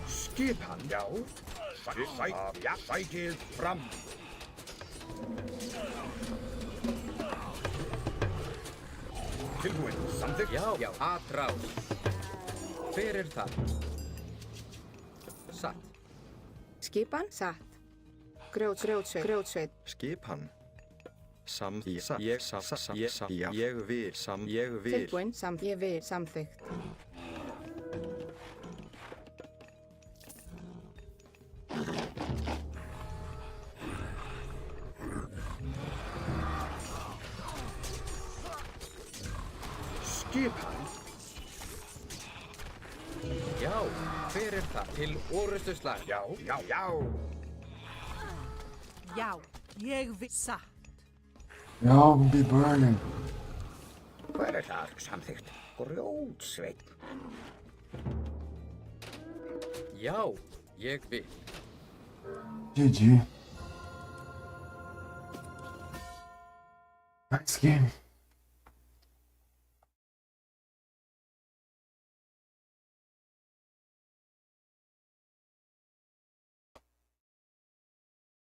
Skipan. Já. Sækið fram. Tilbúinn. Samþykkt. Já. Atrás. Hver er þar? Satt. Skipan. Satt. Grjótsveit. Skipan. Ég vil. Tilbúinn. Ég vil. Samþykkt. Skipan. Já. Hver er þar? Til orustuslag. Já. Já. Ég vil. Satt. Y'all gonna be burning. Hver er þar? Samþykkt. Grjótsveit. Já. Ég vil. GG. Nice game.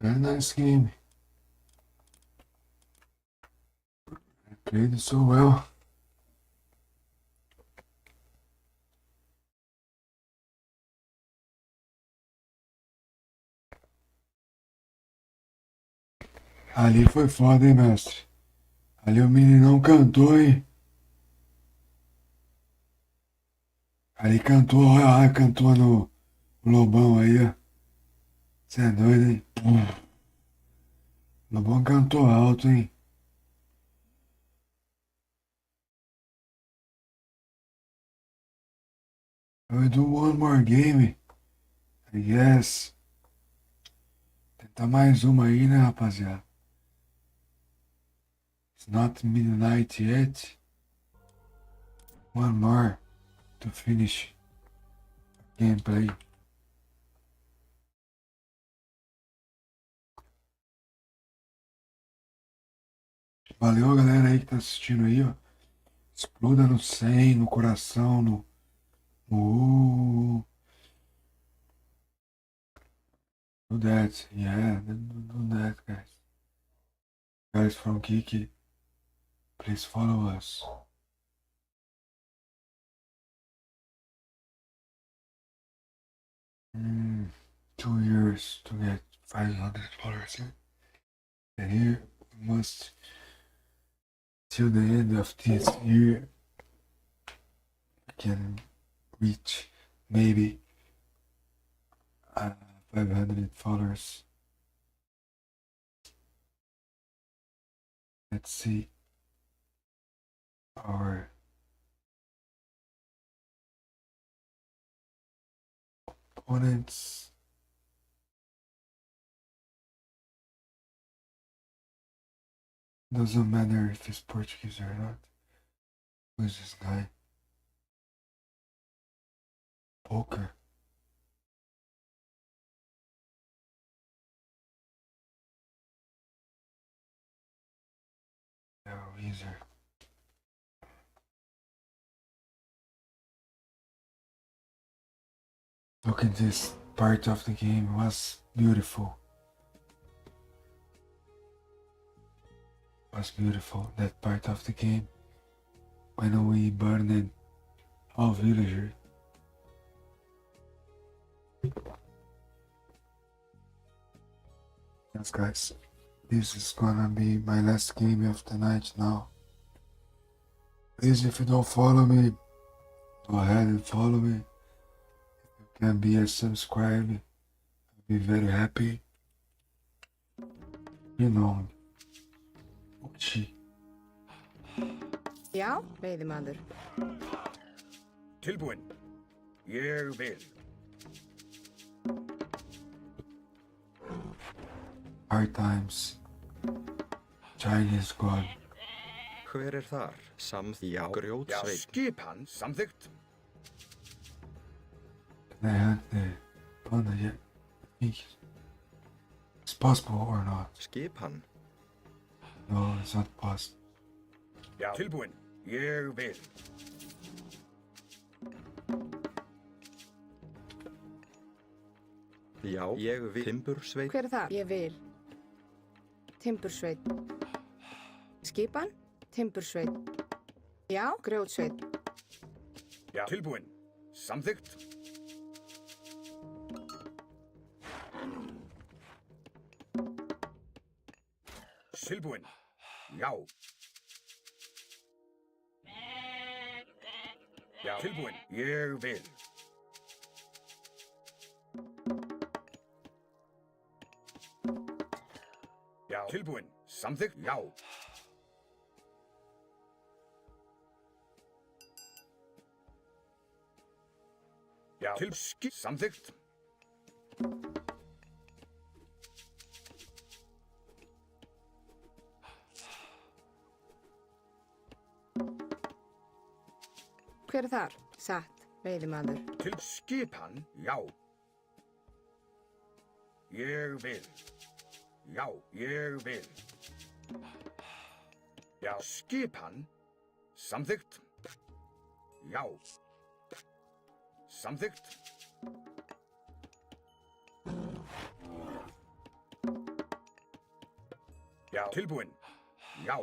Very nice game. I played it so well. Ali foi foda, hein, mestre? Ali o meninão cantou, hein? Ali cantou, olha, cantou no Lobão aí, ó. Você é doido, hein? Lobão cantou alto, hein? I will do one more game, I guess. Tentar mais uma aí, né, rapaziada? It's not midnight yet. One more to finish gameplay. Valeu, galera aí que tá assistindo aí, ó. Exploda no 100, no coração, no... Do that. Yeah, do that, guys. Guys from Kiki, please follow us. 2 years to get 500 followers. And here we must, till the end of this year, we can reach maybe 500 followers. Let's see our opponents. Doesn't matter if he's Portuguese or not. Who's this guy? Poker. Yeah, Weezer. Look at this part of the game, it was beautiful. It was beautiful, that part of the game. When we burned all villagers. Yes guys, this is gonna be my last game of the night now. Please, if you don't follow me, go ahead and follow me. If you can be a subscribe, I'll be very happy. You know me. Ochi. Já, veiðimaður. Tilbúinn. Ég vil. Hard times. Chinese god. Hver er þar? Já, Já, grjótsveinn. skipan samþykkt. Can I hunt the panda yet? I think it's possible or not. Skipan. No, it's not possible. Já, tilbúinn. Ég vil. Já, ég vil. Timbursveinn. Hver er það? Ég vil. Timbursveit. Skipan? Timbursveit. Já, grjótsveit. Já, tilbúinn. Samþykkt. Tilbúinn. Já. Já, tilbúinn. Ég vil. Já, tilbúinn. Samþykkt. Já. Já, samþykkt. Hver er þar? Satt, veiðimaður. Til skipan, já. Ég vil. Já, ég vil. Já, skipan. Samþykkt. Já. Samþykkt. Já, tilbúinn. Já.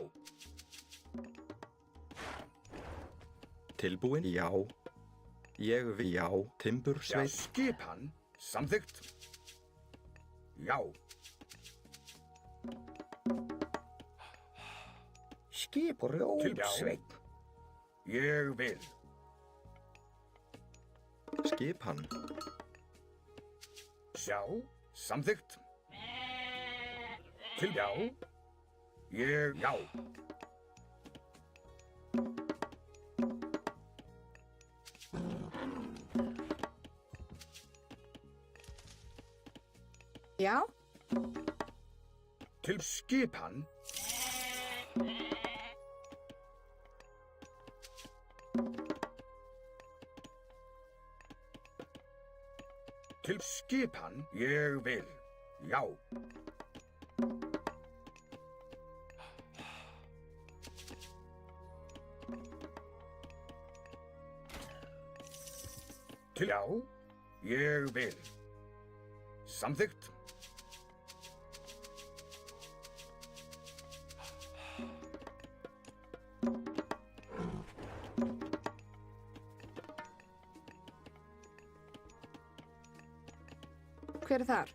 Tilbúinn? Já. Ég vil. Já. Já, Timbursveinn. skipan. Samþykkt. Já. Skip og rjótsveinn. Ég vil. Skipan. Já, samþykkt. Til já. Ég, já. Já, Til skipan. Til skipan. Ég vil. Já. Já, ég vil. Samþykkt. Hver er þar?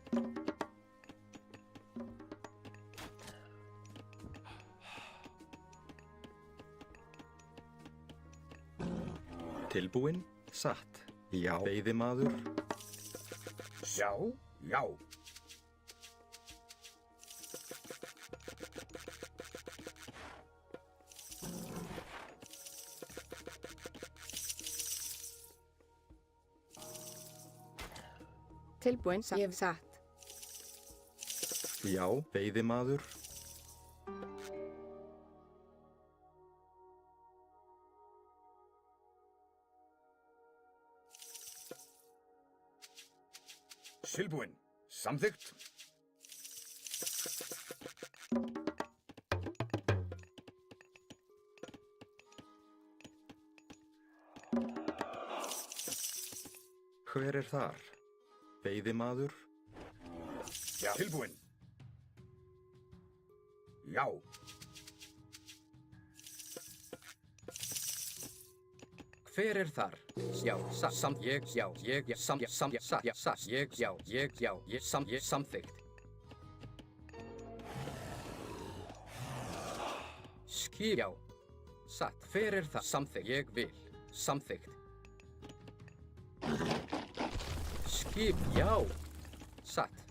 Tilbúinn, satt. Já, veiðimaður. Já, já. Tilbúinn, ég hef satt. Já, veiðimaður. Tilbúinn. Samþykkt. Hver er þar? Veiðimaður. Já. Tilbúinn. Já. Hver er þar? Já, ég, já, ég, samþykkt. Skip, já, satt. Hver er það? Samþykkt, ég vil, samþykkt. Skip, já, satt.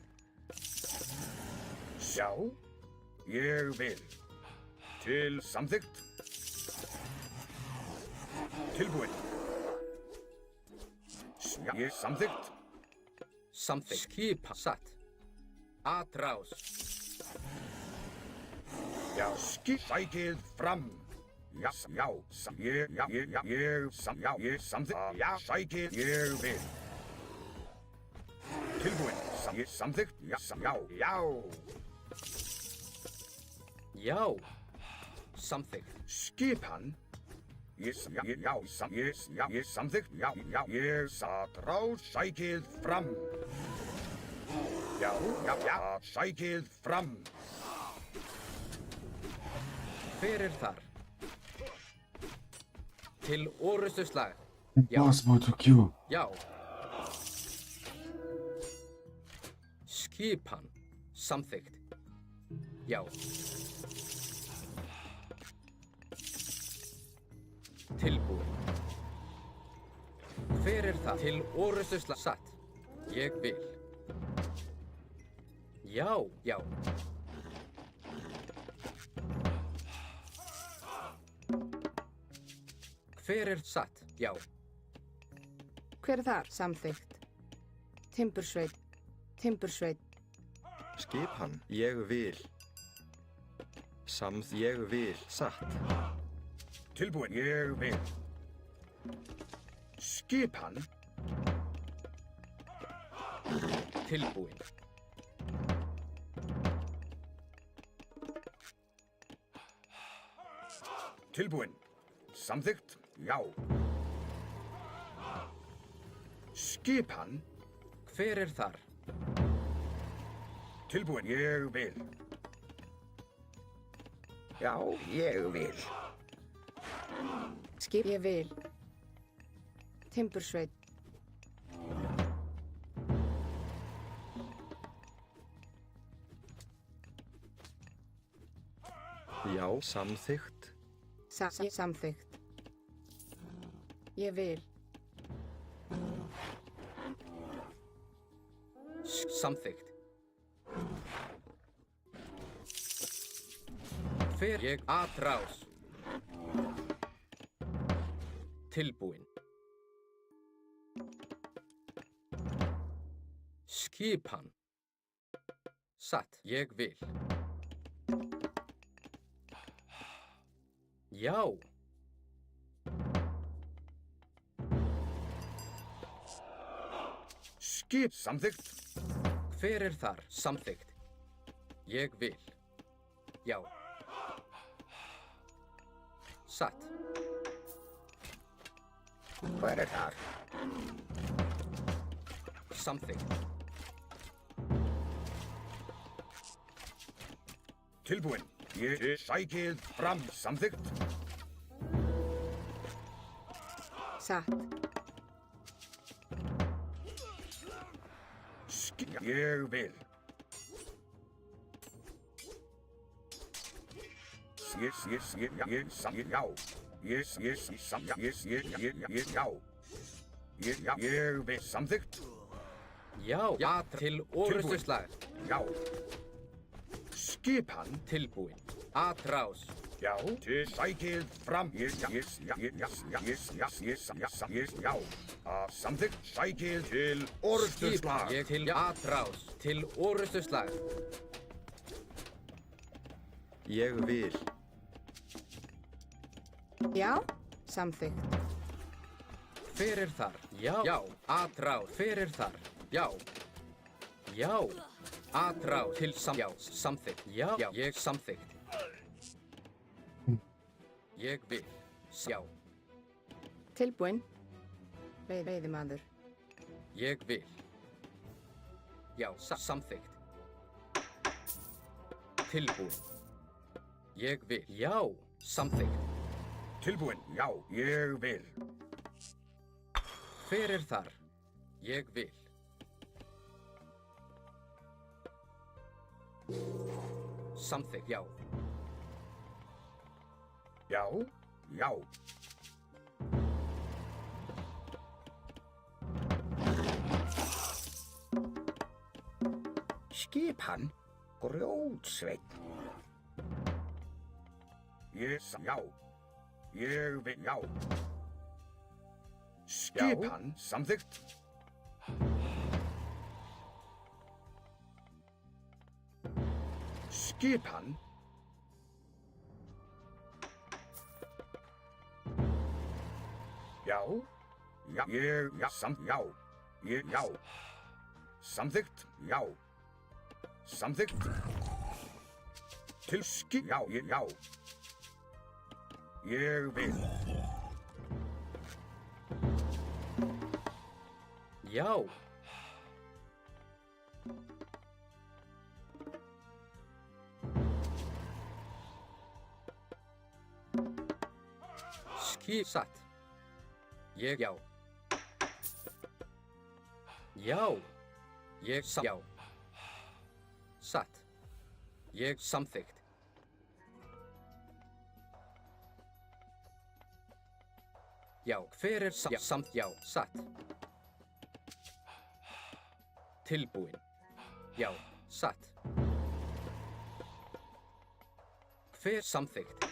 Já, ég vil. Til samþykkt. Tilbúinn. Já, ég samþykkt. Samþykkt. Skip, satt. Atrás. Já, skip. Sækið fram. Já, já, ég samþykkt. Já, sækið, ég vil. Tilbúinn. Ég samþykkt. Já, já. Já, samþykkt. Skipan. Ég samþykkt. Já, ég atrás. Sækið fram. Já, sækið fram. Hver er þar? Til orustuslag. Impossible to kill. Já. Skipan. Samþykkt. Já. Tilbúinn. Hver er það? Til orustuslag. Satt. Ég vil. Já, já. Hver er satt? Já. Hver er þar? Samþykkt. Timbursveit. Timbursveit. Skipan, ég vil. Ég vil, satt. Tilbúinn. Ég vil. Skipan. Tilbúinn. Tilbúinn. Samþykkt. Já. Skipan. Hver er þar? Tilbúinn. Ég vil. Já, ég vil. Skip, ég vil. Timbursveit. Já, samþykkt. Samþykkt. Ég vil. Samþykkt. Hver ég atrás. Tilbúinn. Skipan. Satt. Ég vil. Já. Skip. Samþykkt. Hver er þar? Samþykkt. Ég vil. Já. Satt. Hver þar? Samþykkt. Tilbúin. Ég sækið fram. Samþykkt. Satt. Ég vil. Já. Ég vil. Samþykkt. Já, til orustuslag. Já. Skipan. Tilbúin. Atrás. Já. Til sækið fram. Já. Samþykkt. Sækið til orustuslag. Ég til atrás. Til orustuslag. Ég vil. Já, samþykkt. Fyrir þar. Já, atrás. Fyrir þar. Já. Atrás. Til já, samþykkt. Já, ég samþykkt. Ég vil. Já. Tilbúin. Veiðimaður. Ég vil. Já, samþykkt. Tilbúin. Ég vil. Já, samþykkt. Tilbúin. Já. Ég vil. Fyrir þar. Ég vil. Samþykkt. Já. Já. Skipan. Grjótsveinn. Já. Ég vil. Já. Skipan. Samþykkt. Skipan. Já. Já. Samþykkt. Já. Samþykkt. Til já. Ég vil. Já. Satt. Ég já. Já. Ég já. Satt. Ég samþykkt. Já, fyrir samt já, satt. Tilbúin. Já, satt. Hver samþykkt?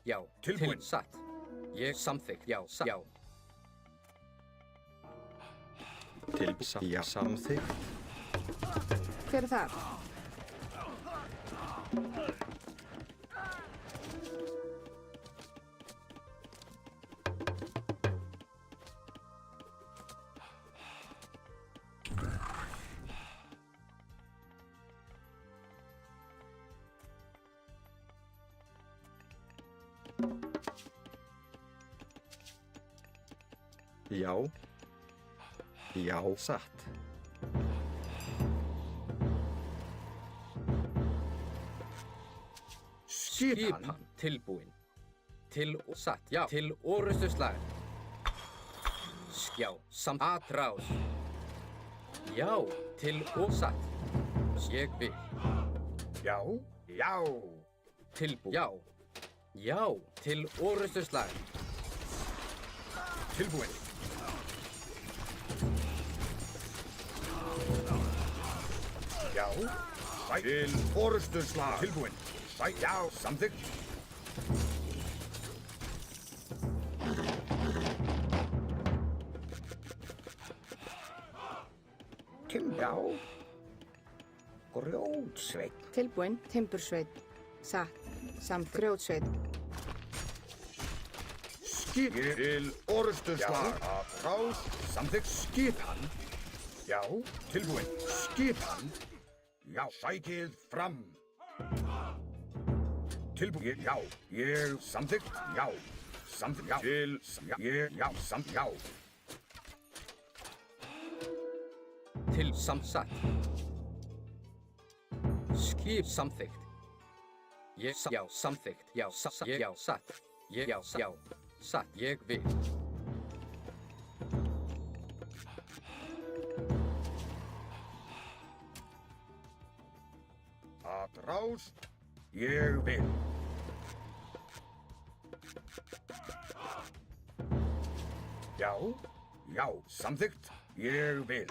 Já, Tilbúin. Satt. Ég samþykkt. Já, já. Já, samþykkt. Hver er það? Já. Já, satt. Skipan. Tilbúin. Til satt. Já, til orustuslag. Já, samt atrás. Já, til og satt. Ég vil. Já. Tilbúin. Já. Já, til orustuslag. Tilbúin. Já. Til orustuslag. Tilbúin. Já. Samþykkt. Já. Grjótsveinn. Tilbúin. Timbursveit. Satt. Samt grjótsveit. Skip til orustuslag. Atrás. Samþykkt. Skipan. Já. Tilbúin. Skipan. Já. Sækið fram. Tilbúin. Já. Ég samþykkt. Já. samt, já, til, já, ég, já, samt, já. Til satt. Skip samþykkt. Já, samþykkt. Já, ég, já, satt. Ég, já, satt. Ég vil. Atrás, ég vil. Já, já, samþykkt, ég vil.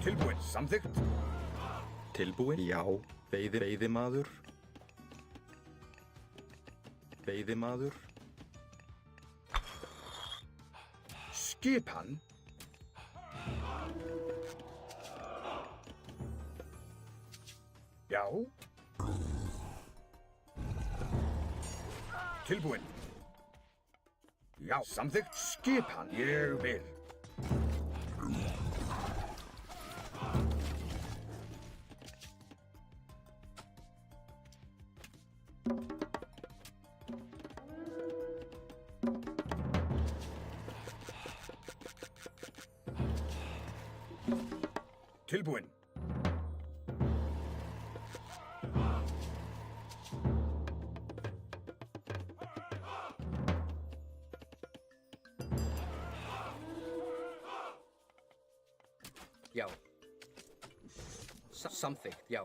Tilbúin, samþykkt. Tilbúin? Já. Veiðimaður. Veiðimaður. Skipan. Já. Tilbúin. Já, samþykkt. Skipan, ég vil. Tilbúin. Já. Samþykkt, já.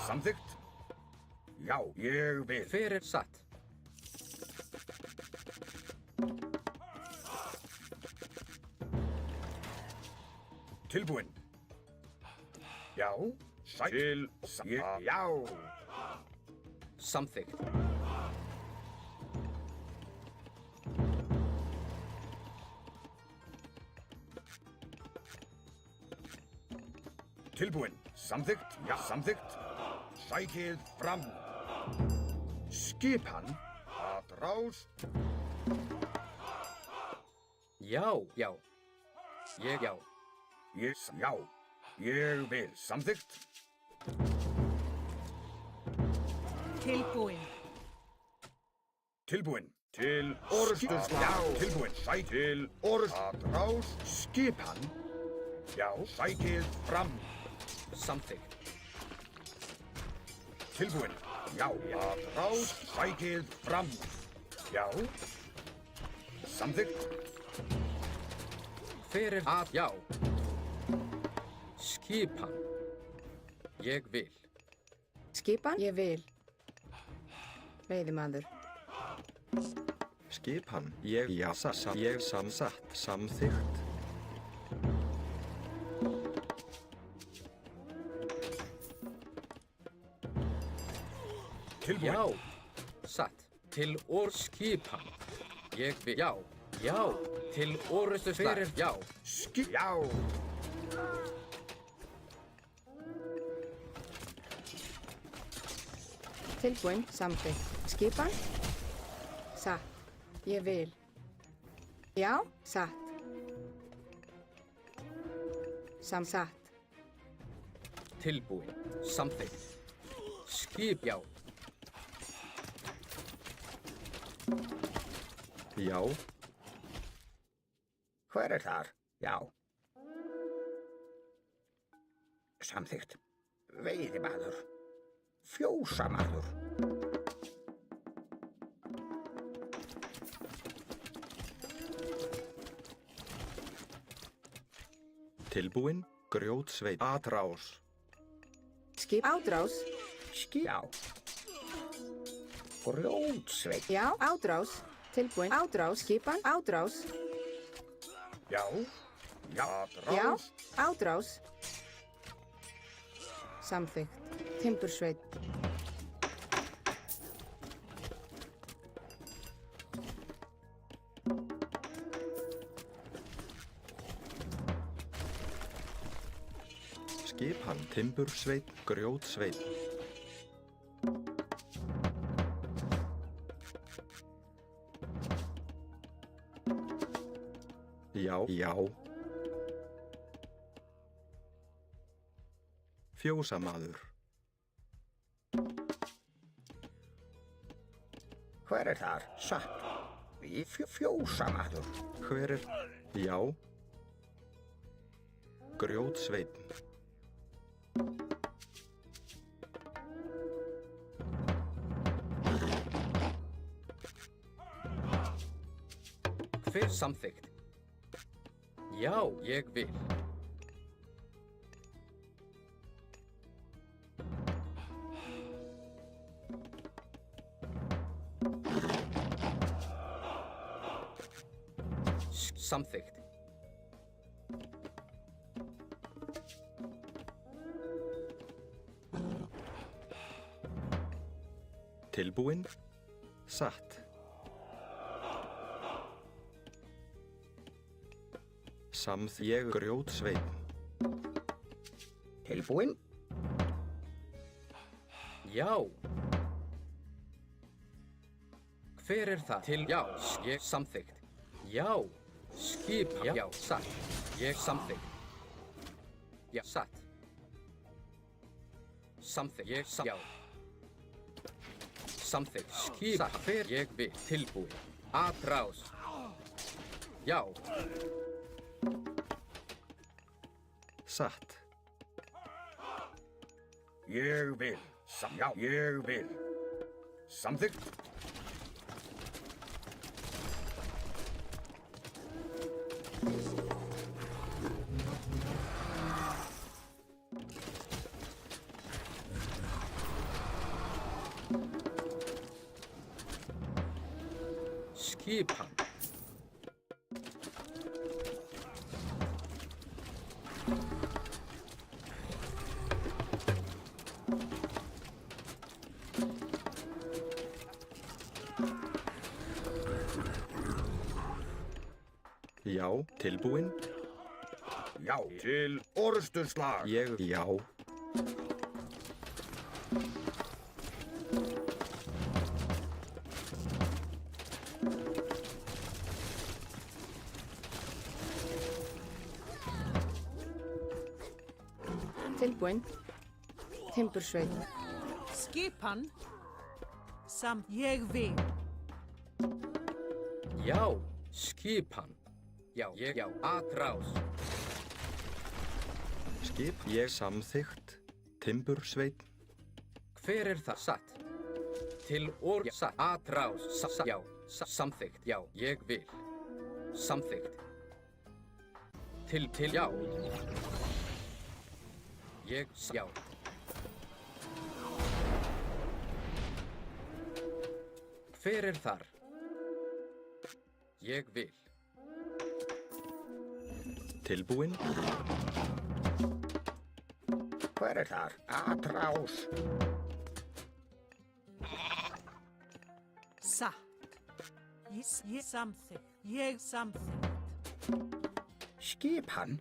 Samþykkt. Já, ég vil. Fyrir satt. Tilbúin. Já, til, já. Samþykkt. Tilbúin. Samþykkt, já, samþykkt. Sækið fram. Skipan. Atrás. Já, já. Ég, já. Ég, já. Ég vil. Samþykkt. Tilbúin. Tilbúin. Til orðstöðsla. Já, tilbúin. Sæk til orð. Atrás. Skipan. Já, sækið fram. Samþykkt. Tilbúin. Já, atrás. Sækið fram. Já. Samþykkt. Fyrir að, já. Skipan. Ég vil. Skipan, ég vil. Veiðimaður. Skipan. Ég, já, ég samsatt. Samþykkt. Tilbúin. Já. Satt. Til skipan. Ég vil. Já. Já. Til orðustu fyrir, já. Já. Tilbúin, samþykkt. Skipan. Satt. Ég vil. Já, satt. Satt. Tilbúin. Samþykkt. Skip, já. Já. Hver er þar? Já. Samþykkt. Veiðimaður. Fjósamaður. Tilbúin. Grjótsveit. Atrás. Skip. Ádrás. Já. Grjótsveit. Já, ádrás. Tilbúin. Ádrás. Skipan. Ádrás. Já. Já. Já, Atrás. ádrás. Samþykkt. Timbursveit. Skipan. Timbursveit. Grjótsveit. Já, já. Fjósamaður. Hver er þar? Satt. Fjósamaður. Hver er? Já. Grjótsveinn. Hver samþykkt? Já, ég vil. Samþykkt. Tilbúinn? Satt. Ég grjótsveinn. Tilbúinn? Já. Hver er það? Já, ég samþykkt. Já. Skip. Já, satt. Ég samþykkt. Já, satt. Samþykkt. Já. Samþykkt. Skip. Satt. Hver ég vil. Tilbúin. Atrás. Já. Satt. Ég vil. Já, ég vil. Samþykkt. Skipan. Já, tilbúinn? Já, til orrustuslag. Já. Tilbúinn. Timbursveinn. Skipan. Ég vil. Já. Skipan. Já, já. Atrás. Skip. Ég samþykkt. Timbursveinn. Hver er það? Satt. Til satt. Atrás. Já. Samþykkt. Já, ég vil. Samþykkt. Til. Já. Já. Hver er þar? Ég vil. Tilbúinn? Hver er þar? Atrás. Satt. Ég samþykkt. Ég samþykkt. Skipan.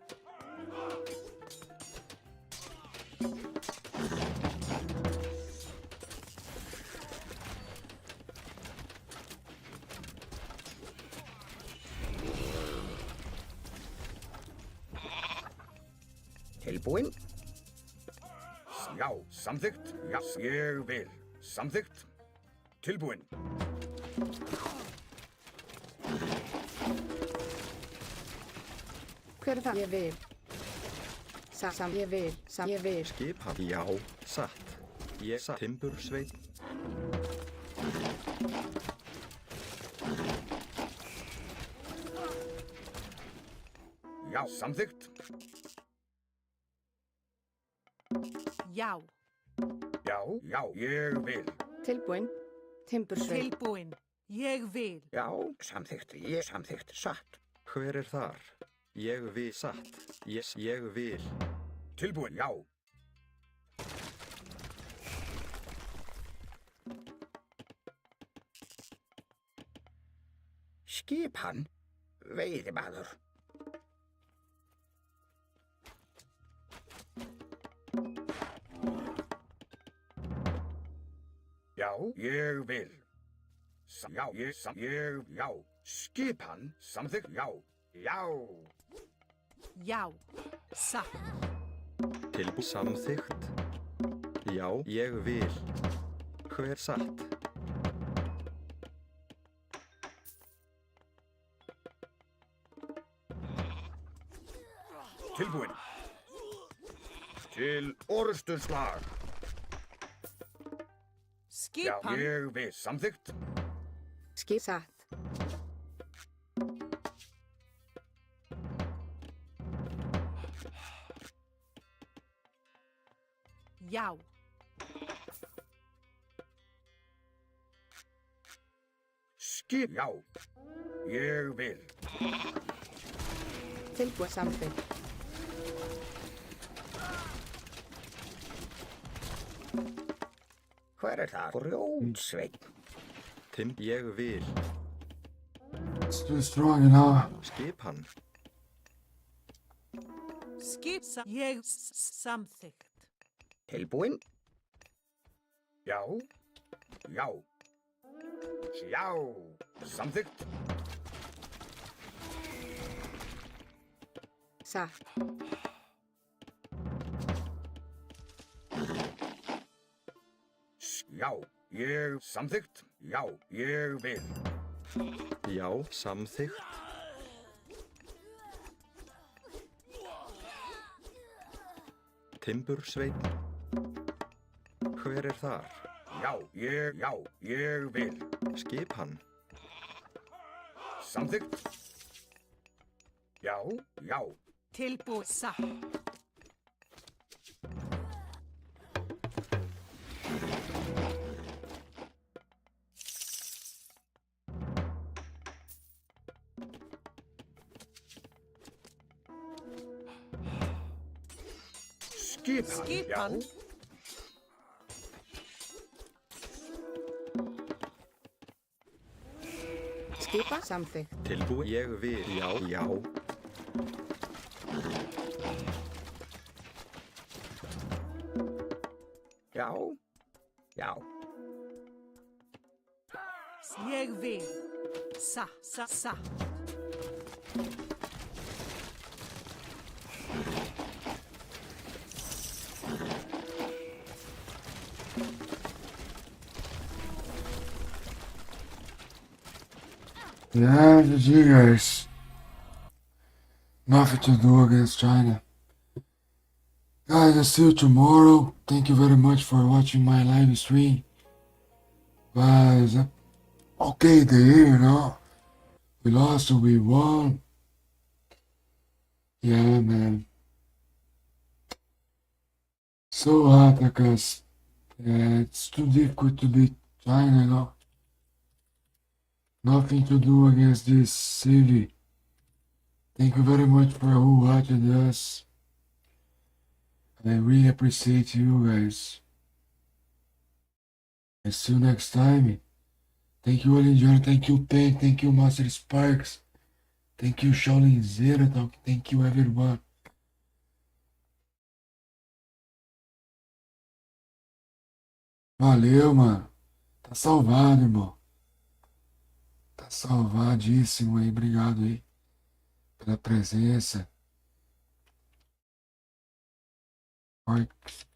Tilbúinn? Já, samþykkt. Já, ég vil. Samþykkt. Tilbúinn. Hver er það? Ég vil. Ég vil. Ég vil. Skipan. Já, satt. Ég satt. Timbursveinn. Já, samþykkt. Já. Já, já, ég vil. Tilbúinn. Timbursveinn. Tilbúinn. Ég vil. Já, samþykkt. Ég samþykkt. Satt. Hver er þar? Ég vil. Satt. Ég vil. Tilbúinn, já. Skipan. Veiðimaður. Já, ég vil. Já. Skipan, samþykkt, já. Já. Já. Satt. Tilbúið samþykkt. Já, ég vil. Hver satt? Tilbúinn. Til orrustuslag. Já, Skipan. ég vil. Samþykkt. Skip satt. Já. Skip. Já. Ég vil. Tilbúið samþykkt. Hver er það? Grjótsveinn. Ég vil. It's too strong, you know. Skipan. Skip. Ég samþykkt. Tilbúinn. Já. Já. Já. Samþykkt. Satt. Já. Ég. Samþykkt. Já. Ég vil. Já, samþykkt. Timbursveinn. Hver er þar? Já. Ég vil. Skipan. Samþykkt. Já. Já. Tilbúið satt. Skipan. Skipan. Skipa samþykkt. Tilbúið. Ég vil. Já, já. Já. Já. Ég vil. Satt. Yeah, GG guys. Nothing to do against China. Guys, I'll see you tomorrow. Thank you very much for watching my live stream. But okay day, you know. We lost or we won. Yeah, man. So hard because it's too difficult to beat China, you know. Nothing to do against this city. Thank you very much for who watched us. I really appreciate you guys. And see you next time. Thank you, John. Thank you, Pen. Thank you, Master Sparks. Thank you, Shaolin Zero. Thank you, everyone. Valeu, mano. Tá salvado, irmão. Tá salvadíssimo aí. Obrigado aí pela presença. Orcs.